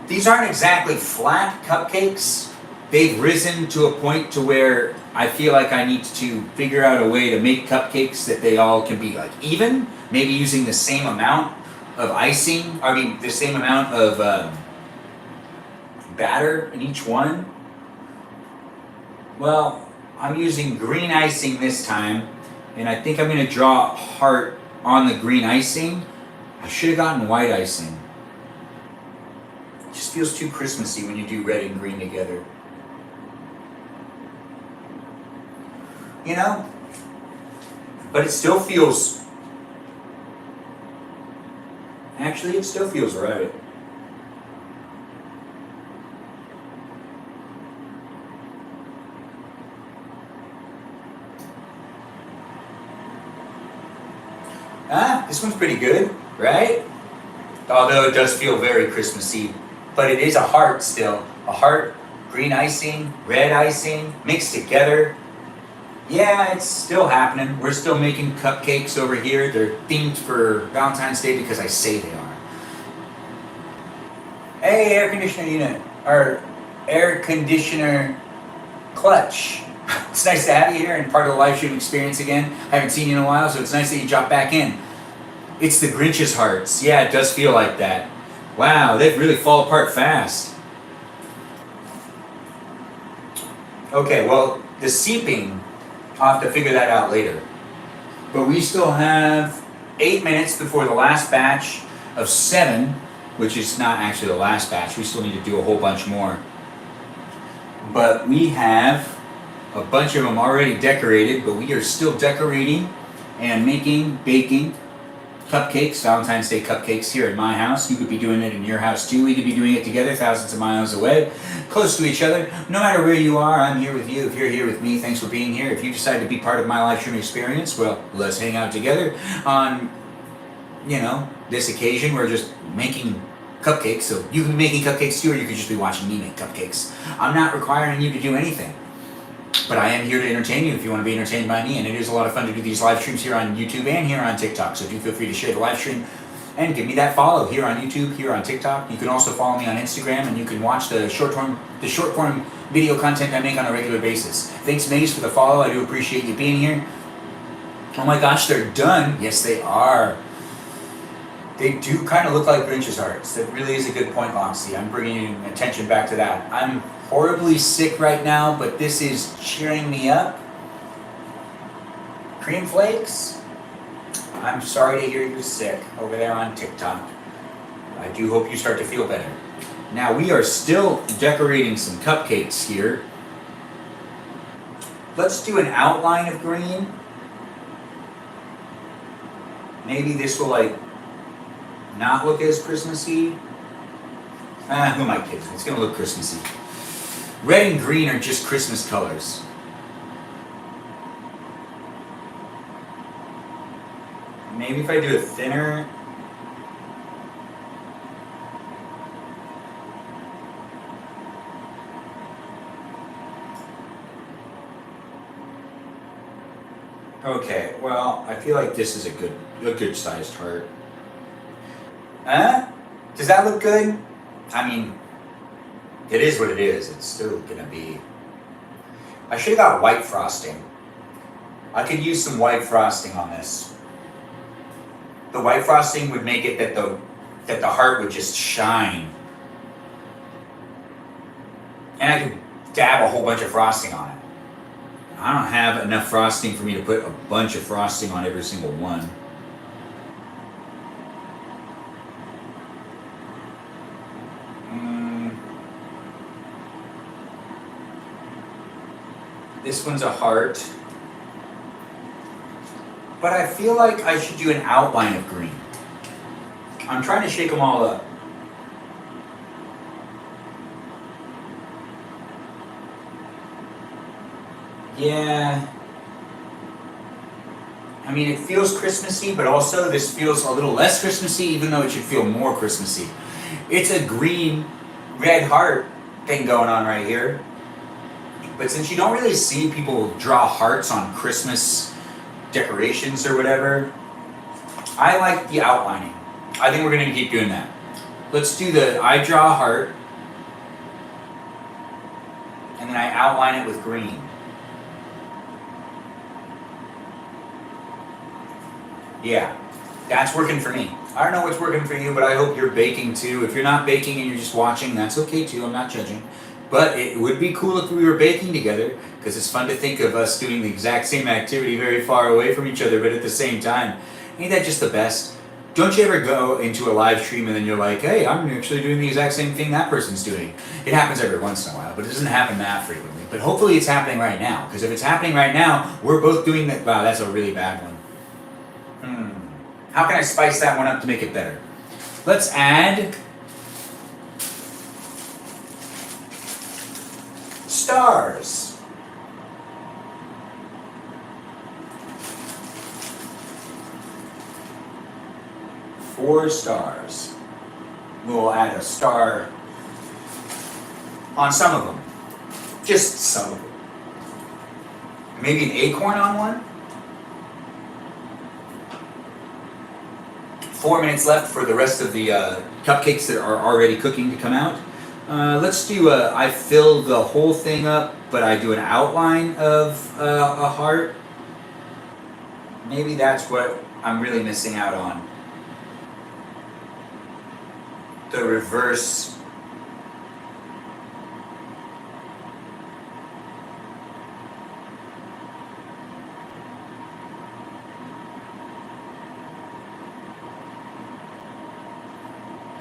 these aren't exactly flat cupcakes. They've risen to a point to where I feel like I need to figure out a way to make cupcakes that they all can be like even, maybe using the same amount of icing, the same amount of batter in each one. Well, I'm using green icing this time. And I think I'm going to draw a heart on the green icing. I should have gotten white icing. It just feels too Christmassy when you do red and green together. But it still feels... Actually, it still feels right. This one's pretty good, right? Although it does feel very Christmassy, but it is a heart still. A heart, green icing, red icing, mixed together. Yeah, it's still happening. We're still making cupcakes over here. They're themed for Valentine's Day because I say they are. Hey, air conditioner unit. Or air conditioner clutch. It's nice to have you here and part of the live stream experience again. I haven't seen you in a while, so it's nice that you dropped back in. It's the Grinch's hearts. Yeah, it does feel like that. Wow, they've really fall apart fast. Okay, well, the seeping, I'll have to figure that out later. But we still have 8 minutes before the last batch of 7, which is not actually the last batch. We still need to do a whole bunch more. But we have a bunch of them already decorated, but we are still decorating and baking cupcakes, Valentine's Day cupcakes here at my house. You could be doing it in your house too. We could be doing it together, thousands of miles away, close to each other. No matter where you are, I'm here with you. If you're here with me, thanks for being here. If you decide to be part of my live stream experience, well, let's hang out together on, this occasion. We're just making cupcakes, so you can be making cupcakes too, or you could just be watching me make cupcakes. I'm not requiring you to do anything. But I am here to entertain you if you want to be entertained by me, and it is a lot of fun to do these live streams here on YouTube and here on TikTok. So do feel free to share the live stream and give me that follow here on YouTube, here on TikTok. You can also follow me on Instagram, and you can watch the short form video content I make on a regular basis. Thanks, Maze, for the follow. I do appreciate you being here. Oh my gosh, they're done. Yes, they are. They do kind of look like Grinch's hearts. That really is a good point, Loxy. I'm bringing attention back to that. I'm horribly sick right now, but this is cheering me up. Cream Flakes, I'm sorry to hear you're sick over there on TikTok. I do hope you start to feel better. Now, we are still decorating some cupcakes here. Let's do an outline of green. Maybe this will not look as Christmassy. Who am I kidding? It's gonna look Christmassy. Red and green are just Christmas colors. Maybe if I do it thinner. Okay, well, I feel like this is a good sized heart. Huh? Does that look good? I mean, it is what it is. It's still gonna be. I should have got white frosting. I could use some white frosting on this. The white frosting would make it that the heart would just shine. And I could dab a whole bunch of frosting on it. I don't have enough frosting for me to put a bunch of frosting on every single one. This one's a heart. But I feel like I should do an outline of green. I'm trying to shake them all up. Yeah. I mean, it feels Christmassy, but also this feels a little less Christmassy, even though it should feel more Christmassy. It's a green-red heart thing going on right here. But since you don't really see people draw hearts on Christmas decorations or whatever, I like the outlining. I think we're going to keep doing that. Let's do I draw a heart, and then I outline it with green. Yeah, that's working for me. I don't know what's working for you, but I hope you're baking too. If you're not baking and you're just watching, that's okay too. I'm not judging. But it would be cool if we were baking together, because it's fun to think of us doing the exact same activity very far away from each other, but at the same time. Ain't that just the best? Don't you ever go into a live stream and then you're like, hey, I'm actually doing the exact same thing that person's doing? It happens every once in a while, but it doesn't happen that frequently. But hopefully it's happening right now, because if it's happening right now, we're both doing that. Wow, that's a really bad one. How can I spice that one up to make it better? Let's add stars. Four stars. We'll add a star on some of them. Just some of them. Maybe an acorn on one? 4 minutes left for the rest of the cupcakes that are already cooking to come out. Let's do I fill the whole thing up, but I do an outline of a heart. Maybe that's what I'm really missing out on. The reverse.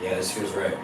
Yeah, this feels right.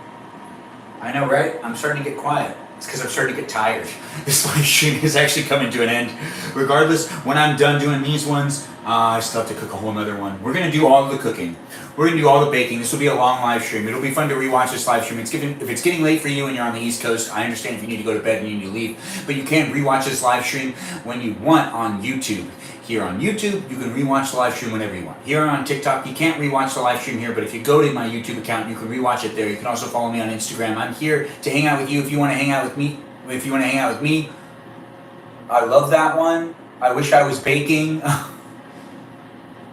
I know, right? I'm starting to get quiet. It's because I'm starting to get tired. This live stream is actually coming to an end. Regardless, when I'm done doing these ones, I still have to cook a whole nother one. We're going to do all of the cooking. We're going to do all the baking. This will be a long live stream. It'll be fun to rewatch this live stream. If it's getting late for you and you're on the East Coast, I understand if you need to go to bed and you need to leave. But you can rewatch this live stream when you want on YouTube. Here on YouTube, you can rewatch the live stream whenever you want. Here on TikTok, you can't rewatch the live stream here, but if you go to my YouTube account, you can rewatch it there. You can also follow me on Instagram. I'm here to hang out with you if you want to hang out with me. If you want to hang out with me, I love that one. I wish I was baking.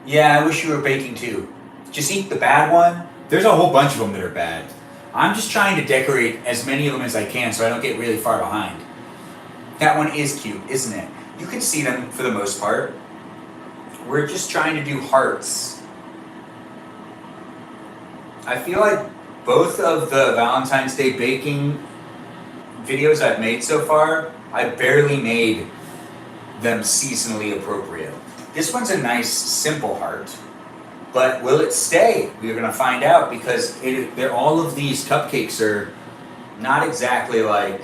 Yeah, I wish you were baking too. Just eat the bad one. There's a whole bunch of them that are bad. I'm just trying to decorate as many of them as I can so I don't get really far behind. That one is cute, isn't it? You can see them for the most part. We're just trying to do hearts. I feel like both of the Valentine's Day baking videos I've made so far, I barely made them seasonally appropriate. This one's a nice, simple heart, but will it stay? We're gonna find out because all of these cupcakes are not exactly like,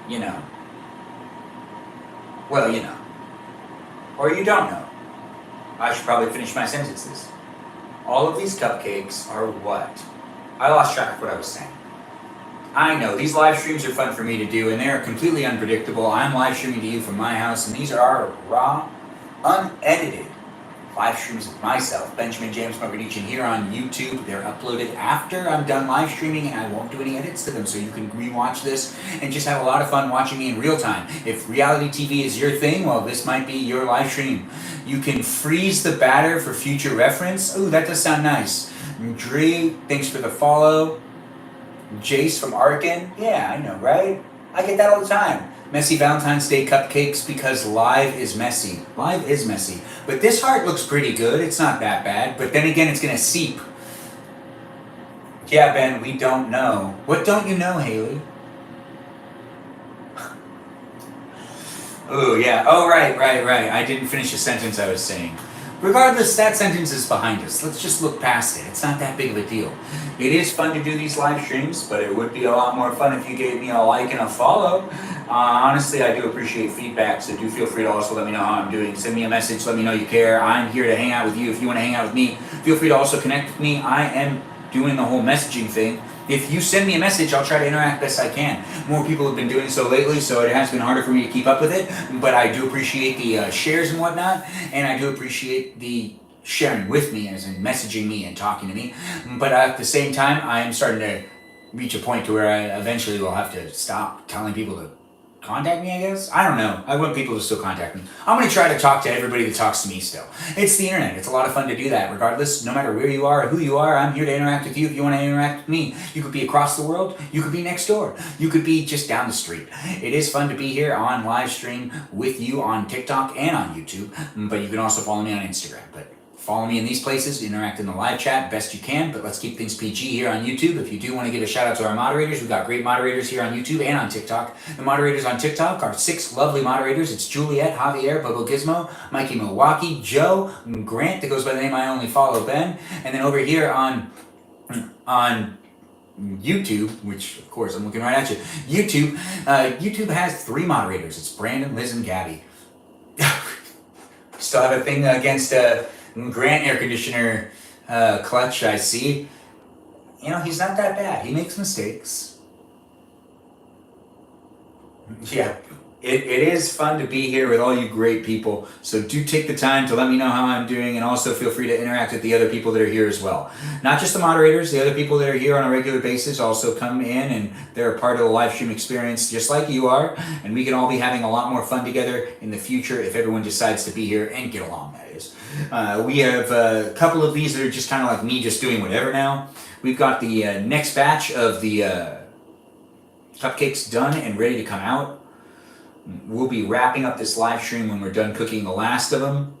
you know, well, you know, or you don't know. I should probably finish my sentences. All of these cupcakes are what? I lost track of what I was saying. I know, these live streams are fun for me to do, and they are completely unpredictable. I'm live streaming to you from my house, and these are our raw, unedited live streams of myself, Benjamin James Magrdichian, here on YouTube. They're uploaded after I'm done live streaming, and I won't do any edits to them, so you can rewatch this and just have a lot of fun watching me in real time. If reality TV is your thing, well, this might be your live stream. You can freeze the batter for future reference. Ooh, that does sound nice. Dre, thanks for the follow. Jace from Arkin. Yeah, I know, right? I get that all the time. Messy Valentine's Day cupcakes because live is messy. Live is messy. But this heart looks pretty good. It's not that bad. But then again, it's going to seep. Yeah, Ben, we don't know. What don't you know, Haley? Oh, yeah. Oh, right. I didn't finish the sentence I was saying. Regardless, that sentence is behind us. Let's just look past it. It's not that big of a deal. It is fun to do these live streams, but it would be a lot more fun if you gave me a like and a follow. Honestly, I do appreciate feedback, so do feel free to also let me know how I'm doing. Send me a message, let me know you care. I'm here to hang out with you. If you want to hang out with me, feel free to also connect with me. I am doing the whole messaging thing. If you send me a message, I'll try to interact best I can. More people have been doing so lately, so it has been harder for me to keep up with it. But I do appreciate the shares and whatnot, and I do appreciate the sharing with me, as in messaging me and talking to me. But at the same time, I am starting to reach a point to where I eventually will have to stop telling people to contact me, I guess? I don't know. I want people to still contact me. I'm going to try to talk to everybody that talks to me still. It's the internet. It's a lot of fun to do that. Regardless, no matter where you are or who you are, I'm here to interact with you if you want to interact with me. You could be across the world. You could be next door. You could be just down the street. It is fun to be here on live stream with you on TikTok and on YouTube, but you can also follow me on Instagram. But follow me in these places, interact in the live chat best you can, but let's keep things PG here on YouTube. If you do want to give a shout out to our moderators, we've got great moderators here on YouTube and on TikTok. The moderators on TikTok are 6 lovely moderators. It's Juliet, Javier, Bobo Gizmo, Mikey Milwaukee, Joe, Grant, that goes by the name I only follow, Ben. And then over here on YouTube, which of course I'm looking right at you, YouTube has 3 moderators. It's Brandon, Liz, and Gabby. Still have a thing against Grant air conditioner clutch, I see. You know, he's not that bad. He makes mistakes. Yeah, it is fun to be here with all you great people. So do take the time to let me know how I'm doing, and also feel free to interact with the other people that are here as well. Not just the moderators, the other people that are here on a regular basis also come in, and they're a part of the live stream experience just like you are. And we can all be having a lot more fun together in the future if everyone decides to be here and get along, that is. We have a couple of these that are just kind of like me just doing whatever now. We've got the next batch of the cupcakes done and ready to come out. We'll be wrapping up this live stream when we're done cooking the last of them.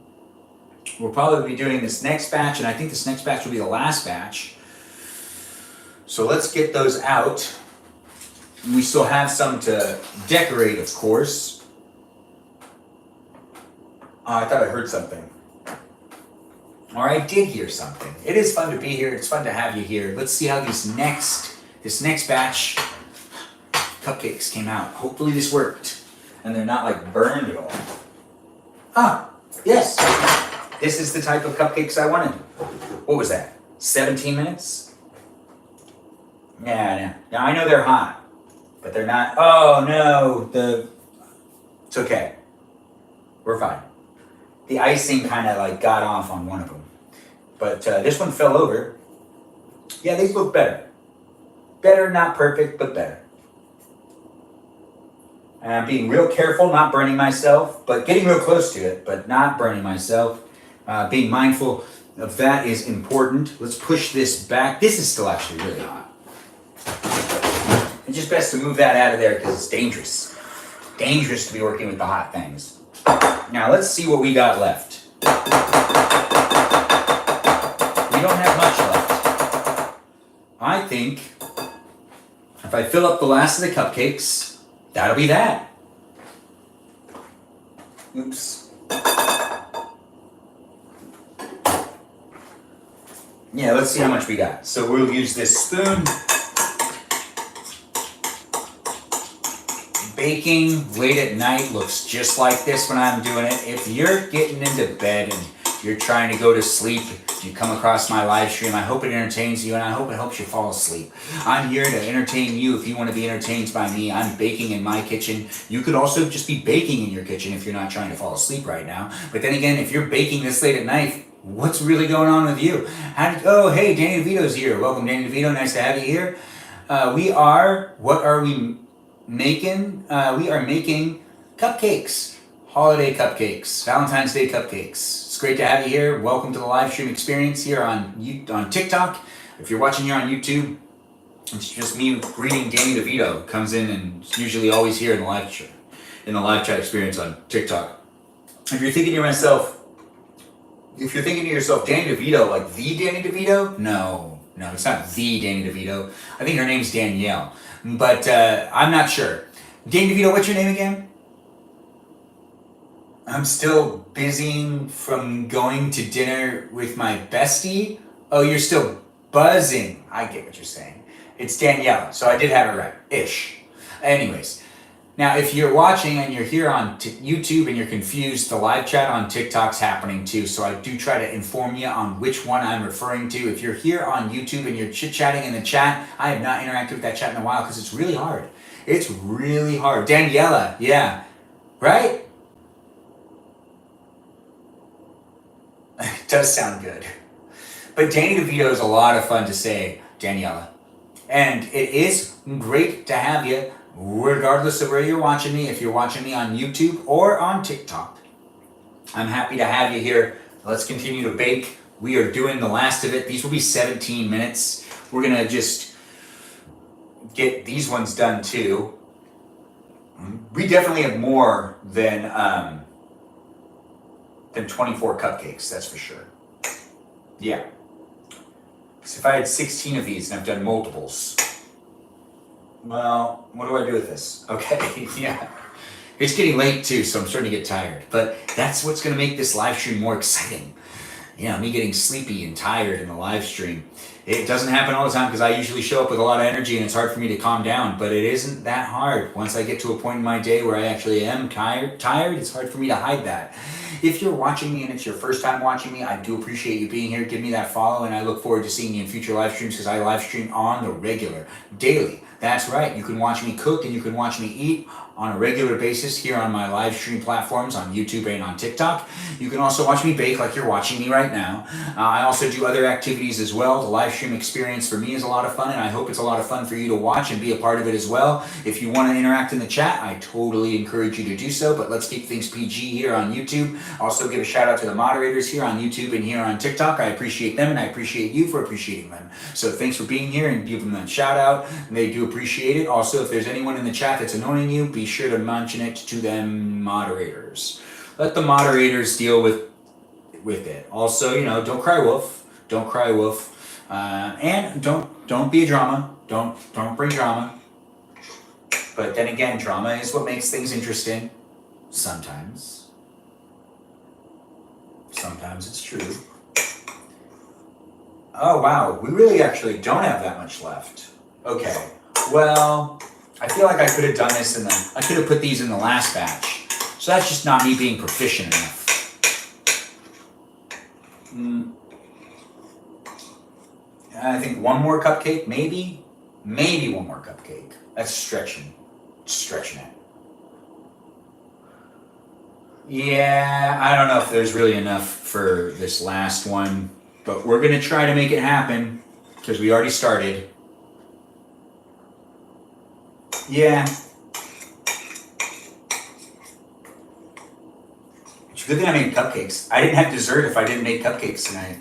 We'll probably be doing this next batch, and I think this next batch will be the last batch. So let's get those out. We still have some to decorate, of course. Oh, I thought I heard something. Or I did hear something. It is fun to be here. It's fun to have you here. Let's see how this next batch cupcakes came out. Hopefully this worked. And they're not like burned at all. Ah, yes. This is the type of cupcakes I wanted. What was that? 17 minutes? Yeah. Now I know they're hot, but they're not. Oh no, it's okay. We're fine. The icing kind of like got off on one of them, but this one fell over. Yeah, these look better. Better, not perfect, but better. And I'm being real careful, not burning myself, but getting real close to it, but not burning myself. Being mindful of that is important. Let's push this back. This is still actually really hot. It's just best to move that out of there because it's dangerous. Dangerous to be working with the hot things. Now let's see what we got left. We don't have much left. I think if I fill up the last of the cupcakes, that'll be that. Oops. Yeah, let's see how much we got. So we'll use this spoon. Baking late at night looks just like this when I'm doing it. If you're getting into bed and you're trying to go to sleep, you come across my live stream, I hope it entertains you and I hope it helps you fall asleep. I'm here to entertain you if you want to be entertained by me. I'm baking in my kitchen. You could also just be baking in your kitchen if you're not trying to fall asleep right now. But then again, if you're baking this late at night, what's really going on with you? Oh, hey, Danny DeVito's here. Welcome, Danny DeVito. Nice to have you here. What are we making? We are making cupcakes. Holiday cupcakes. Valentine's Day cupcakes. It's great to have you here. Welcome to the live stream experience here on TikTok. If you're watching here on YouTube, it's just me greeting Danny DeVito. Comes in and is usually always here in the live chat experience on TikTok. If you're thinking to yourself, Danny DeVito, like the Danny DeVito? No, it's not the Danny DeVito. I think her name's Danielle, but I'm not sure. Danny DeVito, what's your name again? I'm still busying from going to dinner with my bestie. Oh, you're still buzzing. I get what you're saying. It's Danielle, so I did have it right. Ish. Anyways, now if you're watching and you're here on YouTube and you're confused, the live chat on TikTok's happening too, so I do try to inform you on which one I'm referring to. If you're here on YouTube and you're chit-chatting in the chat, I have not interacted with that chat in a while because it's really hard. It's really hard. Daniela, yeah. Right? It does sound good. But Danny DeVito is a lot of fun to say, Daniela. And it is great to have you, regardless of where you're watching me, if you're watching me on YouTube or on TikTok. I'm happy to have you here. Let's continue to bake. We are doing the last of it. These will be 17 minutes. We're going to just get these ones done too. We definitely have more than 24 cupcakes, that's for sure. Yeah. So if I had 16 of these and I've done multiples, well, what do I do with this? Okay, yeah. It's getting late too, so I'm starting to get tired. But that's what's going to make this live stream more exciting. Me getting sleepy and tired in the live stream. It doesn't happen all the time because I usually show up with a lot of energy and it's hard for me to calm down, but it isn't that hard. Once I get to a point in my day where I actually am tired, it's hard for me to hide that. If you're watching me and it's your first time watching me, I do appreciate you being here. Give me that follow and I look forward to seeing you in future live streams because I live stream on the regular, daily. That's right. You can watch me cook and you can watch me eat on a regular basis here on my live stream platforms on YouTube and on TikTok. You can also watch me bake like you're watching me right now. I also do other activities as well. The live stream experience for me is a lot of fun, and I hope it's a lot of fun for you to watch and be a part of it as well. If you want to interact in the chat, I totally encourage you to do so, but let's keep things PG here on YouTube. Also give a shout out to the moderators here on YouTube and here on TikTok. I appreciate them, and I appreciate you for appreciating them. So thanks for being here, and give them a shout out. They do appreciate it. Also, if there's anyone in the chat that's annoying you, be sure to mention it to them moderators. Let the moderators deal with it. Also, don't cry wolf. Don't cry wolf. And don't be a drama. Don't bring drama. But then again, drama is what makes things interesting. Sometimes. Sometimes it's true. Oh wow, we really actually don't have that much left. Okay, well, I feel like I could have done this I could have put these in the last batch. So that's just not me being proficient enough. I think one more cupcake, maybe one more cupcake. That's stretching it. Yeah, I don't know if there's really enough for this last one, but we're gonna try to make it happen because we already started. Yeah. It's a good thing I made cupcakes. I didn't have dessert if I didn't make cupcakes tonight.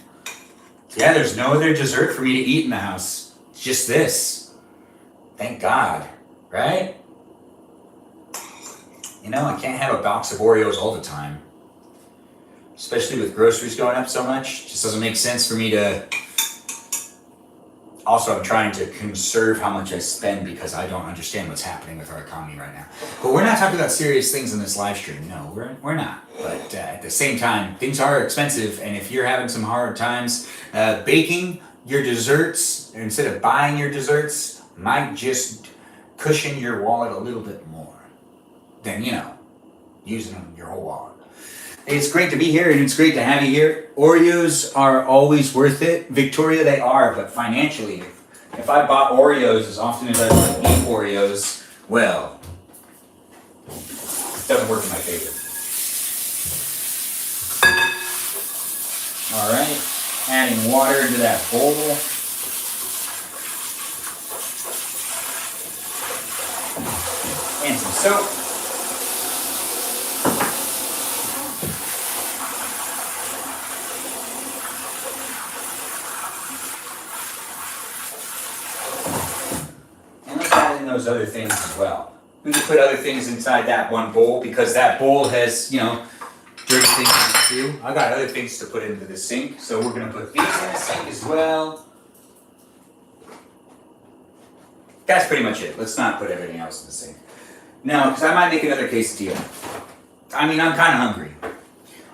Yeah, there's no other dessert for me to eat in the house. It's just this. Thank God, right? I can't have a box of Oreos all the time. Especially with groceries going up so much. It just doesn't make sense for me to... Also, I'm trying to conserve how much I spend because I don't understand what's happening with our economy right now. But we're not talking about serious things in this live stream. No, we're not. But at the same time, things are expensive. And if you're having some hard times, baking your desserts, instead of buying your desserts, might just cushion your wallet a little bit more than, using your whole wallet. It's great to be here, and it's great to have you here. Oreos are always worth it. Victoria, they are, but financially, if I bought Oreos as often as I eat Oreos, well, it doesn't work in my favor. All right, adding water into that bowl. And some soap. Those other things as well. We can put other things inside that one bowl because that bowl has, dirty things in it too. I got other things to put into the sink, so we're gonna put these in the sink as well. That's pretty much it. Let's not put everything else in the sink. No, because I might make another quesadilla. I mean, I'm kind of hungry.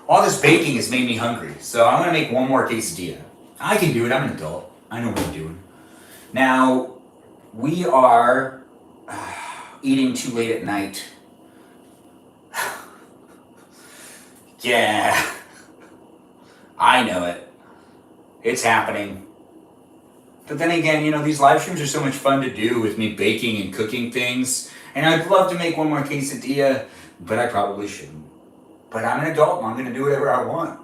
All this baking has made me hungry, so I'm gonna make one more quesadilla. I can do it. I'm an adult. I know what I'm doing. Now, we are eating too late at night. Yeah, I know it. It's happening. But then again, these live streams are so much fun to do with me baking and cooking things. And I'd love to make one more quesadilla, but I probably shouldn't. But I'm an adult and I'm going to do whatever I want.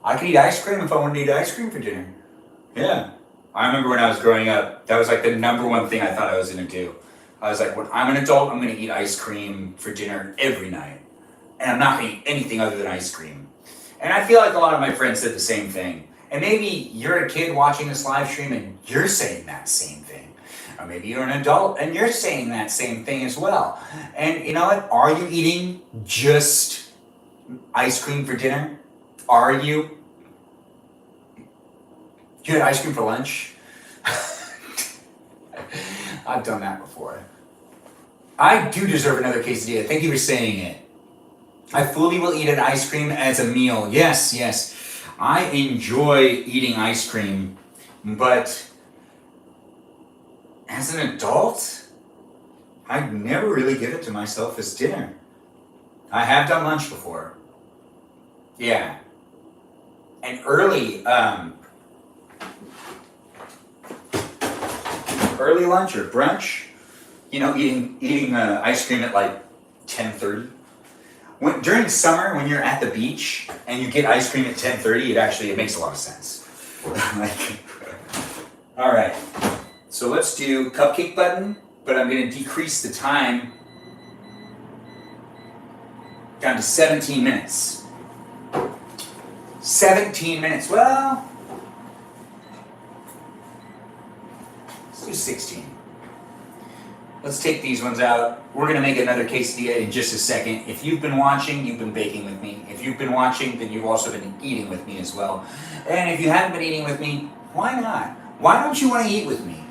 I could eat ice cream if I wanted to eat ice cream for dinner. Yeah. I remember when I was growing up, that was like the number one thing I thought I was going to do. I was like, when I'm an adult, I'm going to eat ice cream for dinner every night. And I'm not going to eat anything other than ice cream. And I feel like a lot of my friends said the same thing. And maybe you're a kid watching this live stream and you're saying that same thing. Or maybe you're an adult and you're saying that same thing as well. And you know what? Are you eating just ice cream for dinner? Are you? You had ice cream for lunch? I've done that before. I do deserve another quesadilla. Thank you for saying it. I fully will eat an ice cream as a meal. Yes, yes. I enjoy eating ice cream, but as an adult, I never really give it to myself as dinner. I have done lunch before. Yeah. And early lunch or brunch, eating ice cream at like 10:30. During summer, when you're at the beach and you get ice cream at 10:30, it makes a lot of sense. All right, so let's do cupcake button, but I'm going to decrease the time down to 17 minutes. 17 minutes, well, let's do 16. Let's take these ones out. We're gonna make another quesadilla in just a second. If you've been watching, you've been baking with me. If you've been watching, then you've also been eating with me as well. And if you haven't been eating with me, why not? Why don't you wanna eat with me?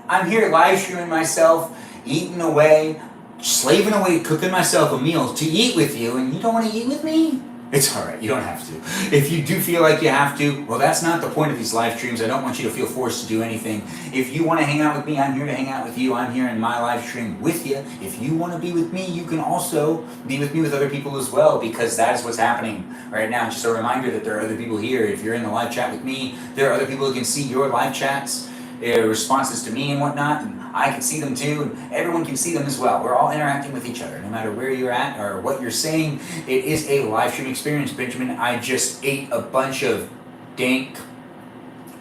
I'm here live streaming myself, eating away, slaving away, cooking myself a meal to eat with you, and you don't wanna eat with me? It's all right, you don't have to. If you do feel like you have to, well, that's not the point of these live streams. I don't want you to feel forced to do anything. If you want to hang out with me, I'm here to hang out with you. I'm here in my live stream with you. If you want to be with me, you can also be with me with other people as well, because that is what's happening right now. Just a reminder that there are other people here. If you're in the live chat with me, there are other people who can see your live chats, responses to me and whatnot, and I can see them too, and everyone can see them as well. We're all interacting with each other, no matter where you're at or what you're saying. It is a live stream experience, Benjamin. I just ate a bunch of dank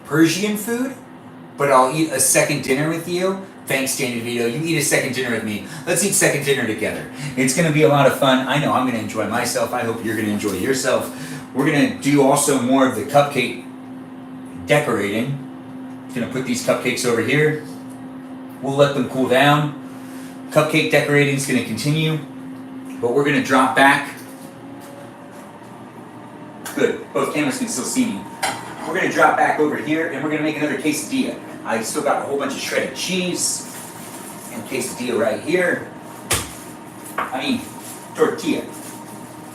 Persian food, but I'll eat a second dinner with you. Thanks, Danny DeVito. You eat a second dinner with me. Let's eat second dinner together. It's going to be a lot of fun. I know I'm going to enjoy myself. I hope you're going to enjoy yourself. We're going to do also more of the cupcake decorating. I'm going to put these cupcakes over here. We'll let them cool down. Cupcake decorating is going to continue, but we're going to drop back. Good, both cameras can still see me. We're going to drop back over here, and we're going to make another quesadilla. I still got a whole bunch of shredded cheese and quesadilla right here. Tortilla.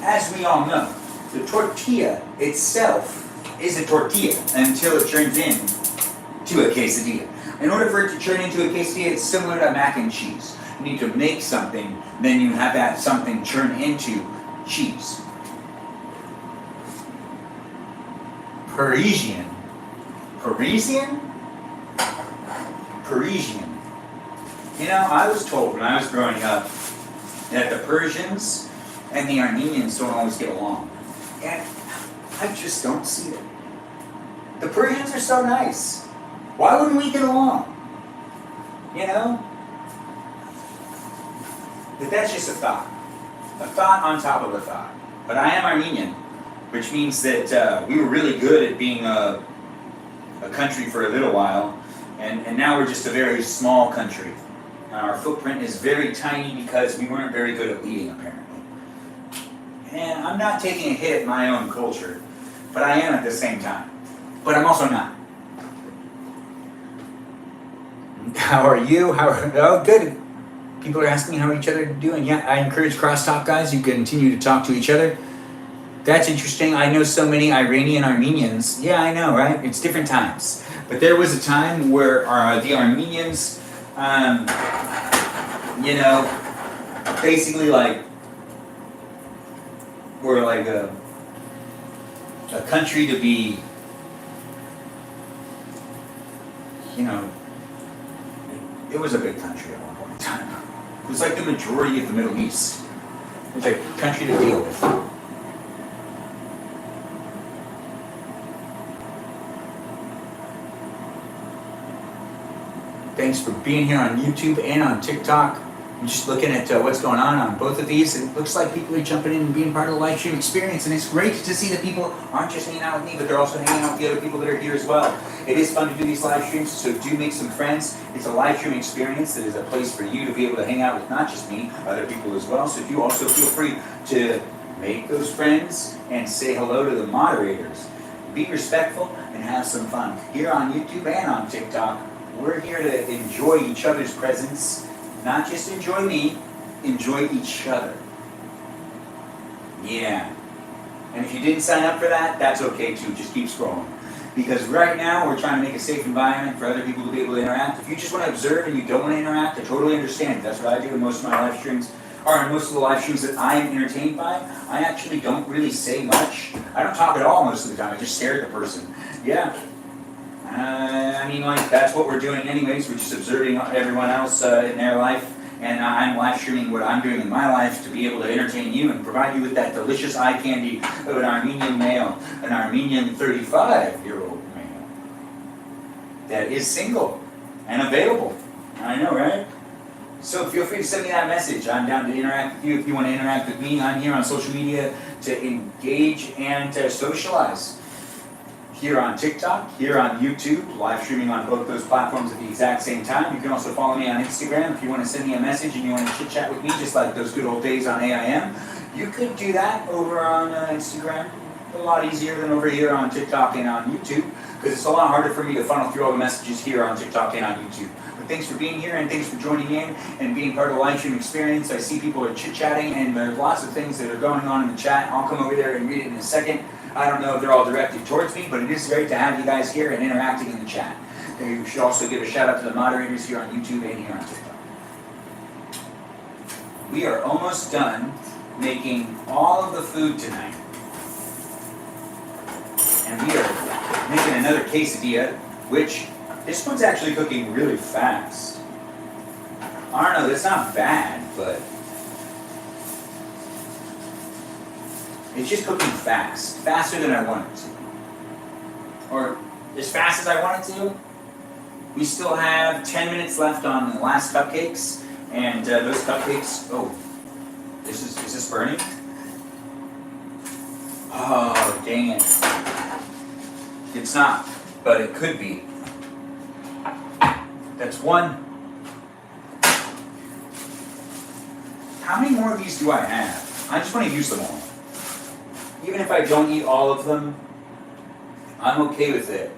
As we all know, the tortilla itself is a tortilla until it turns into a quesadilla. In order for it to turn into a quesadilla, it's similar to mac and cheese. You need to make something, then you have that something turn into cheese. Parisian. Parisian? Parisian. You know, I was told when I was growing up that the Persians and the Armenians don't always get along. And I just don't see it. The Persians are so nice. Why wouldn't we get along? You know? But that's just a thought. A thought on top of a thought. But I am Armenian, which means that we were really good at being a country for a little while, and now we're just a very small country. Our footprint is very tiny because we weren't very good at leading, apparently. And I'm not taking a hit at my own culture, but I am at the same time. But I'm also not. How are you? Oh, good. People are asking how each other are doing. Yeah, I encourage crosstalk, guys. You continue to talk to each other. That's interesting. I know so many Iranian Armenians. Yeah, I know, right? It's different times. But there was a time where the Armenians, basically were like a country to be, it was a big country at one point in time. It was like the majority of the Middle East. It was a country to deal with. Thanks for being here on YouTube and on TikTok. I'm just looking at what's going on both of these. It looks like people are jumping in and being part of the live stream experience, and it's great to see that people aren't just hanging out with me, but they're also hanging out with the other people that are here as well. It is fun to do these live streams, so do make some friends. It's a live stream experience that is a place for you to be able to hang out with not just me, other people as well. So do also feel free to make those friends and say hello to the moderators. Be respectful and have some fun. Here on YouTube and on TikTok, we're here to enjoy each other's presence. Not just enjoy me, enjoy each other. Yeah. And if you didn't sign up for that, that's okay too. Just keep scrolling. Because right now, we're trying to make a safe environment for other people to be able to interact. If you just want to observe and you don't want to interact, I totally understand. That's what I do in most of my live streams. Or in most of the live streams that I am entertained by, I actually don't really say much. I don't talk at all most of the time. I just stare at the person. Yeah. That's what we're doing anyways. We're just observing everyone else in their life and I'm live streaming what I'm doing in my life to be able to entertain you and provide you with that delicious eye candy of an Armenian male, an Armenian 35-year-old male that is single and available. I know, right? So feel free to send me that message. I'm down to interact with you. If you want to interact with me, I'm here on social media to engage and to socialize. Here on TikTok, here on YouTube, live streaming on both those platforms at the exact same time. You can also follow me on Instagram if you want to send me a message and you want to chit chat with me, just like those good old days on AIM. You could do that over on Instagram. A lot easier than over here on TikTok and on YouTube, because it's a lot harder for me to funnel through all the messages here on TikTok and on YouTube. But thanks for being here and thanks for joining in and being part of the live stream experience. I see people are chit-chatting and there's lots of things that are going on in the chat. I'll come over there and read it in a second. I don't know if they're all directed towards me, but it is great to have you guys here and interacting in the chat. You should also give a shout out to the moderators here on YouTube and here on TikTok. We are almost done making all of the food tonight. And we are making another quesadilla, which this one's actually cooking really fast. I don't know, that's not bad, but it's just cooking fast. Faster than I want it to. Or as fast as I want it to. We still have 10 minutes left on the last cupcakes. And those cupcakes, oh, is this burning? Oh, dang it. It's not, but it could be. That's one. How many more of these do I have? I just want to use them all. Even if I don't eat all of them, I'm okay with it.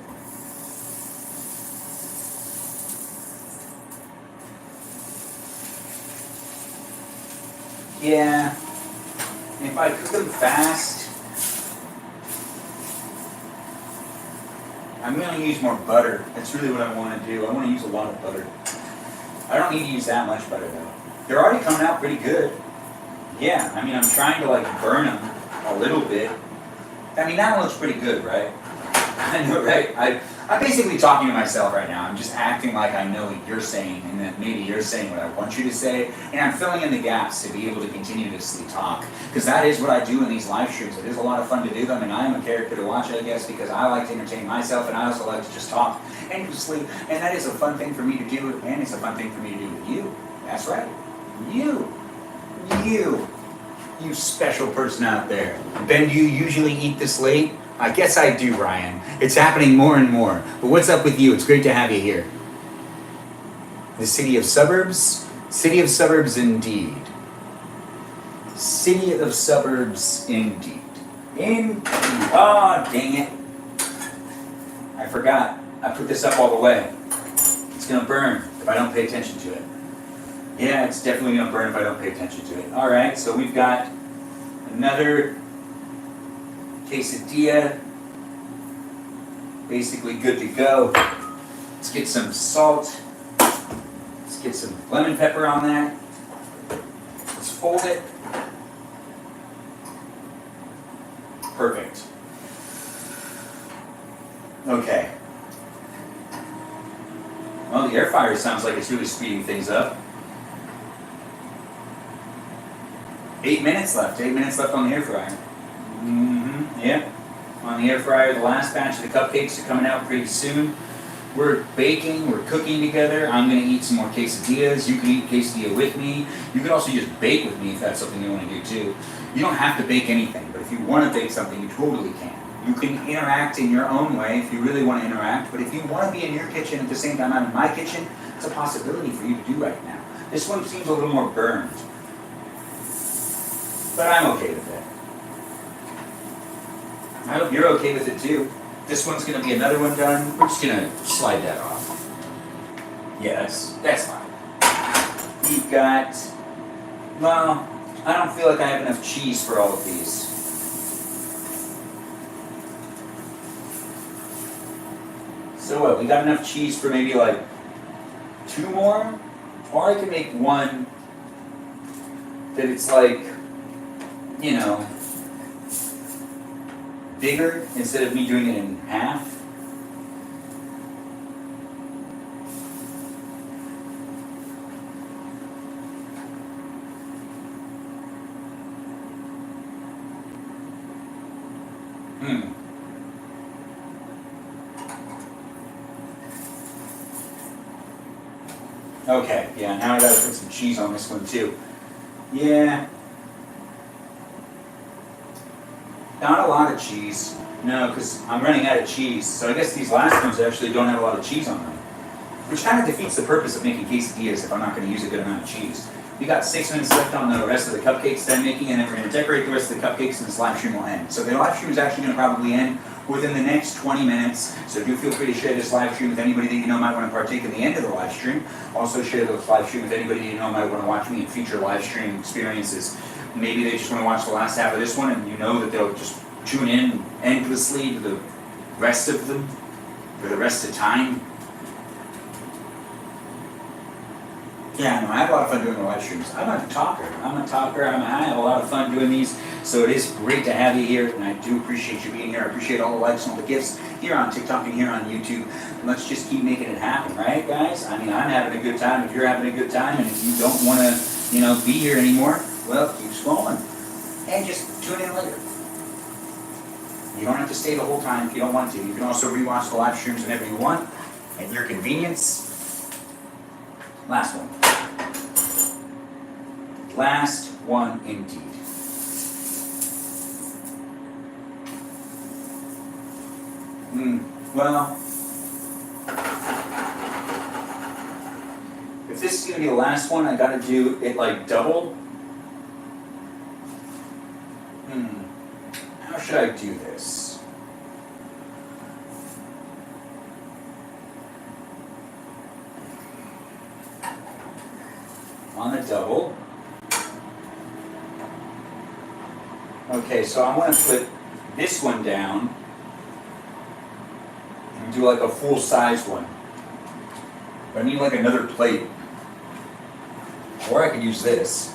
Yeah. If I cook them fast, I'm going to use more butter. That's really what I want to do. I want to use a lot of butter. I don't need to use that much butter though. They're already coming out pretty good. Yeah, I mean, I'm trying to like burn them a little bit. I mean, that one looks pretty good, right? I know, right? I'm basically talking to myself right now. I'm just acting like I know what you're saying, and that maybe you're saying what I want you to say, and I'm filling in the gaps to be able to continuously talk, because that is what I do in these live streams. It is a lot of fun to do them, and I am a character to watch, I guess, because I like to entertain myself, and I also like to just talk endlessly, and that is a fun thing for me to do, and it's a fun thing for me to do with you. That's right. You special person out there. Ben, do you usually eat this late? I guess I do, Ryan. It's happening more and more. But what's up with you? It's great to have you here. The city of suburbs? City of suburbs indeed. City of suburbs indeed. Oh, dang it. I forgot. I put this up all the way. It's gonna burn if I don't pay attention to it. Yeah, it's definitely gonna burn if I don't pay attention to it. All right, so we've got another quesadilla, basically good to go. Let's get some salt. Let's get some lemon pepper on that. Let's fold it. Perfect. Okay. Well, the air fryer sounds like it's really speeding things up. 8 minutes left. 8 minutes left on the air fryer. Yeah. On the air fryer, the last batch of the cupcakes are coming out pretty soon. We're baking, we're cooking together. I'm going to eat some more quesadillas. You can eat quesadilla with me. You can also just bake with me if that's something you want to do too. You don't have to bake anything, but if you want to bake something, you totally can. You can interact in your own way if you really want to interact, but if you want to be in your kitchen at the same time I'm in my kitchen, it's a possibility for you to do right now. This one seems a little more burned, but I'm okay with it. I hope you're okay with it too. This one's going to be another one done. We're just going to slide that off. Yeah, that's fine. We've got, well, I don't feel like I have enough cheese for all of these. So what, we got enough cheese for maybe like 2 more? Or I can make one that it's like, you know, bigger instead of me doing it in half. Okay, yeah, now I gotta put some cheese on this one too. Yeah. Not a lot of cheese. No, because I'm running out of cheese. So I guess these last ones actually don't have a lot of cheese on them. Which kind of defeats the purpose of making quesadillas if I'm not going to use a good amount of cheese. We got 6 minutes left on the rest of the cupcakes that I'm making, and then we're going to decorate the rest of the cupcakes and this live stream will end. So the live stream is actually going to probably end within the next 20 minutes. So do feel free to share this live stream with anybody that you know might want to partake in the end of the live stream. Also share the live stream with anybody you know might want to watch me in future live stream experiences. Maybe they just want to watch the last half of this one and you know that they'll just tune in endlessly to the rest of them for the rest of time. Yeah, no, I have a lot of fun doing the live streams. I have a lot of fun doing these, so it is great to have you here, and I do appreciate you being here. I appreciate all the likes and all the gifts here on TikTok and here on YouTube. Let's just keep making it happen, right, guys? I mean, I'm having a good time if you're having a good time, and if you don't want to, be here anymore, well, keep scrolling. And just tune in later. You don't have to stay the whole time if you don't want to. You can also rewatch the live streams whenever you want, at your convenience. Last one. Last one indeed. Well, if this is going to be the last one, I got to do it like double. How should I do this? On the double. Okay, so I want to put this one down and do like a full-sized one. But I need like another plate. Or I could use this.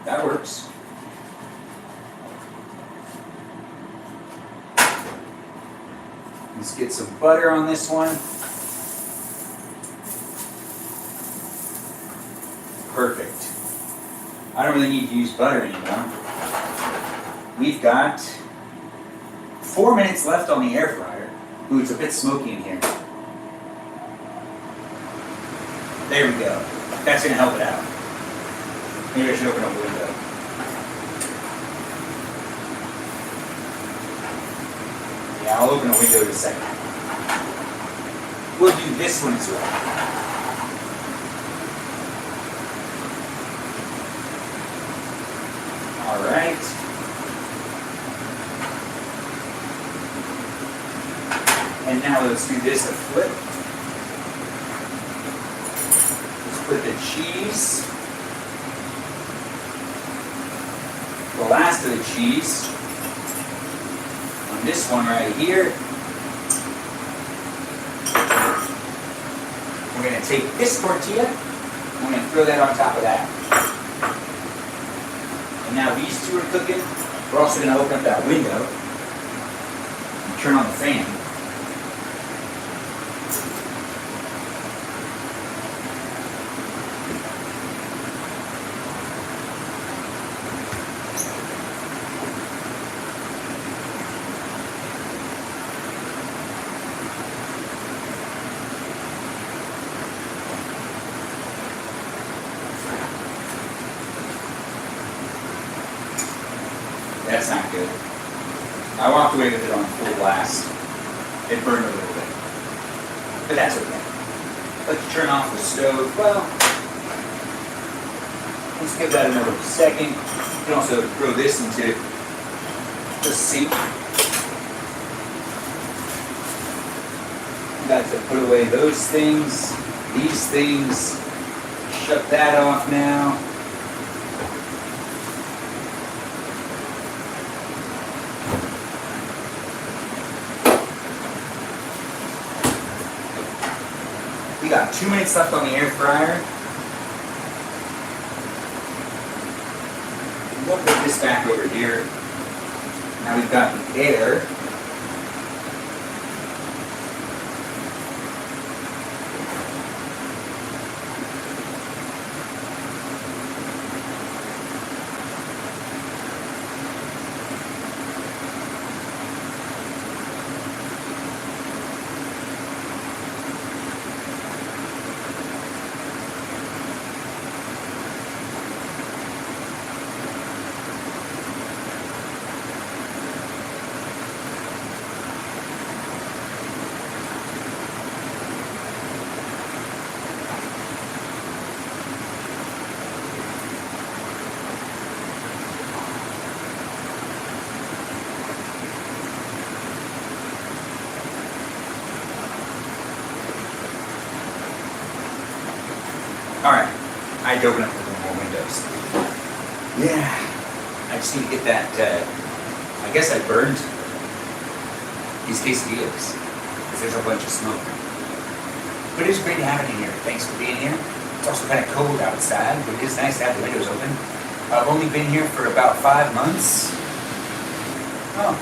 That works. Let's get some butter on this one. Perfect. I don't really need to use butter anymore. We've got 4 minutes left on the air fryer. Ooh, it's a bit smoky in here. There we go. That's going to help it out. Maybe I should open up the window. Yeah, I'll open a window in a second. We'll do this one as well. All right. And now let's do this a flip. Let's put the cheese, the last of the cheese, on this one right here. We're going to take this tortilla, and we're going to throw that on top of that. And now these two are cooking. We're also going to open up that window and turn on the fan. That's not good. I walked away with it on full blast. It burned a little bit. But that's okay. Let's turn off the stove. Well, let's give that another second. You can also throw this into the sink. Got to put away those things, these things. Shut that off now. We got 2 minutes left on the air fryer. We'll put this back over here. Now we've got the air. I had to open up a couple more windows. Yeah, I just need to get that, I guess I burned these quesadillas because there's a bunch of smoke. But it's great to have it in here. Thanks for being here. It's also kind of cold outside, but it is nice to have the windows open. I've only been here for about 5 months. Oh.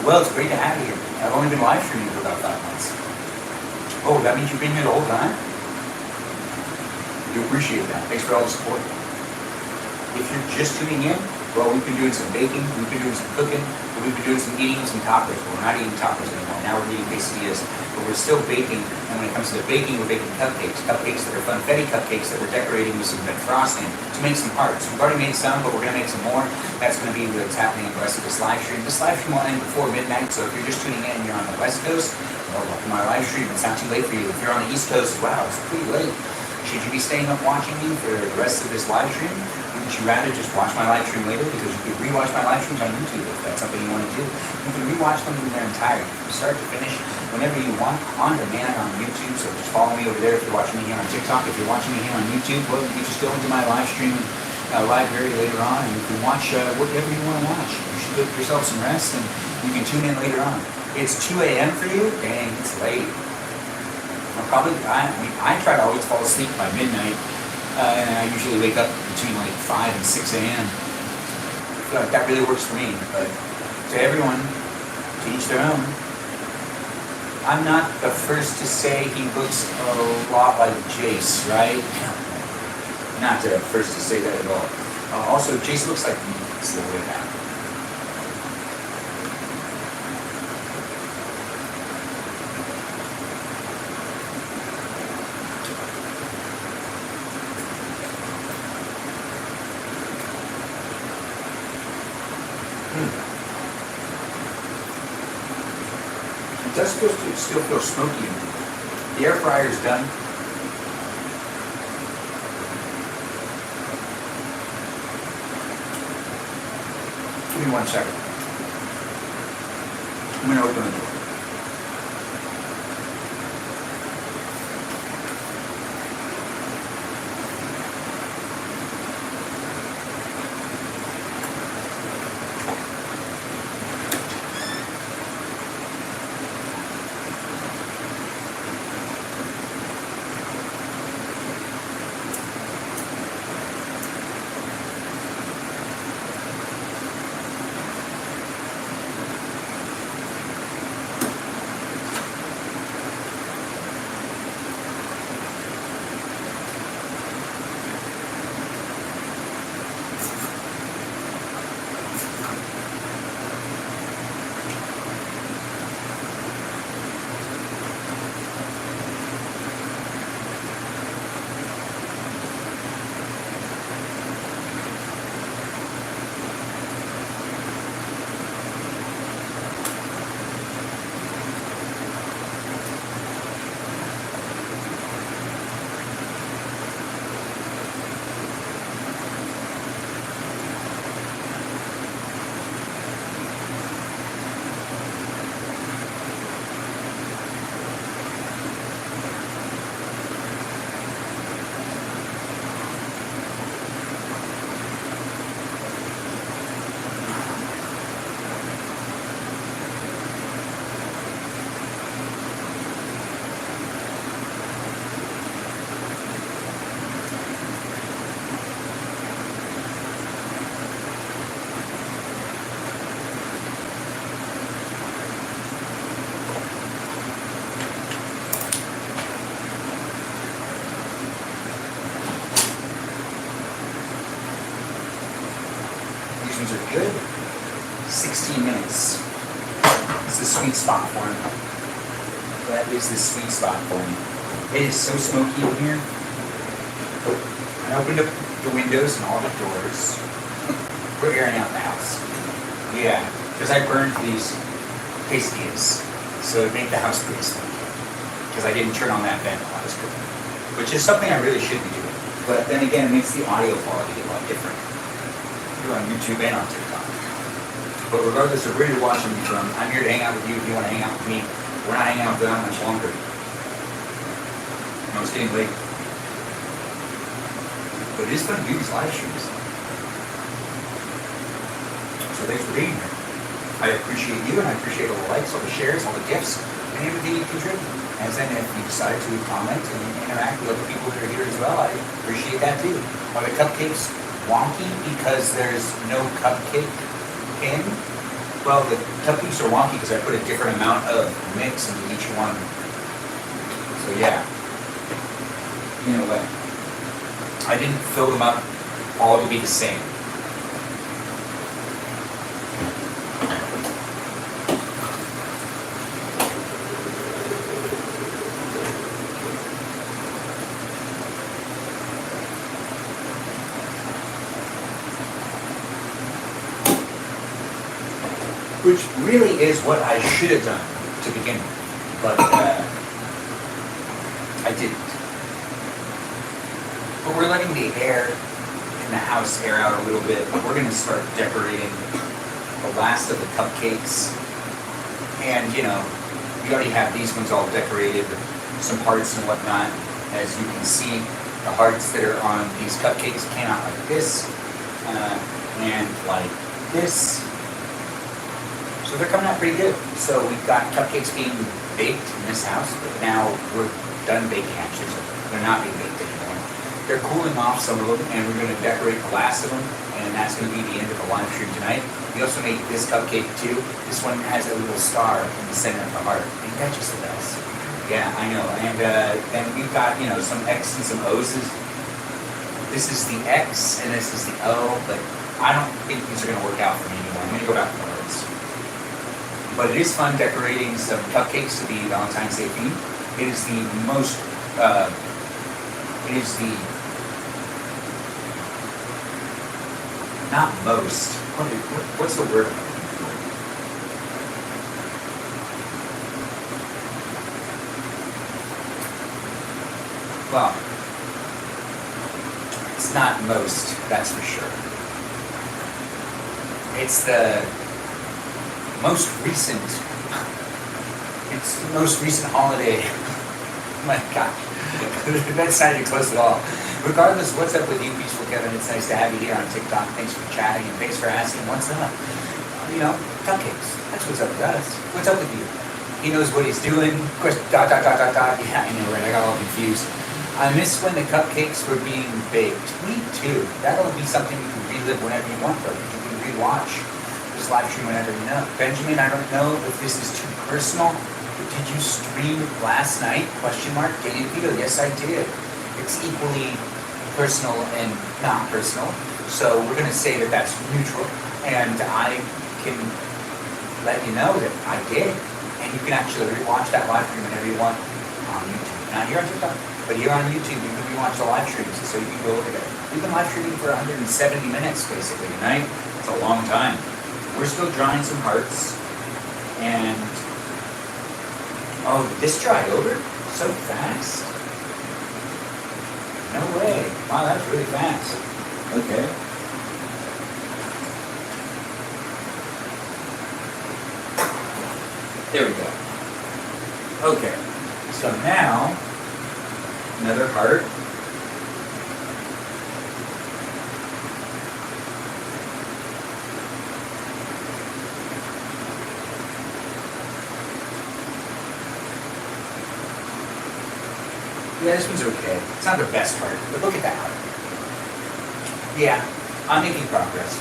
Well, it's great to have you here. I've only been live streaming for about 5 months. Oh, that means you've been here the whole time? We appreciate that. Thanks for all the support. If you're just tuning in, well, we've been doing some baking, we've been doing some cooking, we've been doing some eating some tacos. Well, we're not eating tacos anymore. Now we're eating quesadillas, but we're still baking. And when it comes to the baking, we're baking cupcakes. Cupcakes that are funfetti cupcakes that we're decorating with some red frosting to make some hearts. We've already made some, but we're going to make some more. That's going to be what's happening on the rest of this live stream. This live stream will end before midnight, so if you're just tuning in and you're on the West Coast, well, welcome to my live stream. It's not too late for you. If you're on the East Coast, wow, it's pretty late. Should you be staying up watching me for the rest of this live stream? Would you rather just watch my live stream later? Because you can rewatch my live streams on YouTube if that's something you want to do. You can rewatch them in their entirety, from start to finish, whenever you want, on demand on YouTube. So just follow me over there if you're watching me here on TikTok. If you're watching me here on YouTube, well, you just go into my live stream library later on, and you can watch whatever you want to watch. You should give yourself some rest, and you can tune in later on. It's 2 a.m. for you? Dang, it's late. I try to always fall asleep by midnight, and I usually wake up between like 5 and 6 a.m. I feel like that really works for me, but to everyone, to each their own. I'm not the first to say he looks a lot like Jace, right? Not the first to say that at all. Also, Jace looks like me. It's the way back. It does still feel smoky. The air fryer's done. Give me 1 second. I'm going to open the door. Are good. 16 minutes. It's the sweet spot for me. That is the sweet spot for me. It is so smoky in here. I opened up the windows and all the doors. We're airing out the house. Yeah, because I burned these quesadillas, so it made the house pretty smoky. Because I didn't turn on that vent while I was cooking, which is something I really should be doing. But then again, it makes the audio quality a lot different. On YouTube and on TikTok. But regardless of where you're watching me from, I'm here to hang out with you if you want to hang out with me. We're not hanging out for that much longer. No, it's getting late. But it is fun to do these live streams. So thanks for being here. I appreciate you, and I appreciate all the likes, all the shares, all the gifts, and everything you contribute. And then if you decide to comment and interact with other people that are here as well, I appreciate that too. Are the cupcakes wonky because there's no cupcake in? Well, the cupcakes are wonky because I put a different amount of mix into each one. So yeah, in a way. I didn't fill them up all to be the same. Which really is what I should have done to begin with, but I didn't. But we're letting the air in the house air out a little bit. We're going to start decorating the last of the cupcakes. And, you know, we already have these ones all decorated with some hearts and whatnot. As you can see, the hearts that are on these cupcakes came out like this and like this. So they're coming out pretty good. So we've got cupcakes being baked in this house, but now we're done baking actually, so they're not being baked anymore. They're cooling off some of them, and we're going to decorate the last of them, and that's going to be the end of the live stream tonight. We also made this cupcake too. This one has a little star in the center of the heart. Ain't that just the best? Yeah, I know. And then we've got, you know, some X and some O's. This is the X, and this is the O, but I don't think these are going to work out for me anymore. I'm going to go back to the words. But it is fun decorating some cupcakes to be Valentine's Day themed. It is the most, not most, what's the word? Well, it's not most, that's for sure. It's the most recent holiday. Oh my gosh, that's not even close at all. Regardless, what's up with you, Peaceful Kevin? It's nice to have you here on TikTok. Thanks for chatting and thanks for asking what's up. You know, cupcakes. That's what's up with us. What's up with you? He knows what he's doing. Of course, ... Yeah, I know, right? I got all confused. I miss when the cupcakes were being baked. Me too. That'll be something you can relive whenever you want, though. You can rewatch this live stream whenever you know. Benjamin, I don't know if this is too personal, but did you stream last night? Daily video. Yes, I did. It's equally personal and not personal. So we're going to say that that's neutral. And I can let you know that I did. And you can actually rewatch that live stream whenever you want on YouTube. Not here on TikTok, but here on YouTube. You can rewatch the live streams. So you can go over there. We've been live streaming for 170 minutes basically tonight. It's a long time. We're still drying some hearts. And oh, this dried over so fast. No way. Wow, that's really fast. Okay. There we go. Okay. So now, another heart. Yeah, this one's okay. It's not the best heart, but look at that heart. Yeah, I'm making progress.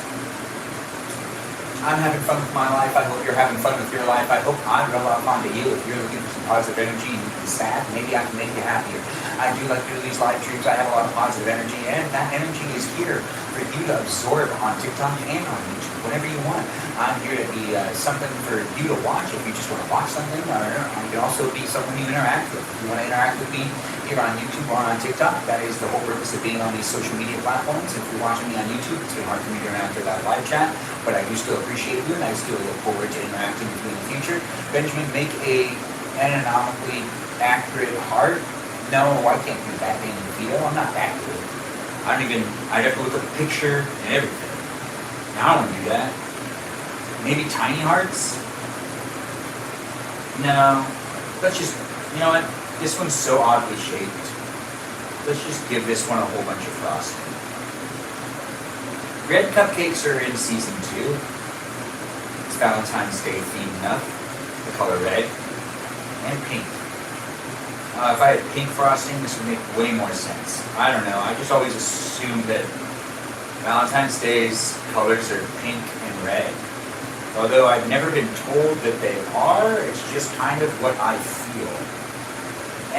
I'm having fun with my life. I hope you're having fun with your life. I hope I rub off onto you. If you're looking for some positive energy and you've been sad, maybe I can make you happier. I do like to do these live streams. I have a lot of positive energy, and that energy is here for you to absorb on TikTok and on YouTube, whenever you want. I'm here to be something for you to watch if you just want to watch something, or I can also be someone you interact with. If you want to interact with me here on YouTube or on TikTok, that is the whole purpose of being on these social media platforms. If you're watching me on YouTube, it's been hard for me to interact with that live chat, but I do still appreciate you, and I still look forward to interacting with you in the future. Benjamin, make an anatomically accurate heart. No, I can't do that thing in the video. I'm not that good. I'd have to look at the picture and everything. Now I don't do that. Maybe tiny hearts? No. Let's just, you know what? This one's so oddly shaped. let's just give this one a whole bunch of frosting. Red cupcakes are in season 2. It's Valentine's Day themed enough. The color red and pink. If I had pink frosting, this would make way more sense. I don't know. I just always assumed that Valentine's Day's colors are pink and red. Although I've never been told that they are, it's just kind of what I feel.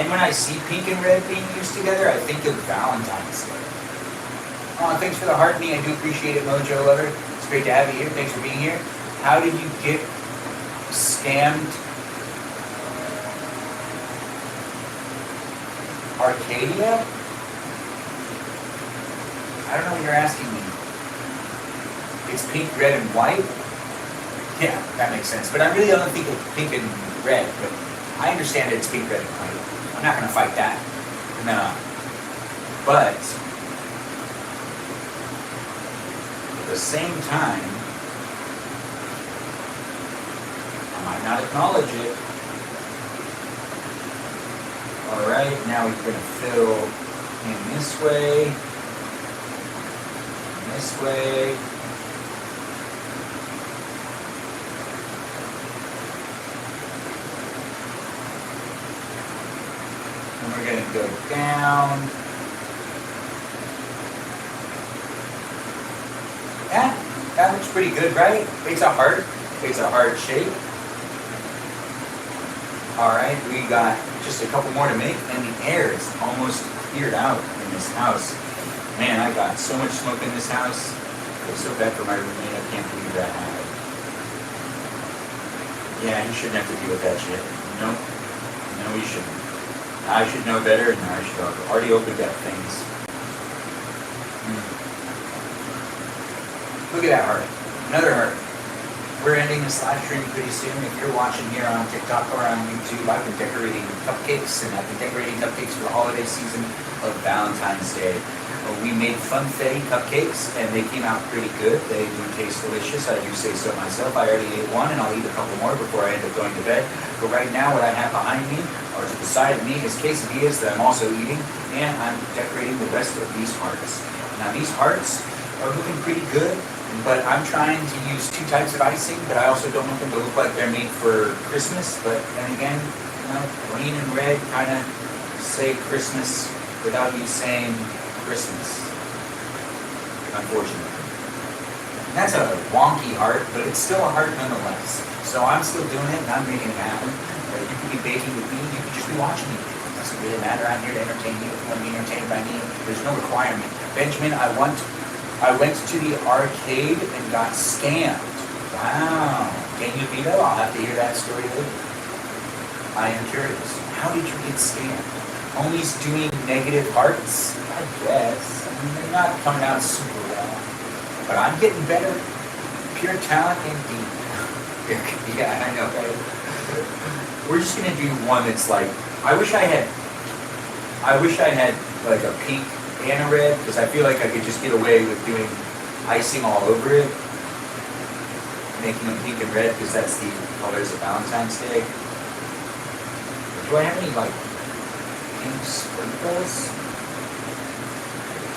And when I see pink and red being used together, I think of Valentine's Day. Thanks for the heart, me. I do appreciate it, Mojo Lover. It's great to have you here. Thanks for being here. How did you get scammed? Arcadia? I don't know what you're asking me. It's pink, red, and white? Yeah, that makes sense. But I really don't think it's pink and red. But I understand it's pink, red, and white. I'm not going to fight that. No. But at the same time, I might not acknowledge it. Alright, now we're going to fill in this way, and this way. And we're going to go down. Yeah, that looks pretty good, right? It's a heart. It's a heart shape. Alright, we got just a couple more to make, and the air is almost cleared out in this house. Man, I got so much smoke in this house. It was so bad for my roommate. I can't believe that happened. Yeah, he shouldn't have to deal with that shit. Nope. No, he shouldn't. I should know better, and I should have already opened up things. Look at that heart. Another heart. We're ending this live stream pretty soon. If you're watching here on TikTok or on YouTube, I've been decorating cupcakes, and I've been decorating cupcakes for the holiday season of Valentine's Day. We made funfetti cupcakes, and they came out pretty good. They do taste delicious. I do say so myself. I already ate one, and I'll eat a couple more before I end up going to bed. But right now, what I have behind me, or to the side of me, is quesadillas that I'm also eating, and I'm decorating the rest of these hearts. Now, these hearts are looking pretty good. But I'm trying to use 2 types of icing, but I also don't want them to look like they're made for Christmas. But then again, you know, green and red kind of say Christmas without you saying Christmas, unfortunately. And that's a wonky heart, but it's still a heart nonetheless. So I'm still doing it, and I'm making it happen. You could be baking with me, you could just be watching me. It doesn't really matter. I'm here to entertain you. If you want to be entertained by me, there's no requirement. Benjamin, I went to the arcade and got scammed. Wow. Can you beat it? I'll have to hear that story later. I am curious. How did you get scammed? Only doing negative hearts? I guess. I mean, they're not coming out super well. But I'm getting better. Pure talent indeed. Yeah, I know, right? We're just going to do one that's like, I wish I had like a pink and a red, because I feel like I could just get away with doing icing all over it, making them pink and red, because that's the colors of Valentine's Day. Do I have any like pink sprinkles? I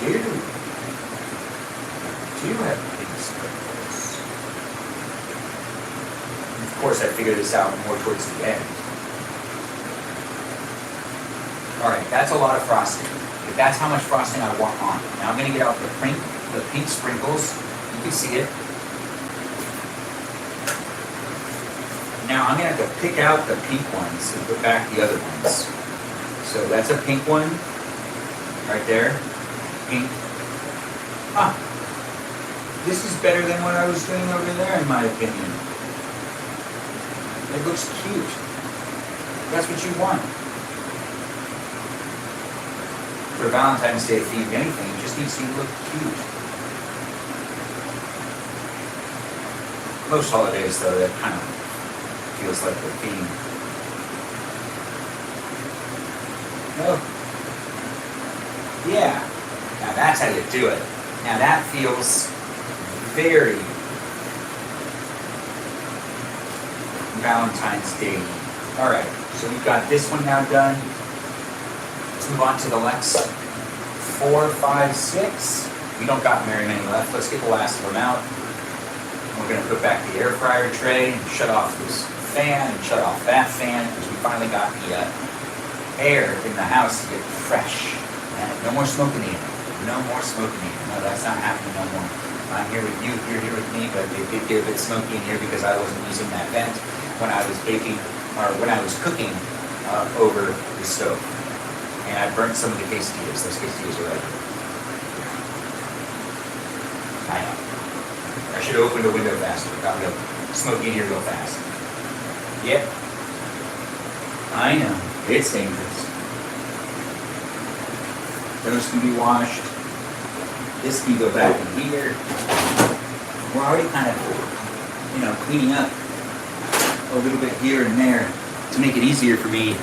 do have pink sprinkles. And of course, I figured this out more towards the end. All right, that's a lot of frosting. But that's how much frosting I want on it. Now I'm going to get out the pink sprinkles. You can see it. Now I'm going to have to pick out the pink ones and put back the other ones. So that's a pink one. Right there. Pink. Ah. This is better than what I was doing over there, in my opinion. It looks cute. That's what you want. For Valentine's Day themed anything, it just needs to look cute. Most holidays, though, that kind of feels like the theme. Oh. Yeah. Now that's how you do it. Now that feels very Valentine's Day. Alright, so we've got this one now done. Let's move on to the next 4, 5, 6. We don't got very many left. Let's get the last one out. We're going to put back the air fryer tray and shut off this fan and shut off that fan because we finally got the air in the house to get fresh. And no more smoking in. No more smoking in. No, that's not happening no more. I'm here with you, you're here with me, but it did get a bit smoky in here because I wasn't using that vent when I was baking, or when I was cooking over the stove. And I burnt some of the quesadillas. Those quesadillas are right here. I know. I should have opened the window faster. Got real smoky in here real fast. Yep. I know. It's dangerous. Those can be washed. This can go back in here. We're already kind of, cleaning up a little bit here and there to make it easier for me.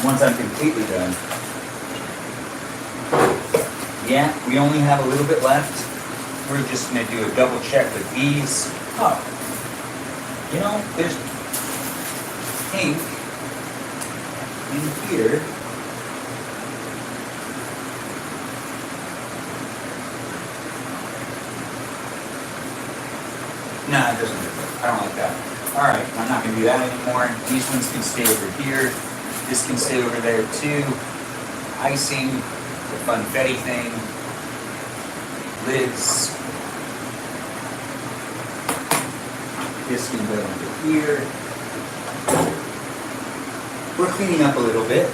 Once I'm completely done. Yeah, we only have a little bit left. We're just going to do a double check with these. Oh, there's pink in here. No, it doesn't look good. I don't like that. All right, I'm not going to do that anymore. These ones can stay over here. This can stay over there too. Icing, the funfetti thing, lids. This can go over here. We're cleaning up a little bit.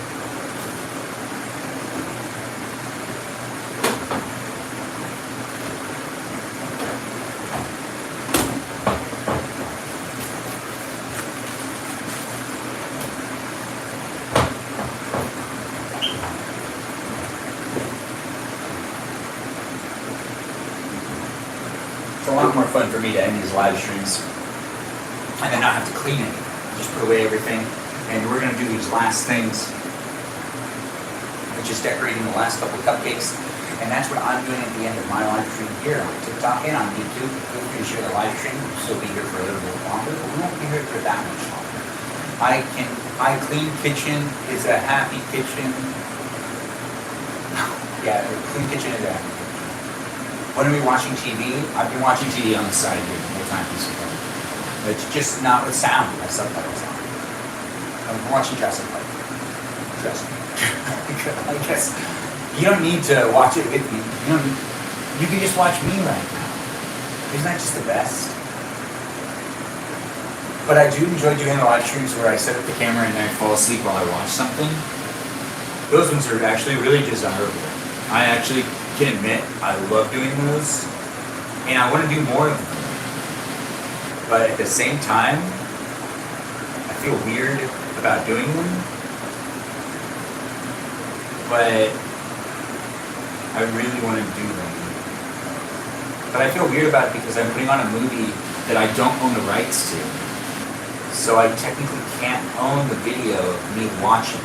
It's a lot more fun for me to end these live streams and then not have to clean it. Just put away everything. And we're going to do these last things, which is decorating the last couple of cupcakes. And that's what I'm doing at the end of my live stream here on TikTok and on YouTube. Feel free to share the live stream. We'll still be here for a little bit longer, but we won't be here for that much longer. My clean kitchen is a happy kitchen. Yeah, a clean kitchen is a happy kitchen. When are we watching TV? I've been watching TV on the side here the whole time. It's just not with sound. My subtitles on. I'm watching Jurassic Park. I guess you don't need to watch it with me. You can just watch me right now. Isn't that just the best? But I do enjoy doing the live streams where I set up the camera and I fall asleep while I watch something. Those ones are actually really desirable. I actually can admit I love doing those, and I want to do more of them. But at the same time, I feel weird about doing them, but I really want to do them. But I feel weird about it because I'm putting on a movie that I don't own the rights to. So I technically can't own the video of me watching.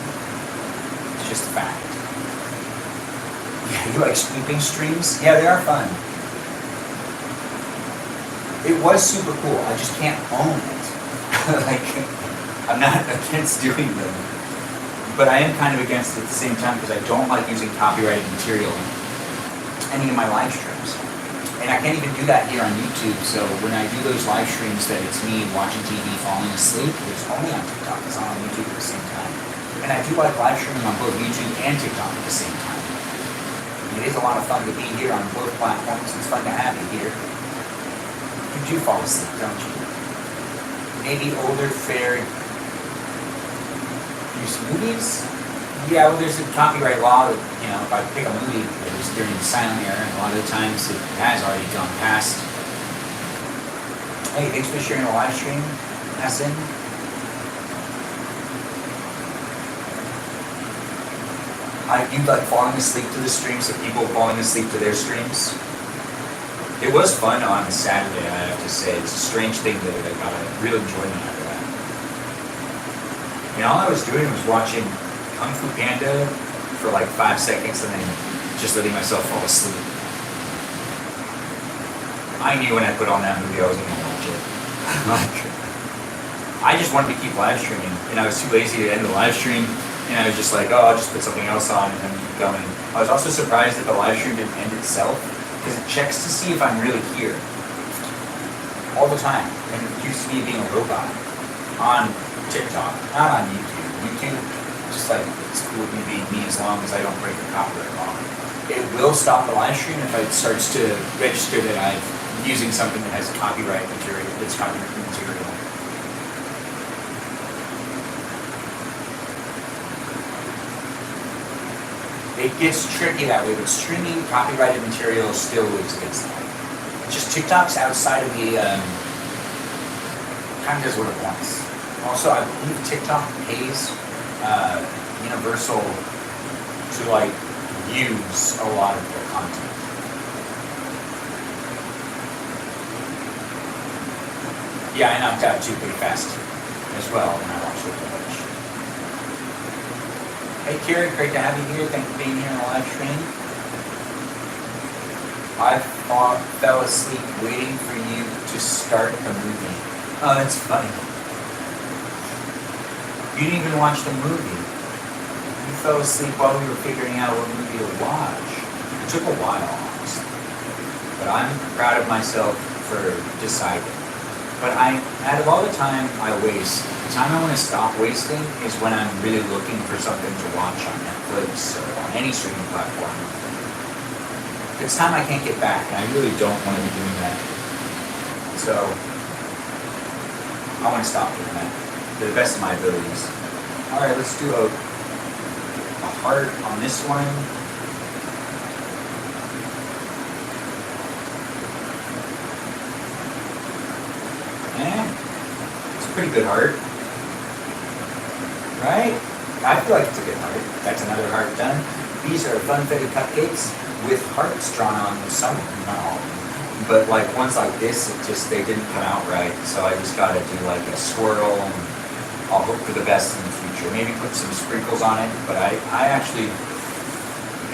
It's just a fact. Yeah, you like sleeping streams? Yeah, they are fun. It was super cool. I just can't own it. I'm not against doing them, but I am kind of against it at the same time because I don't like using copyrighted material in any of my live streams. And I can't even do that here on YouTube, so when I do those live streams that it's me watching TV falling asleep, it's only on TikTok. It's not on YouTube at the same time. And I do like live streaming on both YouTube and TikTok at the same time. It is a lot of fun to be here on both platforms. It's fun to have you here. You do fall asleep, don't you? Maybe older, fair use movies? Yeah, well, there's a copyright law that, if I pick a movie that was during the silent era, and a lot of the times it has already gone past. Hey, thanks for sharing the live stream, Essen. You like falling asleep to the streams of people falling asleep to their streams? It was fun on Saturday, I have to say. It's a strange thing that I got a real enjoyment out of that. And all I was doing was watching Kung Fu Panda for like 5 seconds and then just letting myself fall asleep. I knew when I put on that movie I was going to watch it. I just wanted to keep live streaming, and I was too lazy to end the live stream, and I was just like, oh, I'll just put something else on and then keep going. I was also surprised that the live stream didn't end itself, because it checks to see if I'm really here all the time, and it used to me being a robot on TikTok, not on YouTube. YouTube, just like, it's cool with me being me as long as I don't break the copyright law. It will stop the live stream if it starts to register that I'm using something that has copyright material, that's copyright material. It gets tricky that way, but streaming copyrighted material still lives against that. Just TikTok's outside of the, kind of does what it wants. Also, I believe TikTok pays Universal to like use a lot of their content. Yeah, I knocked out 2 pretty fast as well when I watched it. Hey Karen, great to have you here. Thanks for being here on the live stream. I fell asleep waiting for you to start a movie. Oh, that's funny. You didn't even watch the movie. You fell asleep while we were figuring out what movie to watch. It took a while, honestly. But I'm proud of myself for deciding. But out of all the time I waste, the time I want to stop wasting is when I'm really looking for something to watch on Netflix or on any streaming platform. It's time I can't get back, and I really don't want to be doing that. So, I want to stop doing that to the best of my abilities. Alright, let's do a heart on this one. It's a pretty good heart. Right? I feel like it's a good heart. That's another heart done. These are fun-fitted cupcakes with hearts drawn on them, some of them, not all of them. But like ones like this, they didn't come out right. So I just gotta do like a swirl, and I'll hope for the best in the future. Maybe put some sprinkles on it, but I actually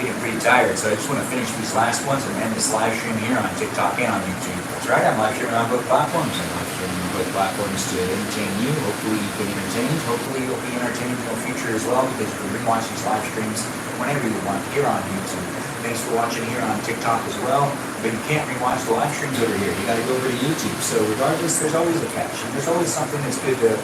getting pretty tired, so I just want to finish these last ones and end this live stream here on TikTok and on YouTube. That's right, I'm live streaming on both platforms. I'm live streaming on both platforms to entertain you. Hopefully you get entertained. Hopefully you'll be entertained in the future as well, because you can rewatch these live streams whenever you want here on YouTube. Thanks for watching here on TikTok as well, but you can't rewatch the live streams over here. You got to go over to YouTube. So regardless, there's always a catch, and there's always something that's good to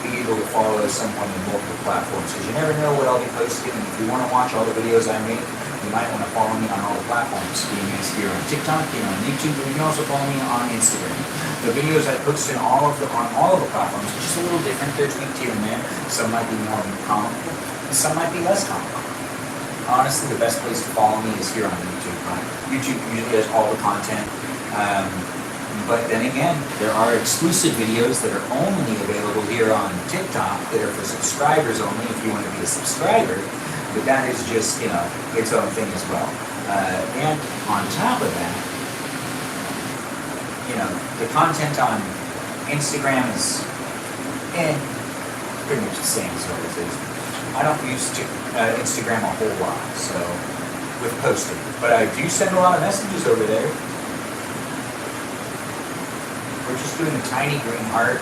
be able to follow someone in multiple platforms, because you never know what I'll be posting. And if you want to watch all the videos I make, you might want to follow me on all the platforms. You can here on TikTok, here on YouTube, and you can also follow me on Instagram. The videos I post on all of the platforms are just a little different. They're tweaked here and there. Some might be more comical, and some might be less comical. Honestly, the best place to follow me is here on YouTube. YouTube usually has all the content. But then again, there are exclusive videos that are only available here on TikTok that are for subscribers only if you want to be a subscriber. But that is just, its own thing as well. And on top of that, the content on Instagram is pretty much the same as what it is. I don't use Instagram a whole lot, so with posting. But I do send a lot of messages over there. We're just doing a tiny green heart.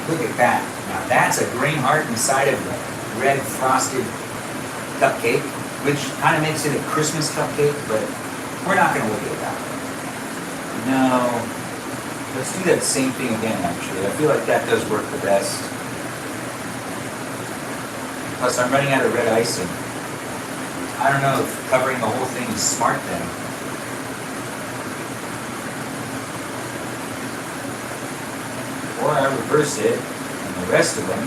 Look at that. Now that's a green heart inside of a red frosted cupcake, which kind of makes it a Christmas cupcake, but we're not going to look at that. No. Let's do that same thing again, actually. I feel like that does work the best. Plus, I'm running out of red icing. I don't know if covering the whole thing is smart then. Or I reverse it, and the rest of them,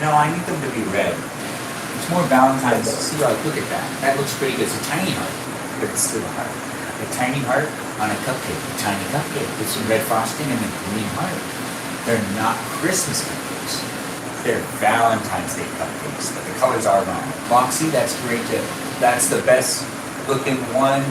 no, I need them to be red. It's more Valentine's. See, like, look at that. That looks pretty good. It's a tiny heart, but it's still a heart. A tiny heart on a cupcake. A tiny cupcake with some red frosting and a green heart. They're not Christmas cupcakes. They're Valentine's Day cupcakes, but the colors are wrong. Loxy, that's great too. That's the best looking one.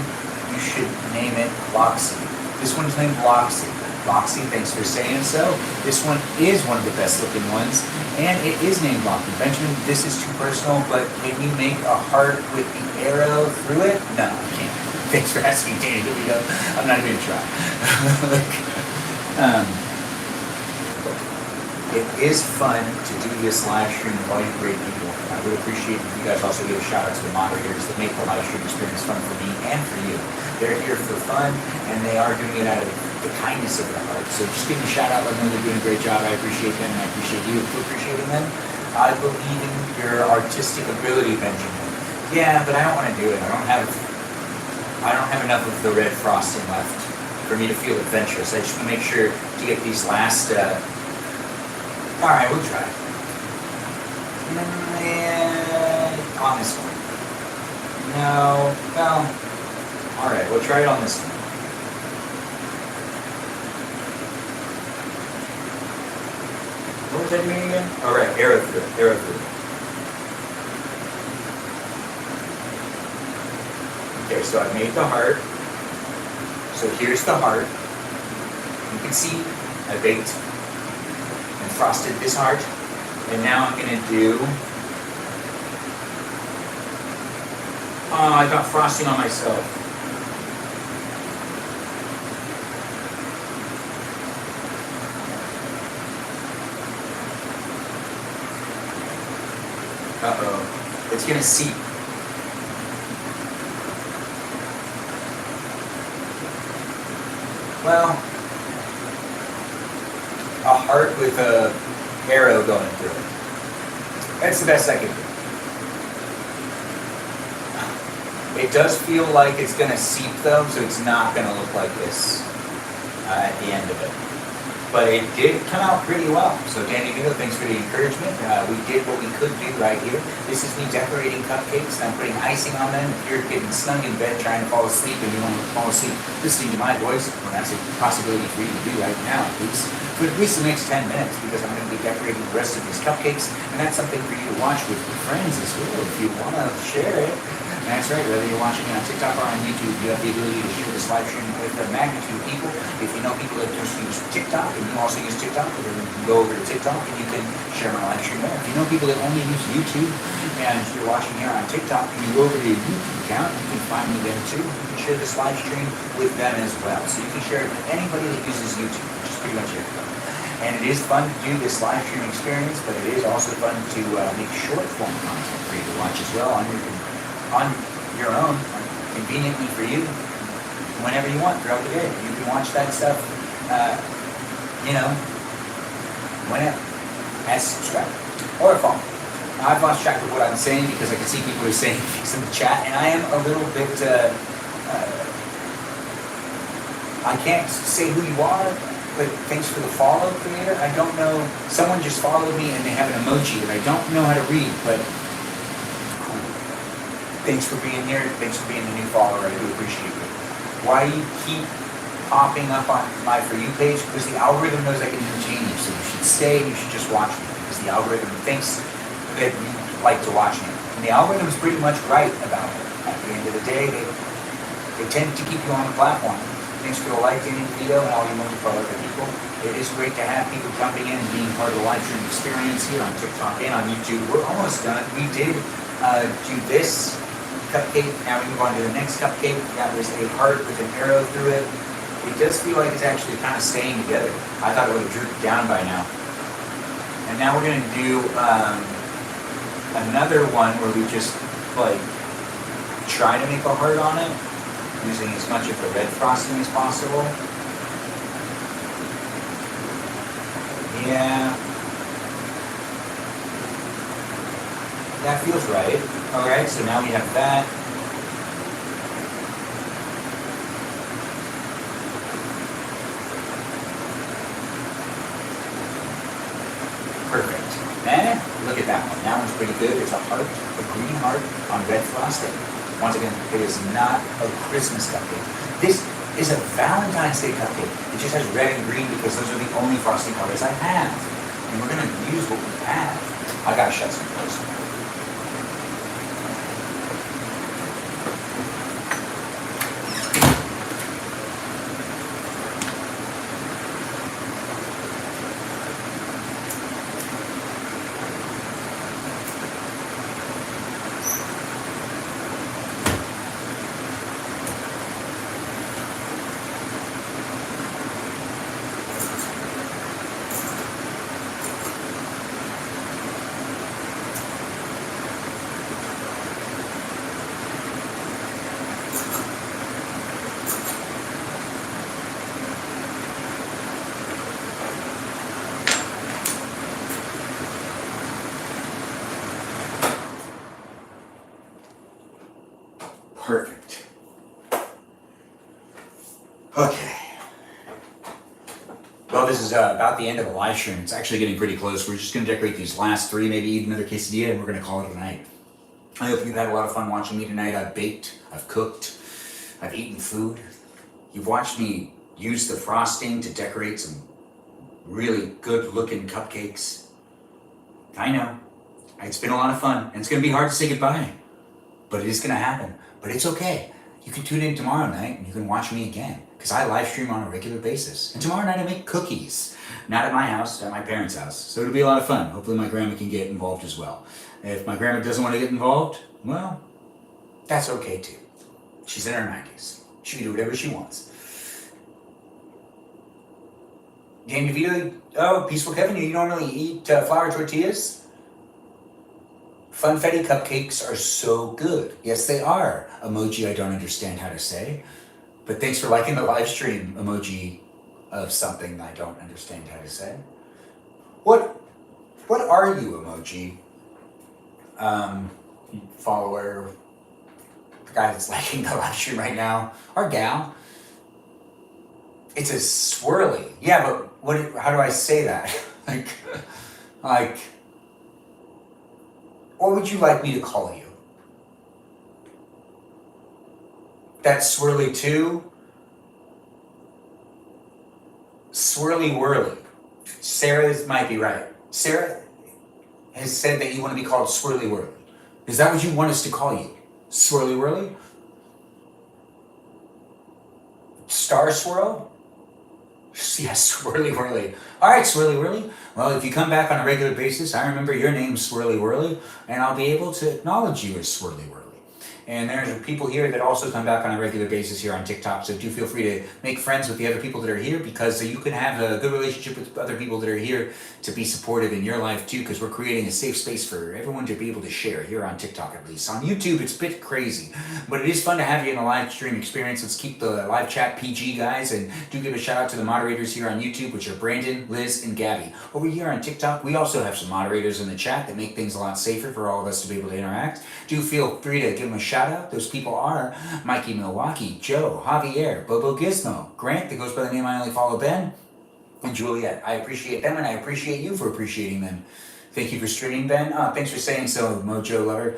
You should name it Loxy. This one's named Loxy. Loxy, thanks for saying so. This one is one of the best looking ones, and it is named Loxy. Benjamin, this is too personal, but can you make a heart with the arrow through it? No, I can't. Thanks for asking, Danny. I'm not even gonna try. It is fun to do this live stream with all you great people. I would appreciate if you guys also give a shout out to the moderators that make the live stream experience fun for me and for you. They're here for fun, and they are doing it out of the kindness of their heart. So just give them a shout out, let them know they're doing a great job. I appreciate them, and I appreciate you for appreciating them. I believe in your artistic ability, Benjamin. Yeah, but I don't want to do it. I don't have enough of the red frosting left for me to feel adventurous. I just want to make sure to get these last. All right, we'll try. On this one. No. Well. All right, we'll try it on this one. What was that mean again? All right, arrow through. Arrow through. Okay, so I made the heart. So here's the heart. You can see I baked and frosted this heart. And now I'm going to do... Oh, I got frosting on myself. Uh-oh. It's going to seep. Well, a heart with a arrow going through it. That's the best I can do. It does feel like it's going to seep though, so it's not going to look like this at the end of it. But it did come out pretty well. So Danny Vito, thanks for the encouragement. We did what we could do right here. This is me decorating cupcakes, and I'm putting icing on them. If you're getting snug in bed trying to fall asleep and you want to fall asleep listening to my voice, well, that's a possibility for you to do right now, at least. For at least the next 10 minutes, because I'm going to be decorating the rest of these cupcakes, and that's something for you to watch with your friends as well, if you want to share it. And that's right, whether you're watching it on TikTok or on YouTube, you have the ability to share this live stream with a magnitude of people. If you know people that just use TikTok, and you also use TikTok, then you can go over to TikTok and you can share my live stream there. If you know people that only use YouTube, and you're watching here on TikTok, and you go over to your YouTube account, you can find me there too. You can share this live stream with them as well. So you can share it with anybody that uses YouTube, which is pretty much it. And it is fun to do this live stream experience, but it is also fun to make short form content for you to watch as well on your own, conveniently for you, whenever you want throughout the day. You can watch that stuff, whenever, as subscriber or a phone. Now, I've lost track of what I'm saying because I can see people are saying things in the chat, and I am a little bit, I can't say who you are, but thanks for the follow, creator. I don't know, someone just followed me and they have an emoji that I don't know how to read, but thanks for being here. Thanks for being the new follower. I do appreciate it. Why you keep popping up on my For You page? Because the algorithm knows I can entertain you, so you should stay and you should just watch me. Because the algorithm thinks that you like to watch me. And the algorithm is pretty much right about it. At the end of the day, they tend to keep you on the platform. Thanks for the like, Danny Vito, and all you multiple other people. It is great to have people jumping in and being part of the live stream experience here on TikTok and on YouTube. We're almost done. We did do this cupcake. Now we move on to the next cupcake. That was a heart with an arrow through it. It does feel like it's actually kind of staying together. I thought it would have drooped down by now. And now we're going to do another one where we just like try to make a heart on it, using as much of the red frosting as possible. Yeah. That feels right. Alright, so now we have that. Perfect. Then, look at that one. That one's pretty good. It's a heart, a green heart on red frosting. Once again, it is not a Christmas cupcake. This is a Valentine's Day cupcake. It just has red and green because those are the only frosting colors I have. And we're going to use what we have. I got to shut some doors. Perfect. Okay. Well, this is about the end of the live stream. It's actually getting pretty close. We're just going to decorate these last three, maybe eat another quesadilla, and we're going to call it a night. I hope you've had a lot of fun watching me tonight. I've baked, I've cooked, I've eaten food. You've watched me use the frosting to decorate some really good looking cupcakes. I know. It's been a lot of fun, and it's going to be hard to say goodbye. But it is going to happen. But it's okay. You can tune in tomorrow night and you can watch me again. Because I live stream on a regular basis. And tomorrow night I make cookies. Not at my house, at my parents' house. So it'll be a lot of fun. Hopefully my grandma can get involved as well. If my grandma doesn't want to get involved, well, that's okay too. She's in her 90s. She can do whatever she wants. Dan DeVito, oh, Peaceful Kevin, you normally eat flour tortillas? Funfetti cupcakes are so good. Yes, they are. Emoji I don't understand how to say. But thanks for liking the live stream emoji of something I don't understand how to say. What are you, emoji? Follower, the guy that's liking the live stream right now, or gal. It's a swirly. Yeah, but how do I say that? like, what would you like me to call you? That's swirly too? Swirly whirly. Sarah might be right. Sarah has said that you want to be called swirly whirly. Is that what you want us to call you? Swirly whirly? Star swirl? Yes, swirly whirly. All right, swirly whirly. Well, if you come back on a regular basis, I remember your name, Swirly Whirly, and I'll be able to acknowledge you as Swirly Whirly. And there's people here that also come back on a regular basis here on TikTok, so do feel free to make friends with the other people that are here, because you can have a good relationship with other people that are here to be supportive in your life too, because we're creating a safe space for everyone to be able to share here on TikTok at least. On YouTube, it's a bit crazy, but it is fun to have you in the live stream experience. Let's keep the live chat PG, guys, and do give a shout out to the moderators here on YouTube, which are Brandon, Liz, and Gabby. Over here on TikTok, we also have some moderators in the chat that make things a lot safer for all of us to be able to interact. Do feel free to give them a shout out. Those people are Mikey Milwaukee, Joe, Javier, Bobo Gizmo, Grant, that goes by the name I Only Follow Ben, and Juliet. I appreciate them, and I appreciate you for appreciating them. Thank you for streaming, Ben. Thanks for saying so, Mojo Lover.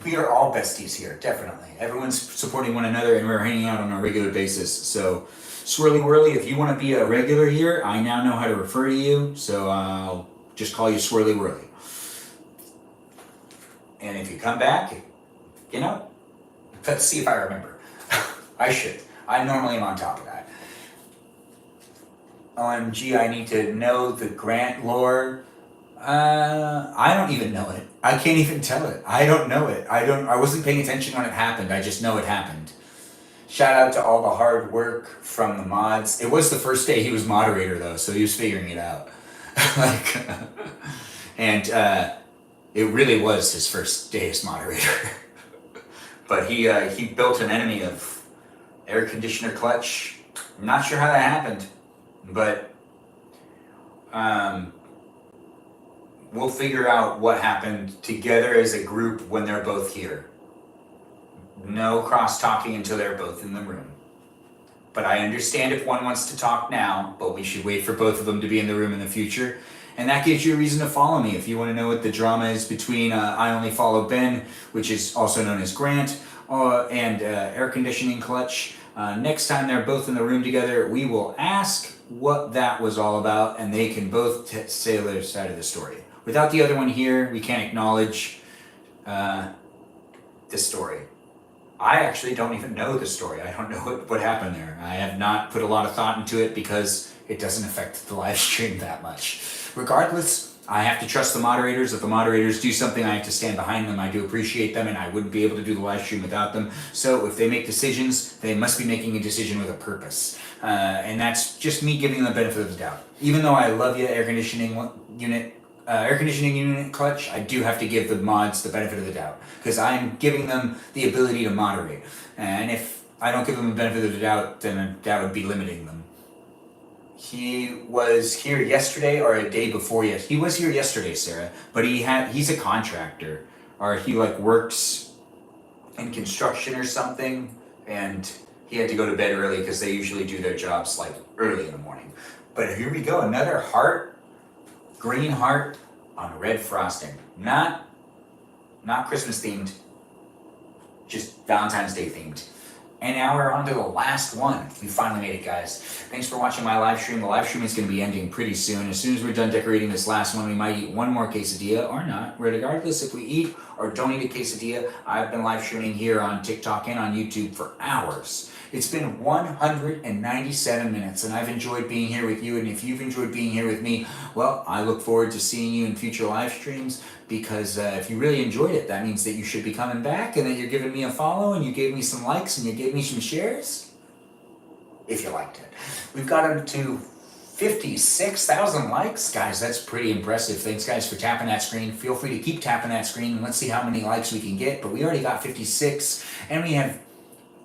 We are all besties here, definitely. Everyone's supporting one another, and we're hanging out on a regular basis. So, Swirly Whirly, if you want to be a regular here, I now know how to refer to you, so I'll just call you Swirly Whirly. And if you come back, let's see if I remember. I should. I normally am on top of that. OMG, I need to know the Grant lore. I don't even know it. I can't even tell it. I don't know it. I wasn't paying attention when it happened. I just know it happened. Shout out to all the hard work from the mods. It was the first day he was moderator though, so he was figuring it out. It really was his first day as moderator. But he built an enemy of air conditioner clutch. I'm not sure how that happened, but we'll figure out what happened together as a group when they're both here. No cross-talking until they're both in the room. But I understand if one wants to talk now, but we should wait for both of them to be in the room in the future. And that gives you a reason to follow me if you want to know what the drama is between I Only Follow Ben, which is also known as Grant, and Air Conditioning Clutch. Next time they're both in the room together, we will ask what that was all about, and they can both say their side of the story. Without the other one here, we can't acknowledge this story. I actually don't even know the story. I don't know what happened there. I have not put a lot of thought into it because it doesn't affect the live stream that much. Regardless, I have to trust the moderators. If the moderators do something, I have to stand behind them. I do appreciate them, and I wouldn't be able to do the live stream without them. So if they make decisions, they must be making a decision with a purpose. And that's just me giving them the benefit of the doubt. Even though I love you, air conditioning unit clutch, I do have to give the mods the benefit of the doubt, because I'm giving them the ability to moderate. And if I don't give them the benefit of the doubt, then that would be limiting them. He was here yesterday or a day before. Yes, he was here yesterday, Sarah, but he's a contractor. or he like works in construction or something, and he had to go to bed early because they usually do their jobs like early in the morning. But here we go, another heart, green heart on red frosting. Not Christmas themed, just Valentine's Day themed. And now we're on to the last one. We finally made it, guys. Thanks for watching my live stream. The live stream is going to be ending pretty soon. As soon as we're done decorating this last one, we might eat one more quesadilla or not. Regardless if we eat or don't eat a quesadilla, I've been live streaming here on TikTok and on YouTube for hours. It's been 197 minutes, and I've enjoyed being here with you. And if you've enjoyed being here with me, well, I look forward to seeing you in future live streams, because if you really enjoyed it, that means that you should be coming back, and that you're giving me a follow, and you gave me some likes, and you gave me some shares, if you liked it. We've got up to 56,000 likes. Guys, that's pretty impressive. Thanks, guys, for tapping that screen. Feel free to keep tapping that screen, and let's see how many likes we can get. But we already got 56, and we have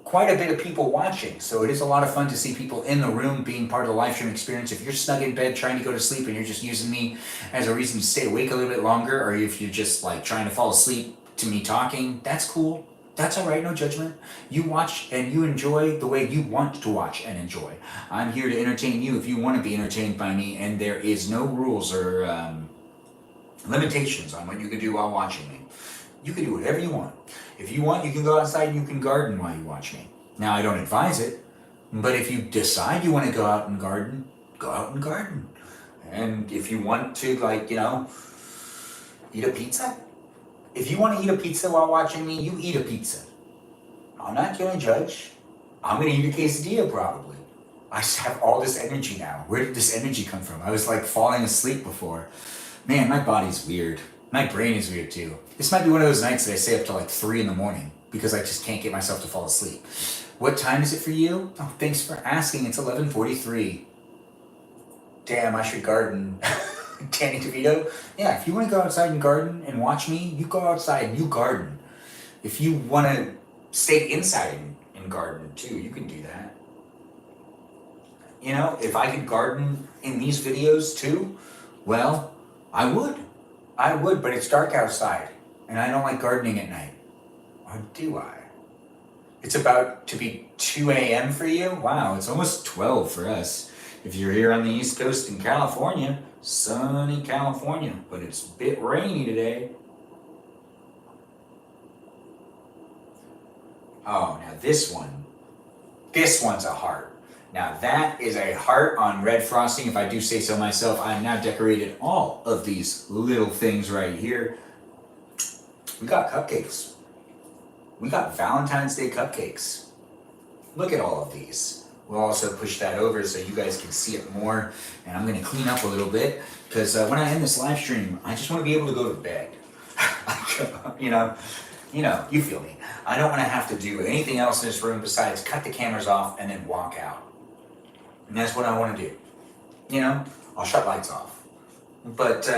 quite a bit of people watching, so it is a lot of fun to see people in the room being part of the live stream experience. If you're snug in bed trying to go to sleep and you're just using me as a reason to stay awake a little bit longer, or if you're just like trying to fall asleep to me talking, that's cool. That's all right, no judgment. You watch and you enjoy the way you want to watch and enjoy. I'm here to entertain you if you want to be entertained by me, and there is no rules or limitations on what you can do while watching me. You can do whatever you want. If you want, you can go outside and you can garden while you watch me. Now, I don't advise it, but if you decide you want to go out and garden, go out and garden. And if you want to, like, you know, eat a pizza, if you want to eat a pizza while watching me, you eat a pizza. I'm not going to judge. I'm going to eat a quesadilla probably. I just have all this energy now. Where did this energy come from? I was like falling asleep before. Man, my body's weird. My brain is weird too. This might be one of those nights that I stay up till like 3 in the morning because I just can't get myself to fall asleep. What time is it for you? Oh, thanks for asking. It's 11:43. Damn, I should garden. Danny DeVito? Yeah, if you want to go outside and garden and watch me, you go outside and you garden. If you want to stay inside and garden too, you can do that. You know, if I could garden in these videos too, well, I would. I would, but it's dark outside, and I don't like gardening at night. Or do I? It's about to be 2 a.m. for you? Wow, it's almost 12 for us. If you're here on the East Coast in California, sunny California, but it's a bit rainy today. Oh, now this one's a heart. Now that is a heart on red frosting, if I do say so myself. I have now decorated all of these little things right here. We got cupcakes. We got Valentine's Day cupcakes. Look at all of these. We'll also push that over so you guys can see it more. And I'm going to clean up a little bit because when I end this live stream, I just want to be able to go to bed. you know, you feel me. I don't want to have to do anything else in this room besides cut the cameras off and then walk out. And that's what I want to do. You know, I'll shut lights off. But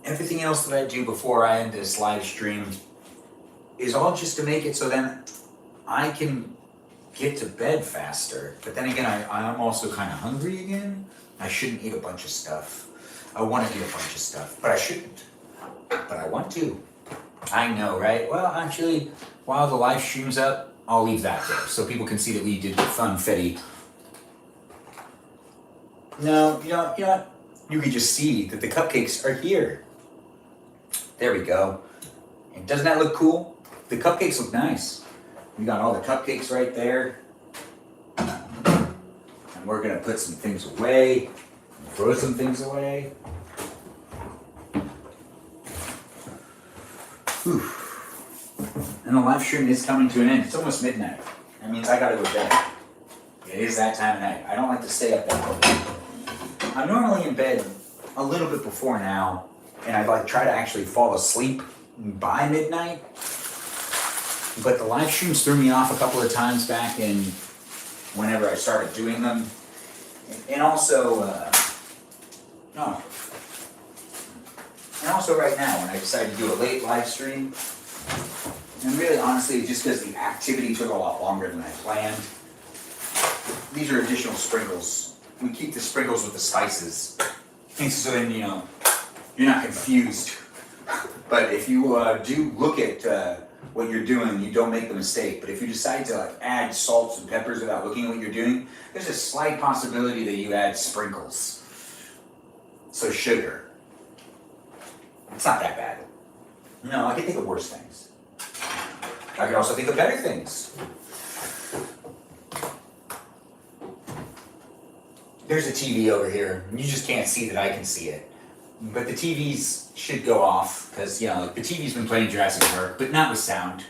everything else that I do before I end this live stream is all just to make it so then I can get to bed faster. But then again, I'm also kind of hungry again. I shouldn't eat a bunch of stuff. I want to eat a bunch of stuff, but I shouldn't. But I want to. I know, right? Well, actually, while the live stream's up, I'll leave that there so people can see that we did the funfetti. No, you know what? You can just see that the cupcakes are here. There we go. And doesn't that look cool? The cupcakes look nice. We got all the cupcakes right there. And we're gonna put some things away, throw some things away. Whew. And the live stream is coming to an end. It's almost midnight. That means I gotta go to bed. It is that time of night. I don't like to stay up that late. I'm normally in bed a little bit before now, and I like try to actually fall asleep by midnight. But the live streams threw me off a couple of times back in whenever I started doing them. And also, right now when I decided to do a late live stream. And really, honestly, just because the activity took a lot longer than I planned. These are additional sprinkles. We keep the sprinkles with the spices. And so then, you're not confused. But if you do look at what you're doing, you don't make the mistake. But if you decide to like add salts and peppers without looking at what you're doing, there's a slight possibility that you add sprinkles. So sugar. It's not that bad. No, I can think of worse things. I can also think of better things. There's a TV over here. You just can't see that I can see it. But the TVs should go off because, you know, like the TV's been playing Jurassic Park, but not with sound.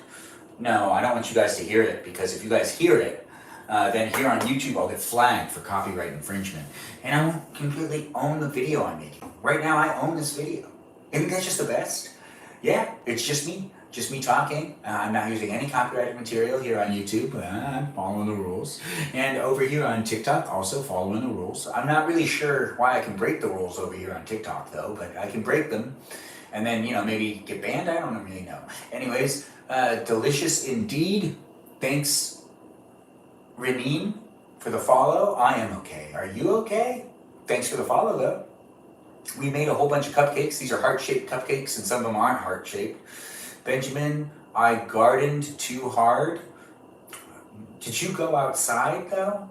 No, I don't want you guys to hear it because if you guys hear it, then here on YouTube I'll get flagged for copyright infringement. And I won't completely own the video I'm making. Right now I own this video. Isn't that just the best? Yeah, it's just me talking. I'm not using any copyrighted material here on YouTube. I'm following the rules. And over here on TikTok, also following the rules. I'm not really sure why I can break the rules over here on TikTok though, but I can break them. And then, you know, maybe get banned? I don't really know. Anyways, delicious indeed. Thanks, Reneen, for the follow. I am okay. Are you okay? Thanks for the follow though. We made a whole bunch of cupcakes. These are heart-shaped cupcakes and some of them aren't heart-shaped. Benjamin, I gardened too hard. Did you go outside though?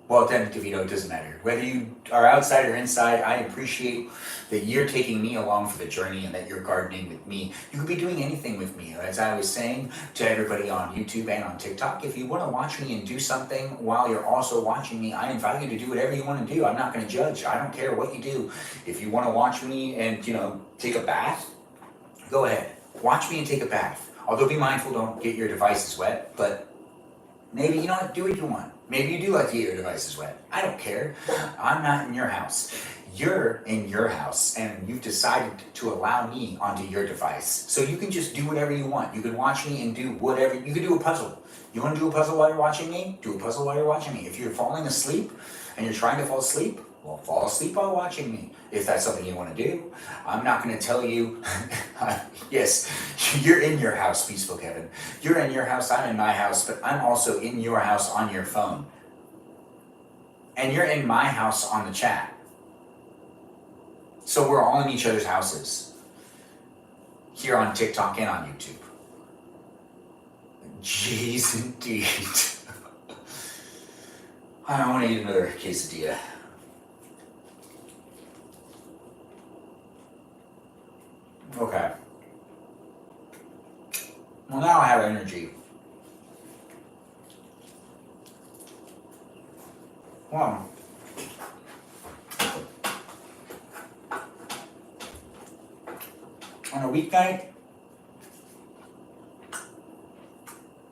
Well, then, DeVito, it doesn't matter. Whether you are outside or inside, I appreciate that you're taking me along for the journey and that you're gardening with me. You could be doing anything with me. As I was saying to everybody on YouTube and on TikTok, if you want to watch me and do something while you're also watching me, I invite you to do whatever you want to do. I'm not going to judge. I don't care what you do. If you want to watch me and, you know, take a bath, go ahead. Watch me and take a bath. Although be mindful, don't get your devices wet, but maybe, you know what, do what you want. Maybe you do like to get your devices wet. I don't care. I'm not in your house. You're in your house, and you've decided to allow me onto your device. So you can just do whatever you want. You can watch me and do whatever. You can do a puzzle. You want to do a puzzle while you're watching me? Do a puzzle while you're watching me. If you're falling asleep and you're trying to fall asleep, well, fall asleep while watching me, if that's something you want to do. I'm not going to tell you, yes, you're in your house, Peaceful Kevin. You're in your house, I'm in my house, but I'm also in your house on your phone. And you're in my house on the chat. So we're all in each other's houses. Here on TikTok and on YouTube. Jeez, indeed. I don't want to eat another quesadilla. Okay. Well, now I have energy. Well, on a weeknight,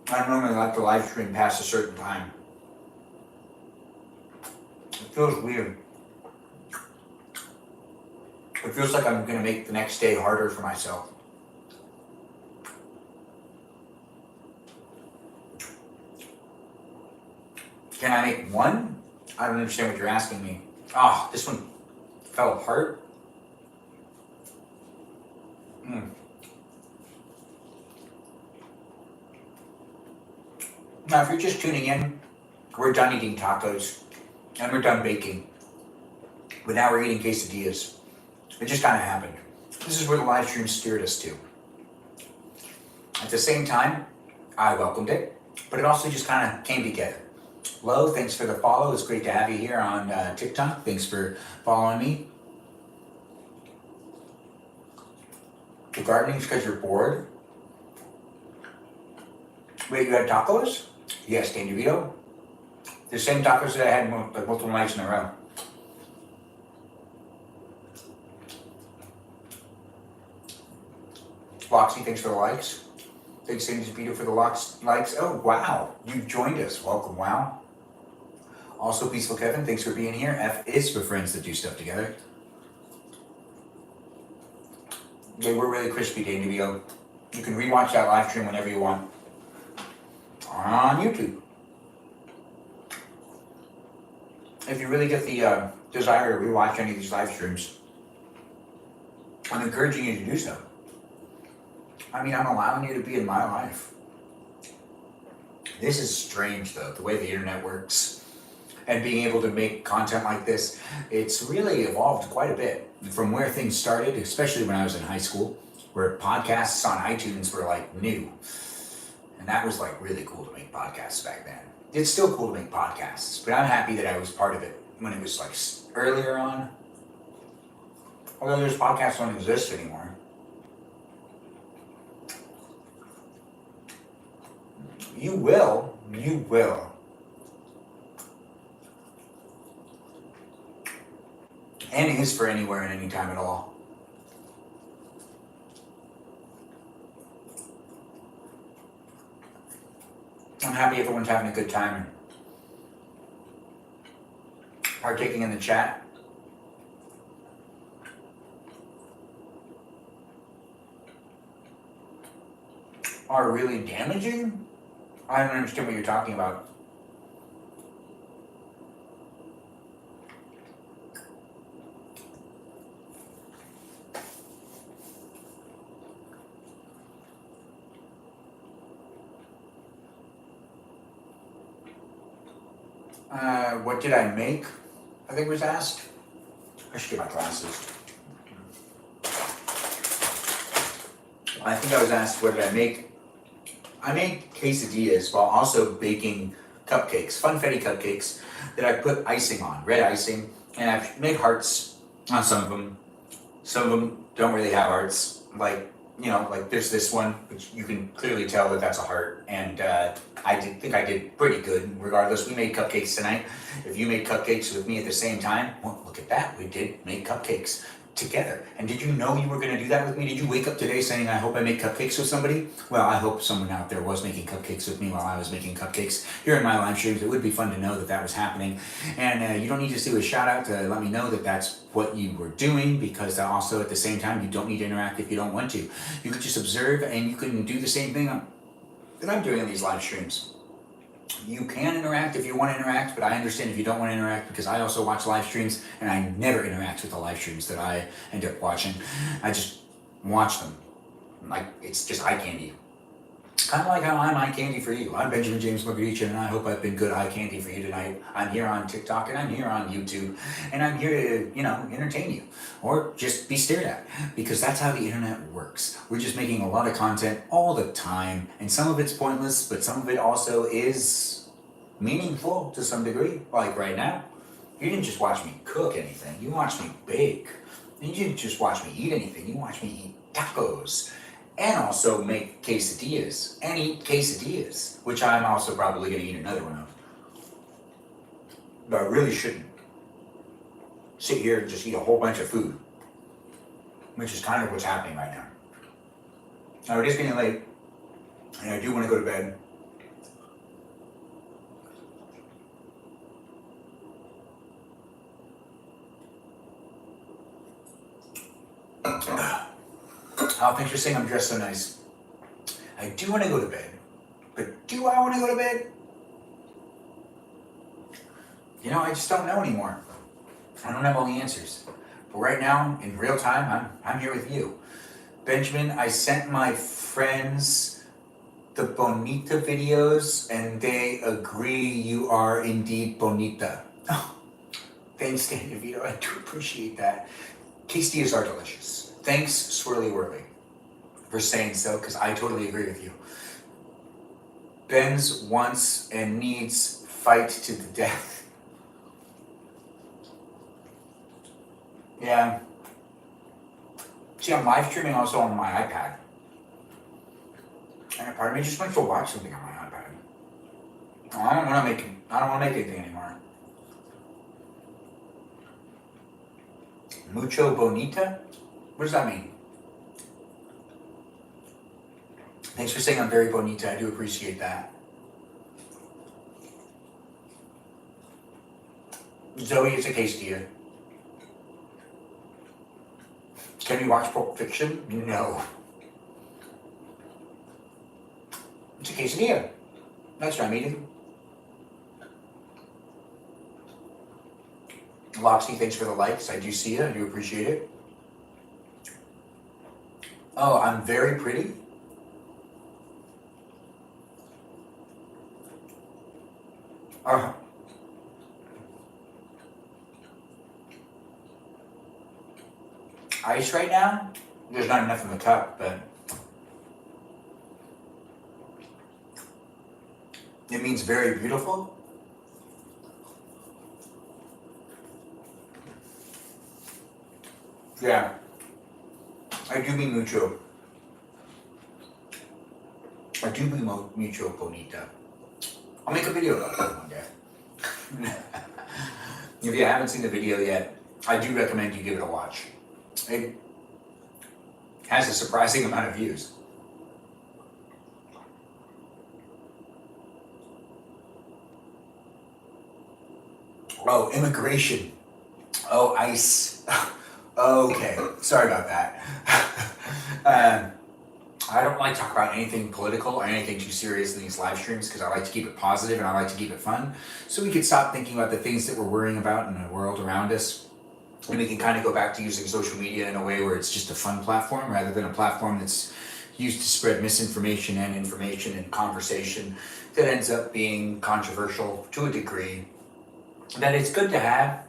I normally like to live stream past a certain time. It feels weird. It feels like I'm going to make the next day harder for myself. Can I make one? I don't understand what you're asking me. Oh, this one fell apart. Now, if you're just tuning in, we're done eating tacos and we're done baking. But now we're eating quesadillas. It just kind of happened. This is where the live stream steered us to. At the same time, I welcomed it, but it also just kind of came together. Lo, thanks for the follow. It's great to have you here on TikTok. Thanks for following me. The gardening's because you're bored. Wait, you had tacos? Yes, Dan DeVito. The same tacos that I had like multiple nights in a row. Loxy, thanks for the likes. Thanks, Dan DeVito, for the likes. Oh, wow. You joined us. Welcome, wow. Also, Peaceful Kevin, thanks for being here. F is for friends that do stuff together. They were really crispy, Dan DeVito. You can rewatch that live stream whenever you want. On YouTube. If you really get the desire to rewatch any of these live streams, I'm encouraging you to do so. I mean, I'm allowing you to be in my life. This is strange, though, the way the internet works. And being able to make content like this, it's really evolved quite a bit from where things started, especially when I was in high school. where podcasts on iTunes were like new. And that was like really cool to make podcasts back then. It's still cool to make podcasts, but I'm happy that I was part of it when it was like earlier on. Although those podcasts don't exist anymore. You will. And is for anywhere and any time at all. I'm happy everyone's having a good time and partaking in the chat. Are really damaging? I don't understand what you're talking about. What did I make? I think was asked. I should get my glasses. I think I was asked what did I make. I made quesadillas while also baking cupcakes, funfetti cupcakes that I put icing on, red icing, and I've made hearts on some of them. Some of them don't really have hearts, like, you know, like there's this one, which you can clearly tell that that's a heart, and I think I did pretty good. Regardless, we made cupcakes tonight. If you made cupcakes with me at the same time, well, look at that, we did make cupcakes together. And did you know you were going to do that with me? Did you wake up today saying, I hope I make cupcakes with somebody? Well, I hope someone out there was making cupcakes with me while I was making cupcakes here in my live streams. It would be fun to know that that was happening. And you don't need to do a shout out to let me know that that's what you were doing, because also at the same time, you don't need to interact if you don't want to. You could just observe, and you can do the same thing that I'm doing on these live streams. You can interact if you want to interact, but I understand if you don't want to interact, because I also watch live streams and I never interact with the live streams that I end up watching. I just watch them. Like, it's just eye candy. Kind of like how I'm eye candy for you. I'm Benjamin James Magrdichian, and I hope I've been good eye candy for you tonight. I'm here on TikTok, and I'm here on YouTube, and I'm here to, you know, entertain you, or just be stared at, because that's how the internet works. We're just making a lot of content all the time, and some of it's pointless, but some of it also is meaningful to some degree. Like right now, you didn't just watch me cook anything, you watched me bake. And you didn't just watch me eat anything, you watched me eat tacos. And also make quesadillas, and eat quesadillas, which I'm also probably going to eat another one of. But I really shouldn't sit here and just eat a whole bunch of food, which is kind of what's happening right now. Now it is getting late, and I do want to go to bed. Oh, thanks for saying I'm dressed so nice. I do want to go to bed, but do I want to go to bed? You know, I just don't know anymore. I don't have all the answers. But right now, in real time, I'm here with you. Benjamin, I sent my friends the Bonita videos, and they agree you are indeed Bonita. Oh, thanks, Dan DeVito. I do appreciate that. Quesadillas are delicious. Thanks, Swirly Whirly, for saying so, because I totally agree with you. Ben's wants and needs fight to the death. Yeah. See, I'm live streaming also on my iPad. And a part of me just wants to watch something on my iPad. Oh, I don't want to make anything anymore. Mucho bonita? What does that mean? Thanks for saying I'm very bonita. I do appreciate that. Zoe, it's a quesadilla. Can we watch Pulp Fiction? No. It's a quesadilla. That's what I'm eating. Loxy, thanks for the likes. I do see it. I do appreciate it. Oh, I'm very pretty? Ice right now? there's not enough in the cup, but it means very beautiful. Yeah, I do mean mucho. I do mean mucho bonita. I'll make a video about that one day. If you haven't seen the video yet, I do recommend you give it a watch. It has a surprising amount of views. Oh, immigration. Oh, ICE. Okay, sorry about that. I don't like to talk about anything political or anything too serious in these live streams because I like to keep it positive and I like to keep it fun. So we can stop thinking about the things that we're worrying about in the world around us. And we can kind of go back to using social media in a way where it's just a fun platform rather than a platform that's used to spread misinformation and information and conversation that ends up being controversial to a degree. That it's good to have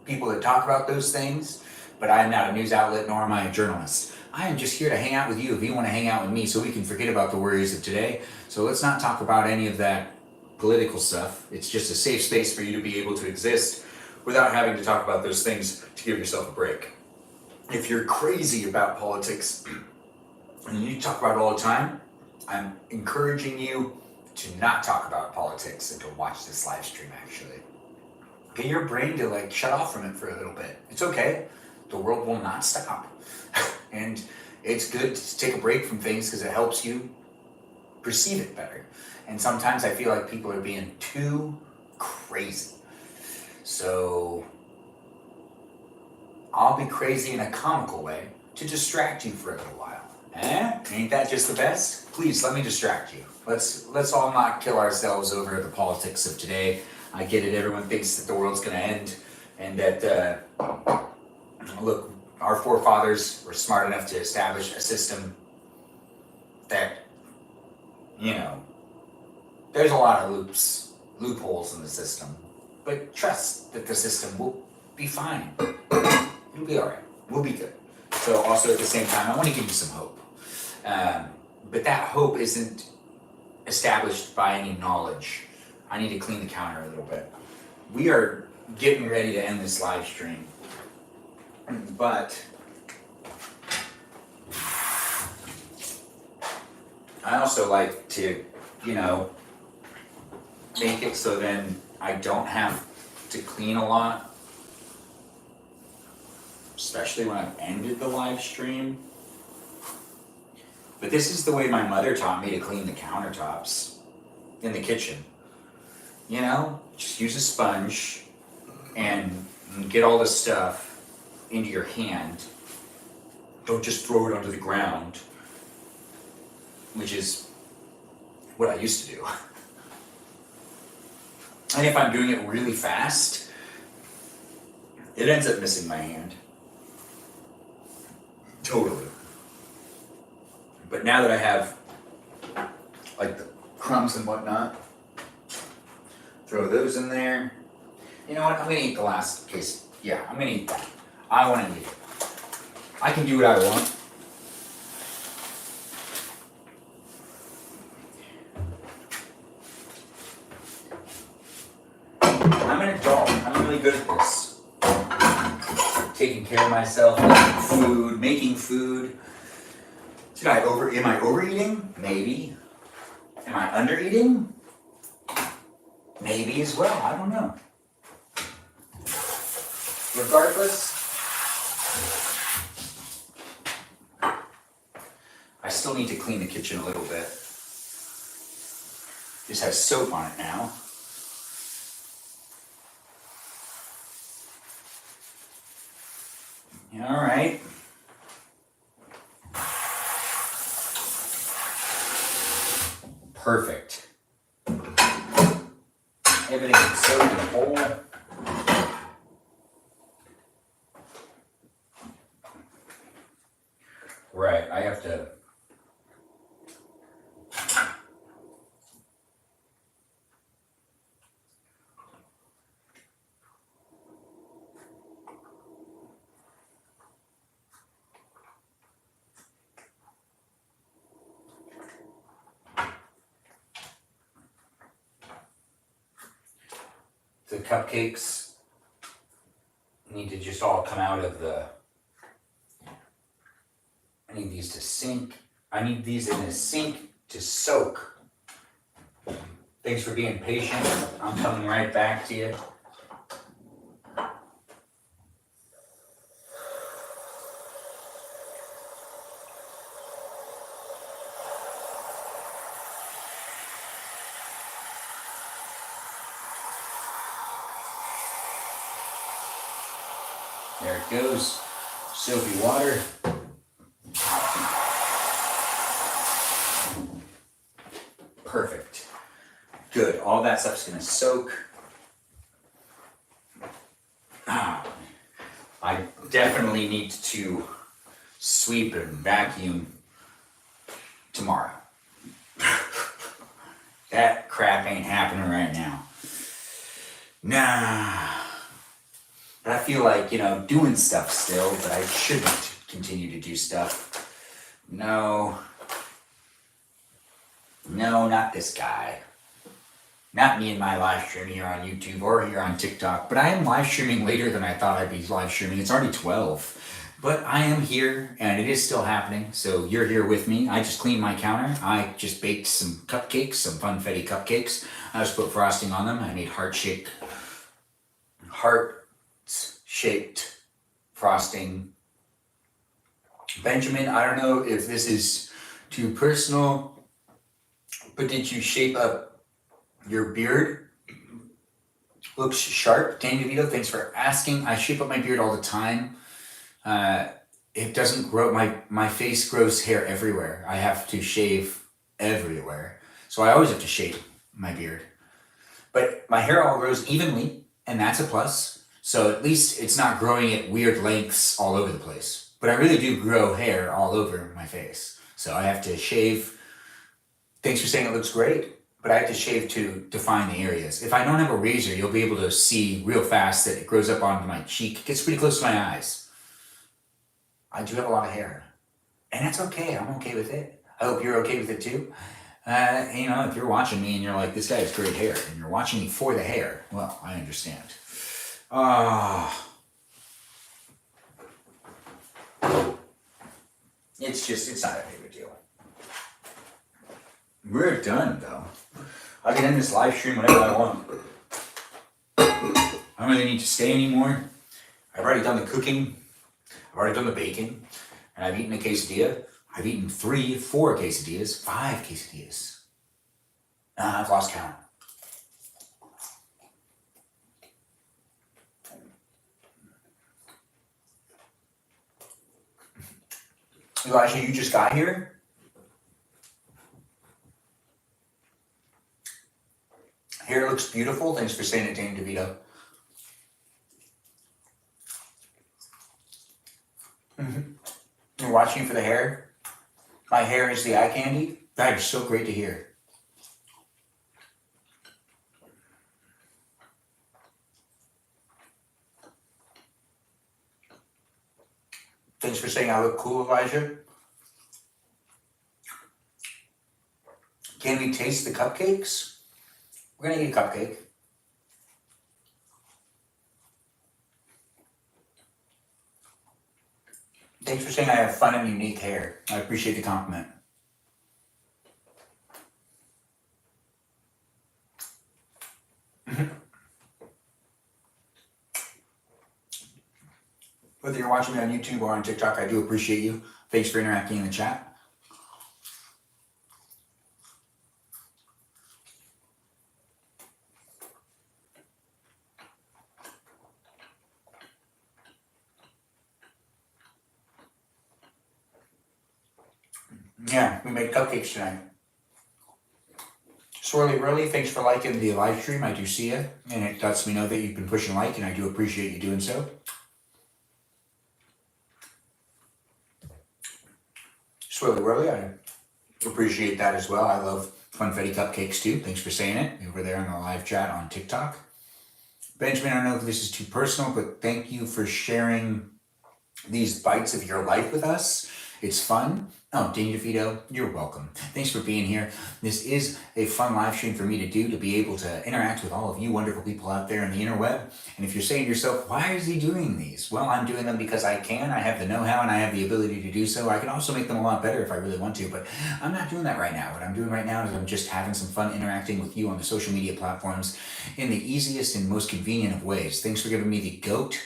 people that talk about those things, but I'm not a news outlet nor am I a journalist. I am just here to hang out with you if you want to hang out with me so we can forget about the worries of today. So let's not talk about any of that political stuff. It's just a safe space for you to be able to exist without having to talk about those things to give yourself a break. If you're crazy about politics and you talk about it all the time, I'm encouraging you to not talk about politics and to watch this live stream actually. Get your brain to like shut off from it for a little bit. It's okay. The world will not stop. And it's good to take a break from things because it helps you perceive it better. And sometimes I feel like people are being too crazy. So I'll be crazy in a comical way to distract you for a little while. Ain't that just the best? Please let me distract you. Let's all not kill ourselves over the politics of today. I get it, everyone thinks that the world's gonna end and that look, our forefathers were smart enough to establish a system that, you know, there's a lot of loopholes in the system, but trust that the system will be fine. It'll be all right. We'll be good. So also at the same time, I want to give you some hope. But that hope isn't established by any knowledge. I need to clean the counter a little bit. We are getting ready to end this live stream. But I also like to, you know, make it so then I don't have to clean a lot, especially when I've ended the live stream. But this is the way my mother taught me to clean the countertops in the kitchen. You know, just use a sponge and get all the stuff into your hand. Don't just throw it onto the ground, which is what I used to do. And if I'm doing it really fast, it ends up missing my hand. Totally. But now that I have like the crumbs and whatnot, throw those in there. You know what? I'm gonna eat the last case. Yeah, I'm gonna eat that. I want to eat it. I can do what I want. I'm an adult. I'm really good at this. Taking care of myself, making food. Am I overeating? Maybe. Am I undereating? Maybe as well. I don't know. Regardless, I still need to clean the kitchen a little bit. This has soap on it now. All right. Perfect. Everything is soaked in whole. Right, I have to. the cupcakes need to just all come out of the, I need these to sink. I need these in a sink to soak. Thanks for being patient. I'm coming right back to you. There it goes. Soapy water. Perfect. Good. All that stuff's gonna soak. I definitely need to sweep and vacuum tomorrow. That crap ain't happening right now. Nah. But I feel like, doing stuff still, but I shouldn't continue to do stuff. No, not this guy. Not me and my live stream here on YouTube or here on TikTok, but I am live streaming later than I thought I'd be live streaming. It's already 12, but I am here and it is still happening. So you're here with me. I just cleaned my counter. I just baked some cupcakes, some funfetti cupcakes. I just put frosting on them. I made heart-shaped frosting. Benjamin, I don't know if this is too personal, but did you shape up your beard? Looks sharp. Danny DeVito, thanks for asking. I shape up my beard all the time. It doesn't grow. My face grows hair everywhere. I have to shave everywhere. So I always have to shape my beard. But my hair all grows evenly, and that's a plus. So at least it's not growing at weird lengths all over the place. But I really do grow hair all over my face. So I have to shave. Thanks for saying it looks great. But I have to shave to define the areas. If I don't have a razor, you'll be able to see real fast that it grows up onto my cheek. It gets pretty close to my eyes. I do have a lot of hair. And that's okay. I'm okay with it. I hope you're okay with it too. If you're watching me and you're like, this guy has great hair, and you're watching me for the hair, well, I understand. It's not a big deal. We're done, though. I can end this live stream whenever I want. I don't really need to stay anymore. I've already done the cooking. I've already done the baking. And I've eaten a quesadilla. I've eaten 3, 4 quesadillas, 5 quesadillas. I've lost count. Elijah, you just got here? Hair looks beautiful. Thanks for saying it, Dane DeVito. You're watching for the hair? My hair is the eye candy? That is so great to hear. Thanks for saying I look cool, Elijah. Can we taste the cupcakes? We're going to eat a cupcake. Thanks for saying I have fun and unique hair. I appreciate the compliment. Whether you're watching me on YouTube or on TikTok, I do appreciate you. Thanks for interacting in the chat. Yeah, we made cupcakes tonight. Swirly Whirly, thanks for liking the live stream. I do see you, and it lets me know that you've been pushing like, and I do appreciate you doing so. Swirly Whirly, I appreciate that as well. I love funfetti cupcakes too. Thanks for saying it over there in the live chat on TikTok. Benjamin, I don't know if this is too personal, but thank you for sharing these bites of your life with us. It's fun. Oh, Danny DeVito, you're welcome. Thanks for being here. This is a fun live stream for me to do, to be able to interact with all of you wonderful people out there in the interweb. And if you're saying to yourself, why is he doing these? Well, I'm doing them because I can. I have the know-how and I have the ability to do so. I can also make them a lot better if I really want to, but I'm not doing that right now. What I'm doing right now is I'm just having some fun interacting with you on the social media platforms in the easiest and most convenient of ways. Thanks for giving me the GOAT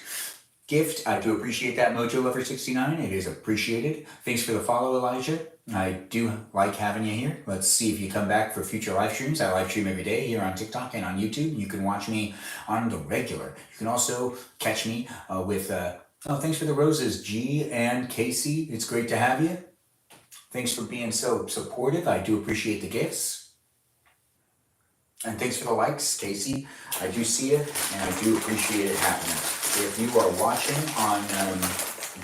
gift. I do appreciate that, Mojo Lover 69. It is appreciated. Thanks for the follow, Elijah. I do like having you here. Let's see if you come back for future live streams. I live stream every day here on TikTok and on YouTube. You can watch me on the regular. You can also catch me with thanks for the roses, G and Casey. It's great to have you. Thanks for being so supportive. I do appreciate the gifts. And thanks for the likes, Casey. I do see it, and I do appreciate it happening. If you are watching on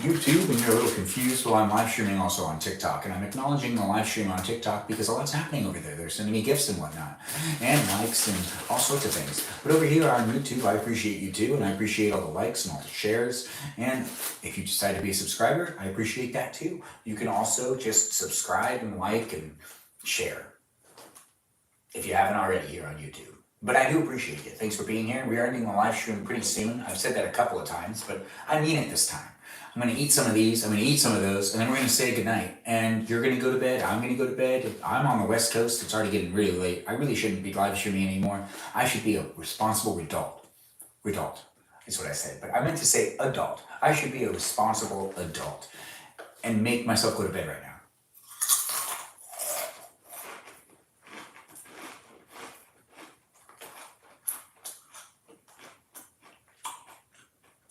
YouTube and you're a little confused, well, I'm live streaming also on TikTok, and I'm acknowledging the live stream on TikTok because a lot's happening over there. They're sending me gifts and whatnot, and likes and all sorts of things. But over here on YouTube, I appreciate you too, and I appreciate all the likes and all the shares. And if you decide to be a subscriber, I appreciate that too. You can also just subscribe and like and share if you haven't already here on YouTube. But I do appreciate you. Thanks for being here. We are ending the live stream pretty soon. I've said that a couple of times, but I mean it this time. I'm going to eat some of these, I'm going to eat some of those, and then we're going to say goodnight. And you're going to go to bed, I'm going to go to bed. I'm on the West Coast, it's already getting really late. I really shouldn't be live streaming anymore. I should be a responsible adult. Adult is what I said, but I meant to say adult. I should be a responsible adult and make myself go to bed right now.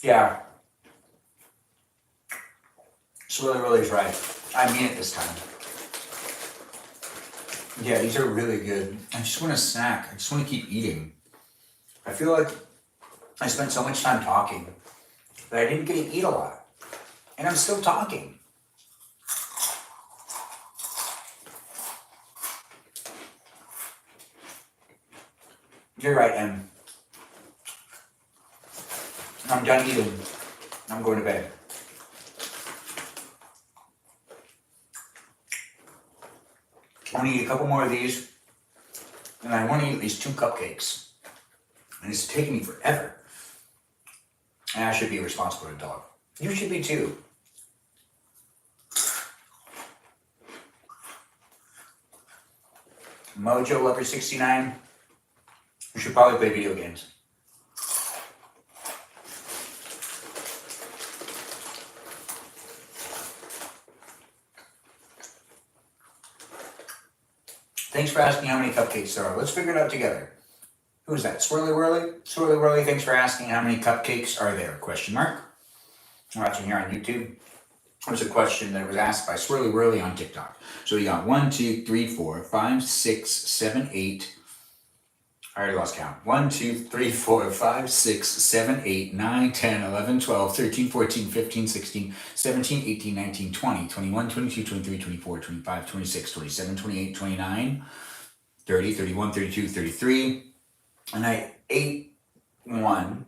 Yeah. Swirly is right. I mean it this time. Yeah, these are really good. I just want to snack. I just want to keep eating. I feel like I spent so much time talking that I didn't get to eat a lot. And I'm still talking. You're right, Em. I'm done eating. I'm going to bed. I want to eat a couple more of these, and I want to eat at least 2 cupcakes. And it's taking me forever. And I should be a responsible adult. You should be too. Mojo Lover 69. You should probably play video games. Thanks for asking how many cupcakes there are. Let's figure it out together. Who is that? Swirly Whirly? Swirly Whirly, thanks for asking how many cupcakes are there? Question mark. I'm watching here on YouTube. It was a question that was asked by Swirly Whirly on TikTok. So you got 1, 2, 3, 4, 5, 6, 7, 8. I already lost count. 1, 2, 3, 4, 5, 6, 7, 8, 9, 10, 11, 12, 13, 14, 15, 16, 17, 18, 19, 20, 21, 22, 23, 24, 25, 26, 27, 28, 29, 30, 31, 32, 33. And I ate 1.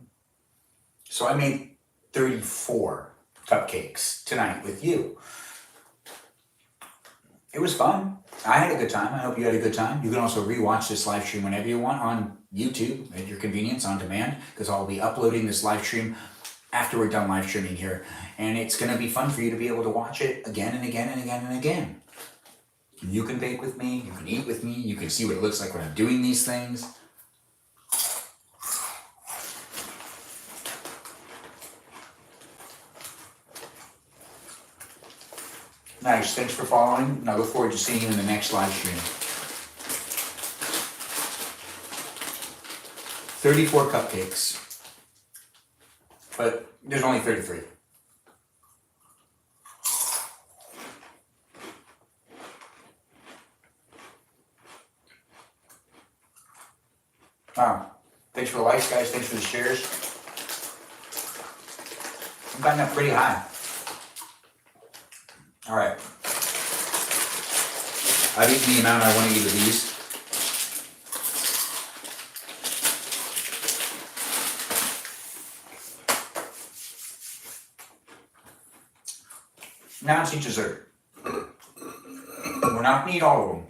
So I made 34 cupcakes tonight with you. It was fun. I had a good time. I hope you had a good time. You can also rewatch this live stream whenever you want on YouTube at your convenience on demand, because I'll be uploading this live stream after we're done live streaming here. And it's going to be fun for you to be able to watch it again and again and again and again. You can bake with me. You can eat with me. You can see what it looks like when I'm doing these things. Nice. Thanks for following. And I look forward to seeing you in the next live stream. 34 cupcakes. But there's only 33. Wow. Thanks for the likes, guys. Thanks for the shares. I'm gotten up pretty high. All right. I've eaten the amount I want to eat of these. Now it's dessert. we're not going to eat all of them.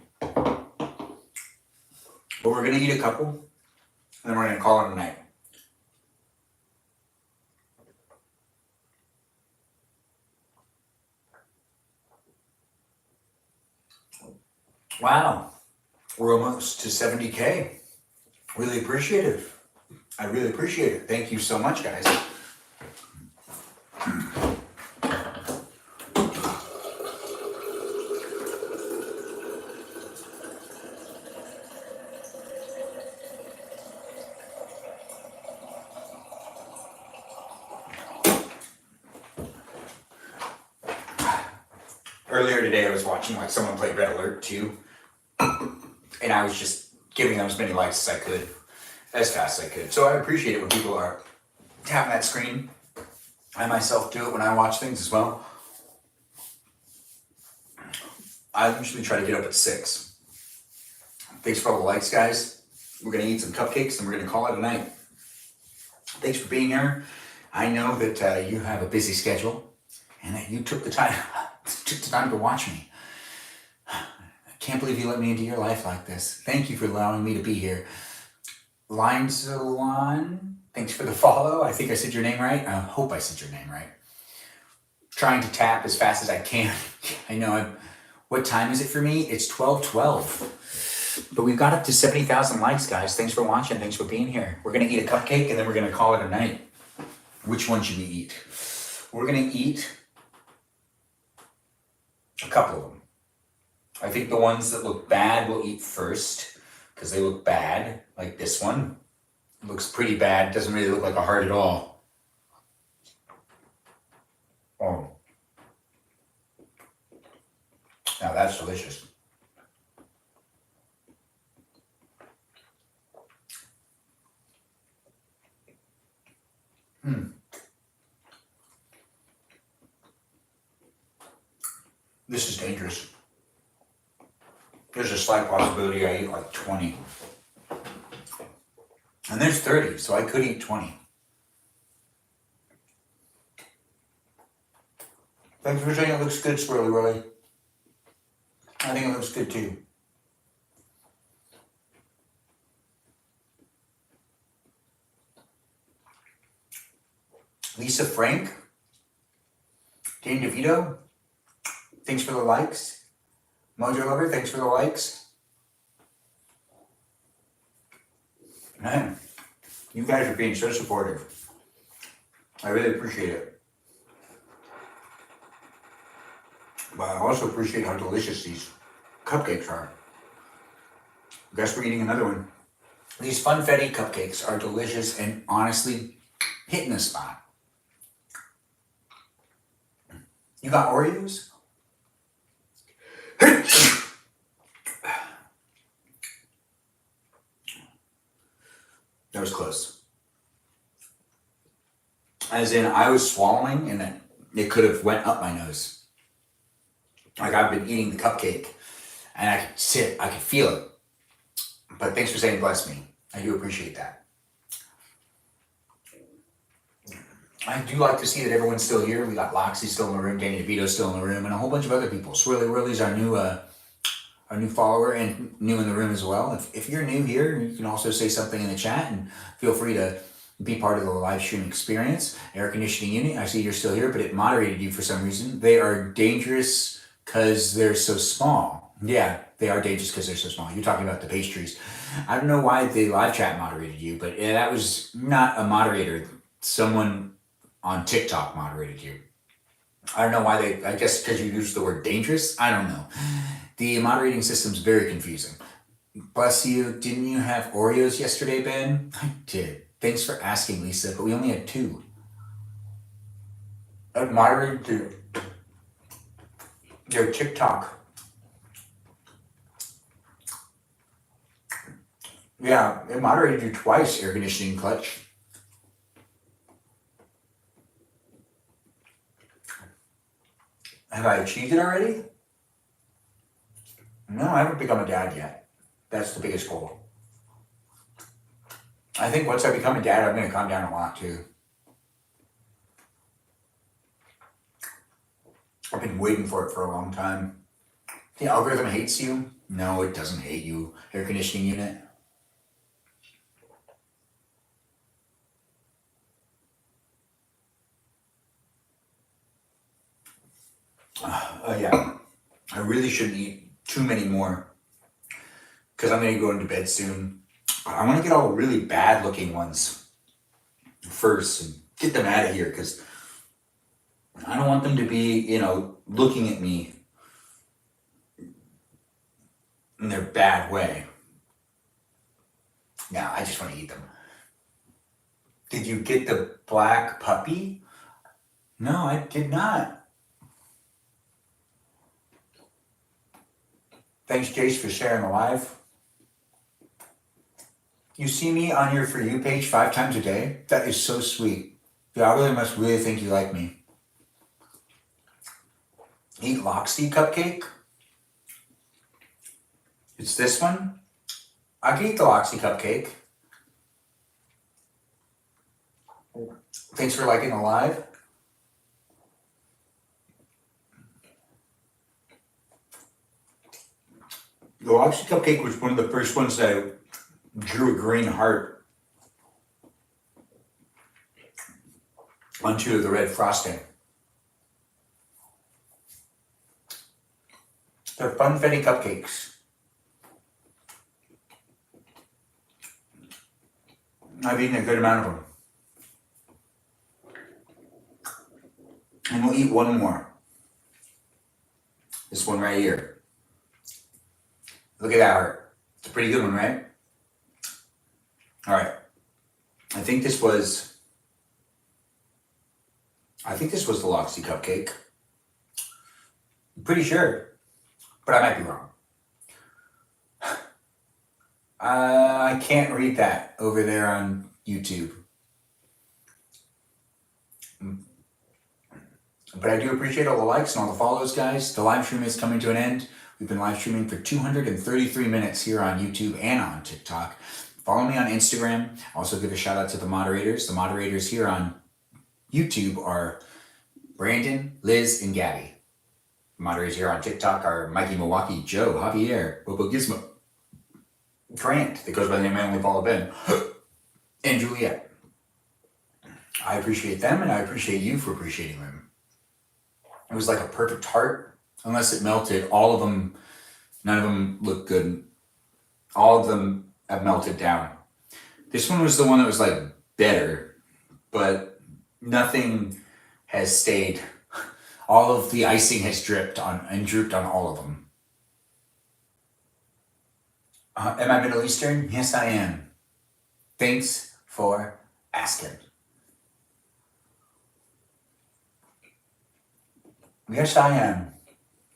But we're going to eat a couple, and then we're going to call it a night. Wow. We're almost to 70K. Really appreciate it. I really appreciate it. Thank you so much, guys. Earlier today, I was watching like someone play Red Alert 2, and I was just giving them as many likes as I could, as fast as I could. So I appreciate it when people are tapping that screen. I myself do it when I watch things as well. I usually try to get up at 6. Thanks for all the likes, guys. We're going to eat some cupcakes and we're going to call it a night. Thanks for being here. I know that you have a busy schedule and that you took the time to watch me. I can't believe you let me into your life like this. Thank you for allowing me to be here. Line Salon, thanks for the follow. I think I said your name right. I hope I said your name right. Trying to tap as fast as I can. I know. What time is it for me? It's 12:12. But we've got up to 70,000 likes, guys. Thanks for watching. Thanks for being here. We're going to eat a cupcake and then we're going to call it a night. Which one should we eat? We're going to eat a couple of them. I think the ones that look bad we'll eat first because they look bad, like this one. It looks pretty bad. Doesn't really look like a heart at all. Oh. Now that's delicious. This is dangerous. There's a slight possibility I eat like 20. And there's 30, so I could eat 20. Thanks for saying it looks good, Swirly Whirly. I think it looks good too. Lisa Frank, Dane DeVito, thanks for the likes. Mojo Lover, thanks for the likes. Man, you guys are being so supportive. I really appreciate it. But I also appreciate how delicious these cupcakes are. Guess we're eating another one. These funfetti cupcakes are delicious and honestly hitting the spot. You got Oreos? That was close. As in, I was swallowing and it could have went up my nose. Like I've been eating the cupcake and I could feel it. But thanks for saying bless me. I do appreciate that. I do like to see that everyone's still here. We got Loxy still in the room, Danny DeVito still in the room, and a whole bunch of other people. Swirly Whirly's our new follower and new in the room as well. If you're new here, you can also say something in the chat and feel free to be part of the live stream experience. Air conditioning unit, I see you're still here, but it moderated you for some reason. They are dangerous because they're so small. Yeah, they are dangerous because they're so small. You're talking about the pastries. I don't know why the live chat moderated you, but that was not a moderator. Someone on TikTok moderated you. I don't know why I guess because you used the word dangerous? I don't know. The moderating system's very confusing. Bless you. Didn't you have Oreos yesterday, Ben? I did. Thanks for asking, Lisa, but we only had 2. I moderated their TikTok. Yeah, it moderated you twice, air conditioning clutch. Have I achieved it already? No, I haven't become a dad yet. That's the biggest goal. I think once I become a dad, I'm going to calm down a lot too. I've been waiting for it for a long time. The algorithm hates you? No, it doesn't hate you. Air conditioning unit. Yeah. I really shouldn't eat too many more because I'm going to go into bed soon. I want to get all really bad looking ones first and get them out of here because I don't want them to be, looking at me in their bad way. No, I just want to eat them. Did you get the black puppy? No, I did not. Thanks, Jace, for sharing the live. You see me on your For You page 5 times a day? That is so sweet. The algorithm must really think you like me. Eat Loxy cupcake? It's this one? I can eat the Loxy cupcake. Thanks for liking the live. The Loxy cupcake was one of the first ones that I drew a green heart onto the red frosting. They're funfetti cupcakes. I've eaten a good amount of them. And we'll eat one more. This one right here. Look at that heart. It's a pretty good one, right? All right. I think this was the Loxy cupcake. I'm pretty sure, but I might be wrong. I can't read that over there on YouTube. But I do appreciate all the likes and all the follows, guys. The live stream is coming to an end. We've been live streaming for 233 minutes here on YouTube and on TikTok. Follow me on Instagram. Also give a shout out to the moderators. The moderators here on YouTube are Brandon, Liz, and Gabby. The moderators here on TikTok are Mikey Milwaukee, Joe, Javier, Bobo Gizmo, Grant, that goes by the name I only follow Ben, and Juliet. I appreciate them, and I appreciate you for appreciating them. It was like a perfect heart, unless it melted. All of them, none of them look good. All of them have melted down. This one was the one that was like better, but nothing has stayed. All of the icing has dripped on and drooped on all of them. Am I Middle Eastern? Yes, I am. Thanks for asking. Yes, I am.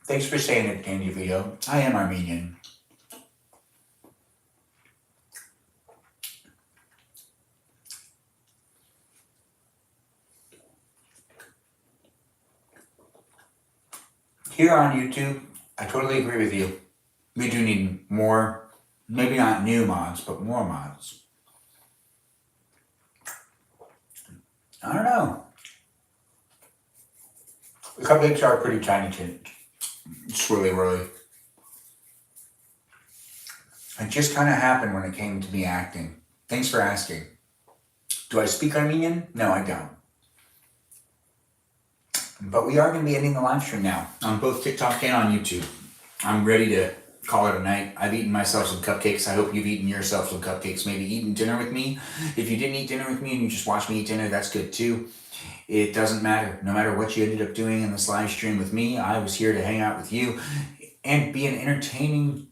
Thanks for saying it, Candy Vito. I am Armenian. Here on YouTube, I totally agree with you. We do need more, maybe not new mods, but more mods. I don't know. The cupcakes are pretty tiny, swirly whirly. It just kind of happened when it came to me acting. Thanks for asking. Do I speak Armenian? No, I don't. But we are going to be ending the live stream now on both TikTok and on YouTube. I'm ready to call it a night. I've eaten myself some cupcakes. I hope you've eaten yourself some cupcakes. Maybe eaten dinner with me. If you didn't eat dinner with me and you just watched me eat dinner, that's good too. It doesn't matter. No matter what you ended up doing in this live stream with me, I was here to hang out with you and be an entertaining,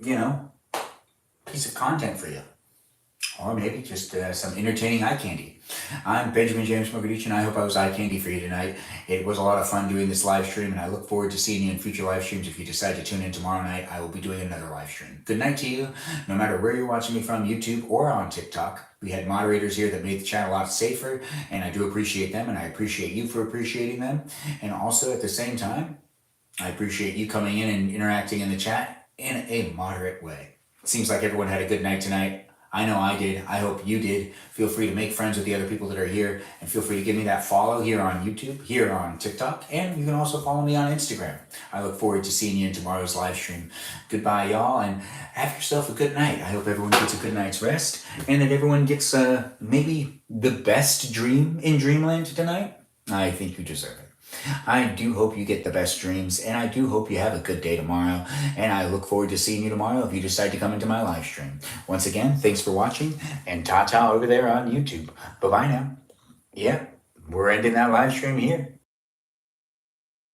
piece of content for you. Or maybe just some entertaining eye candy. I'm Benjamin James Magrdichian. I hope I was eye candy for you tonight. It was a lot of fun doing this live stream, and I look forward to seeing you in future live streams. If you decide to tune in tomorrow night, I will be doing another live stream. Good night to you, no matter where you're watching me from, YouTube or on TikTok. We had moderators here that made the channel a lot safer, and I do appreciate them, and I appreciate you for appreciating them. And also, at the same time, I appreciate you coming in and interacting in the chat in a moderate way. It seems like everyone had a good night tonight. I know I did. I hope you did. Feel free to make friends with the other people that are here, and feel free to give me that follow here on YouTube, here on TikTok, and you can also follow me on Instagram. I look forward to seeing you in tomorrow's live stream. Goodbye, y'all, and have yourself a good night. I hope everyone gets a good night's rest, and that everyone gets maybe the best dream in Dreamland tonight. I think you deserve it. I do hope you get the best dreams, and I do hope you have a good day tomorrow, and I look forward to seeing you tomorrow if you decide to come into my live stream. Once again, thanks for watching, and ta-ta over there on YouTube. Bye-bye now. Yeah, we're ending that live stream here.